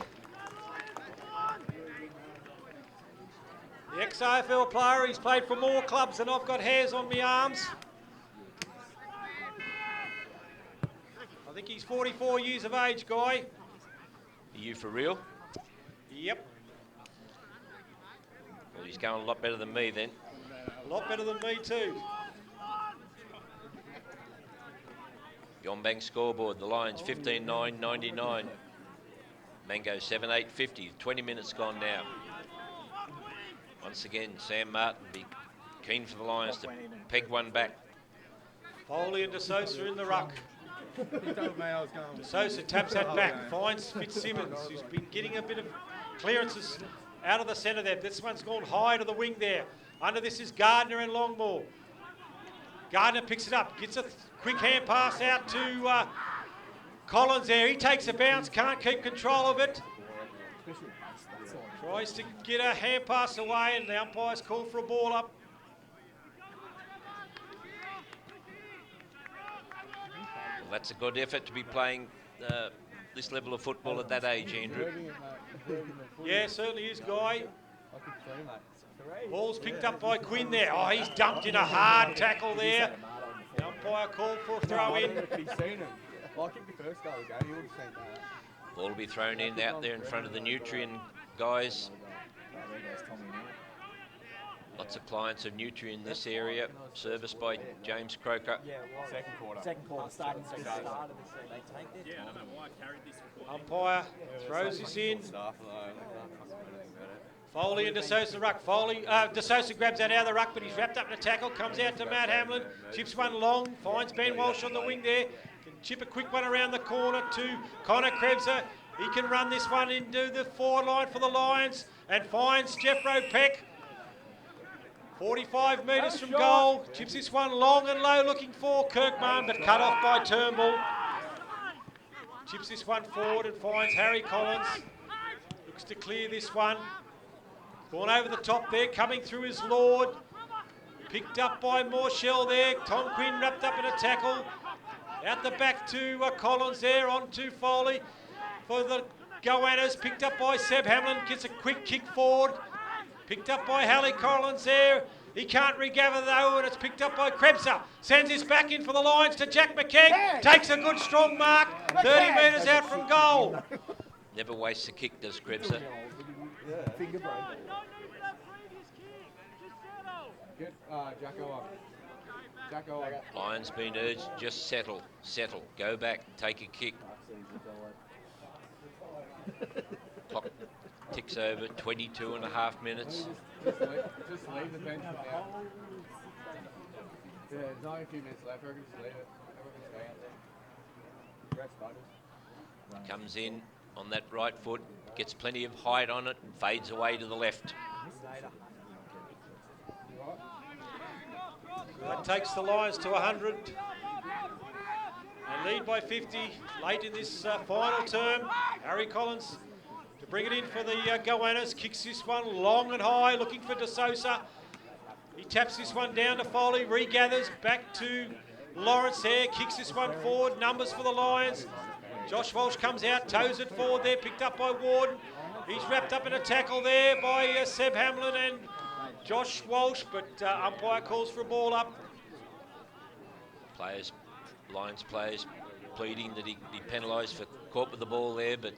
The ex-AFL player, he's played for more clubs than I've got hairs on my arms. I think he's 44 years of age, Guy. Are you for real? Yep. Well, he's going a lot better than me then. A lot better than me too. Yombang scoreboard, the Lions 15-9-99. Mango 7-8-50, 20 minutes gone now. Once again, Sam Martin be keen for the Lions to peg one back. Foley and De Sosa in the ruck. De Sosa taps that back, finds Fitzsimmons, who's been getting a bit of clearances out of the centre there. This one's gone high to the wing there. Under this is Gardner and Longmore. Gardner picks it up, gets a quick hand pass out to Collins there. He takes a bounce, can't keep control of it. Tries to get a hand pass away and the umpire's called for a ball up. Well, that's a good effort to be playing this level of football at that age, Andrew. Yeah, certainly is, Guy. Ball's picked up by Quinn there. Oh, he's dumped in a hard tackle there. The umpire called for a throw in. Well, I kicked the first goal again. You would have seen that. Ball will be thrown in out there in front of the Nutrien guys. Lots of clients of Nutrien in this area, serviced by James Croker. Second quarter. Starting to start. Yeah, I don't know why I carried this for 14. Umpire throws this in. Foley and DeSouza ruck. DeSouza grabs that out of the ruck, but he's wrapped up in a tackle. Comes out to Matt Hamlin. Chips one long. Finds Ben Walsh on the wing there. Can chip a quick one around the corner to Connor Krebser. He can run this one into the forward line for the Lions and finds Jeffro Peck. 45 metres from goal. Chips this one long and low looking for Kirkman, but cut off by Turnbull. Chips this one forward and finds Harry Collins. Looks to clear this one. Gone over the top there, coming through his Lord. Picked up by Morshell there. Tom Quinn wrapped up in a tackle. Out the back to Collins there, on to Foley for the goannas. Picked up by Seb Hamlin, gets a quick kick forward. Picked up by Hallie Collins there. He can't regather though, and it's picked up by Krebser. Sends this back in for the Lions to Jack McKeag. Takes a good strong mark, 30 metres out from goal. Never wastes a kick, does Krebser. Finger break. Get Jacko up. Jacko up. Lions been urged, just settle, go back, take a kick. Clock ticks over, 22.5 minutes. Just leave the bench for now. Yeah, there's only a few minutes left. We're going to just leave it. Everyone can stay out there. Rest buggers. Comes in on that right foot, gets plenty of height on it, and fades away to the left. That takes the Lions to 100. They lead by 50 late in this final term. Harry Collins to bring it in for the goannas. Kicks this one long and high, looking for DeSouza. He taps this one down to Foley, regathers back to Lawrence there. Kicks this one forward, numbers for the Lions. Josh Walsh comes out, toes it forward there, picked up by Warden. He's wrapped up in a tackle there by Seb Hamlin and Josh Walsh, but umpire calls for a ball up. Lions players pleading that he be penalised for caught with the ball there, but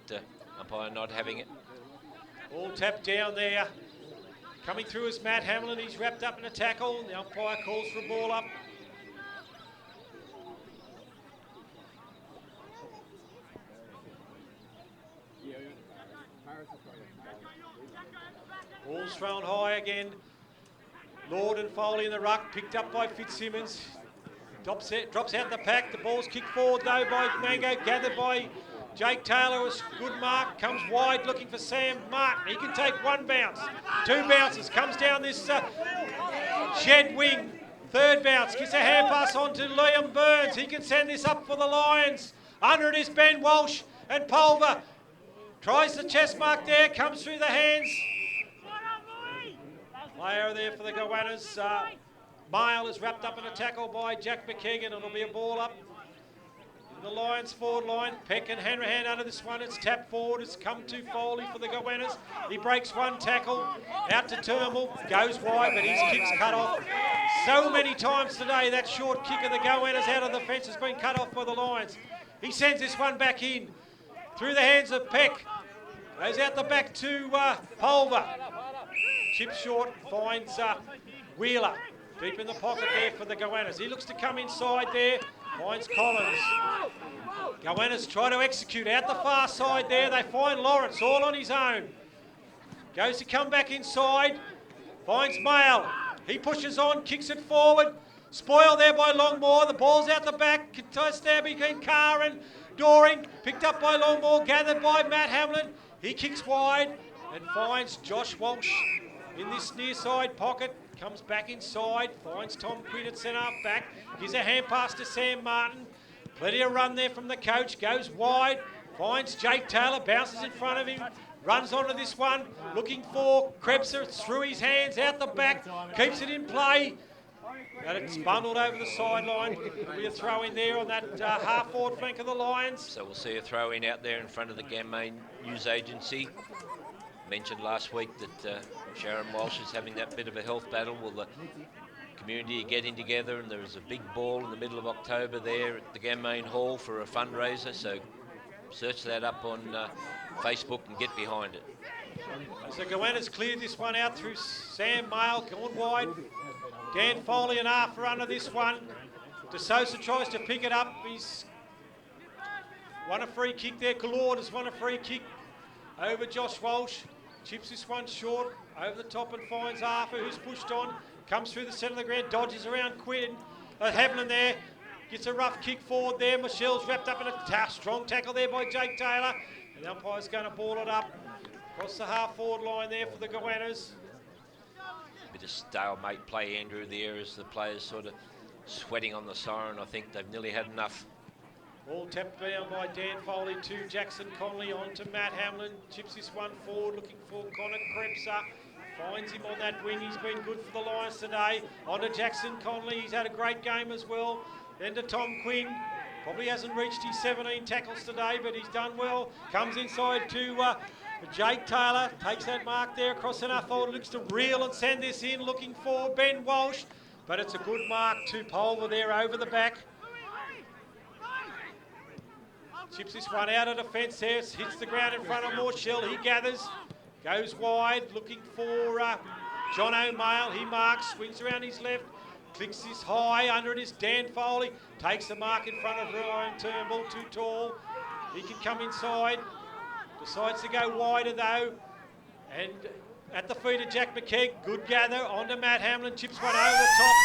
umpire not having it. Ball tapped down there. Coming through is Matt Hamlin. He's wrapped up in a tackle. The umpire calls for a ball up. Ball's thrown high again. Lord and Foley in the ruck, picked up by Fitzsimmons. Drops out the pack. The ball's kicked forward though by Mango, gathered by Jake Taylor. A good mark, comes wide looking for Sam Martin. He can take one bounce, two bounces, comes down this shed wing. Third bounce, gets a hand pass on to Liam Burns. He can send this up for the Lions. Under it is Ben Walsh and Pulver. Tries the chest mark there, comes through the hands. Player there for the goannas. Mile is wrapped up in a tackle by Jack McKeegan, and it'll be a ball up in the Lions forward line. Peck and Hanrahan under this one. It's tapped forward. It's come to Foley for the goannas. He breaks one tackle. Out to Turnbull. Goes wide, but his kick's cut off. So many times today, that short kick of the goannas out of the fence has been cut off by the Lions. He sends this one back in. Through the hands of Peck. Goes out the back to Pulver. Chip short, finds Wheeler. Deep in the pocket there for the goannas. He looks to come inside there, finds Collins. Goannas try to execute out the far side there. They find Lawrence all on his own. Goes to come back inside, finds Mail. He pushes on, kicks it forward. Spoiled there by Longmore. The ball's out the back. Contest there between Carr and Doring. Picked up by Longmore, gathered by Matt Hamlin. He kicks wide and finds Josh Walsh in this near side pocket. Comes back inside, finds Tom Quinn at centre half back. Gives a hand pass to Sam Martin. Plenty of run there from the coach. Goes wide, finds Jake Taylor, bounces in front of him. Runs onto this one, looking for Krebser. It's through his hands, out the back. Keeps it in play. And it's bundled over the sideline. There'll be a throw in there on that half-forward flank of the Lions. So we'll see a throw in out there in front of the Gammane News Agency. mentioned last week that Sharon Walsh is having that bit of a health battle. Well, the community are getting together, and there is a big ball in the middle of October there at the Gammain Hall for a fundraiser, so search that up on Facebook and get behind it. So goannas cleared this one out through Sam Mail, gone wide. Dan Foley and after under this one. De Sosa tries to pick it up. He's won a free kick there. Kalord has won a free kick over Josh Walsh. Chips this one short, over the top and finds Arthur, who's pushed on. Comes through the centre of the ground, dodges around Quinn. Havlin there, gets a rough kick forward there. Michelle's wrapped up in a strong tackle there by Jake Taylor. And the umpire's going to ball it up across the half-forward line there for the goannas. Bit of stalemate play, Andrew, there as the players sort of sweating on the siren. I think they've nearly had enough. Ball tapped down by Dan Foley to Jackson Conley, on to Matt Hamlin. Chips this one forward, looking for Connor Krepser. Finds him on that wing. He's been good for the Lions today. On to Jackson Conley. He's had a great game as well. Then to Tom Quinn. Probably hasn't reached his 17 tackles today, but he's done well. Comes inside to Jake Taylor. Takes that mark there across centre forward. Looks to reel and send this in. Looking for Ben Walsh. But it's a good mark to Pulver there over the back. Chips this one out of defence there. Hits the ground in front of Morshell. He gathers. Goes wide, looking for John O'Mail. He marks, swings around his left, clicks this high. Under it is Dan Foley. Takes the mark in front of Ryan Turnbull, too tall. He can come inside. Decides to go wider though. And at the feet of Jack McKeag, good gather. On to Matt Hamlin, chips one over the top.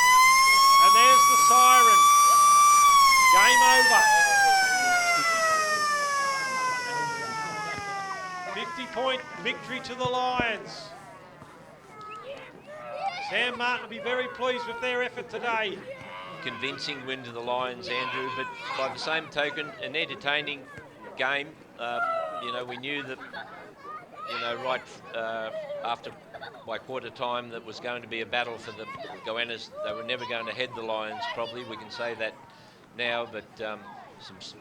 And there's the siren. Game over. 50-point victory to the Lions. Sam Martin will be very pleased with their effort today. Convincing win to the Lions, Andrew, but by the same token, an entertaining game. You know, we knew that, you know, right after by quarter time that was going to be a battle for the goannas. They were never going to head the Lions, probably. We can say that now, but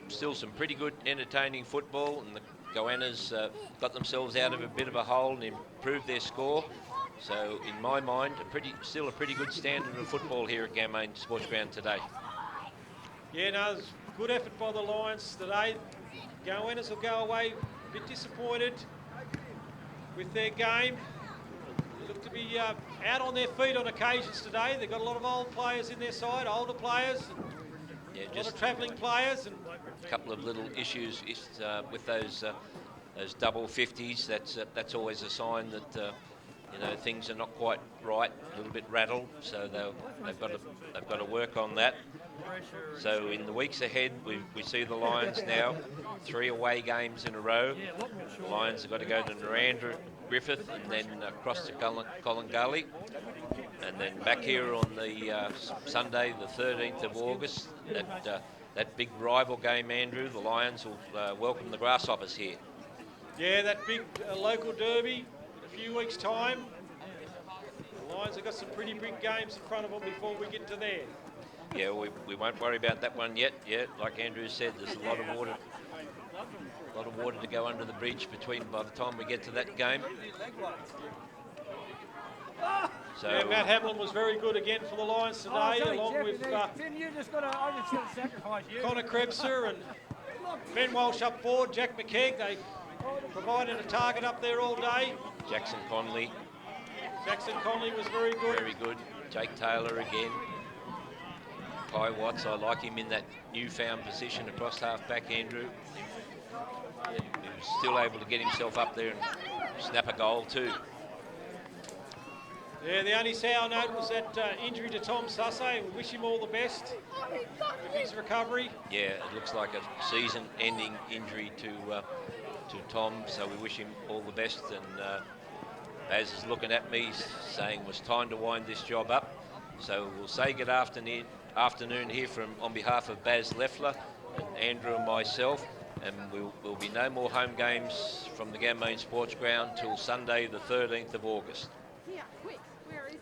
still some pretty good entertaining football, and the goannas got themselves out of a bit of a hole and improved their score. So in my mind, still a pretty good standard of football here at Gammain Sports Ground today. Yeah, no, it was good effort by the Lions today. Goannas will go away a bit disappointed with their game. They look to be out on their feet on occasions today. They've got a lot of old players in their side, older players, Yeah, a lot just of travelling players. And a couple of little issues with those double 50s. That's always a sign that you know, things are not quite right, a little bit rattled. So they've got to work on that. So in the weeks ahead, we see the Lions now 3 away games in a row. The Lions have got to go to Narandra, Griffith, and then across to Collingully, and then back here on the Sunday, the 13th of August. That big rival game, Andrew. The Lions will welcome the Grasshoppers here. yeah, that big local derby in a few weeks' time. The Lions have got some pretty big games in front of them before we get to there. Yeah, we won't worry about that one yet. Yeah, like Andrew said, there's a lot of water to go under the bridge by the time we get to that game. So Yeah, Matt Hamlin was very good again for the Lions today, along with Connor Krebser and Ben Walsh up forward, Jack McKeag. They provided a target up there all day. Jackson Conley, Jackson Conley was very good. very good. Jake Taylor again. Kai Watts, I like him in that newfound position across half-back, Andrew. He was still able to get himself up there and snap a goal too. Yeah, the only sour note was that injury to Tom Sussay. We wish him all the best with his recovery. Yeah, it looks like a season-ending injury to Tom, so we wish him all the best. And Baz is looking at me saying it was time to wind this job up. So we'll say good afternoon here on behalf of Baz Leffler and Andrew and myself, and will be no more home games from the Gammain Sports Ground till Sunday the 13th of August. Yeah, quick, where is it?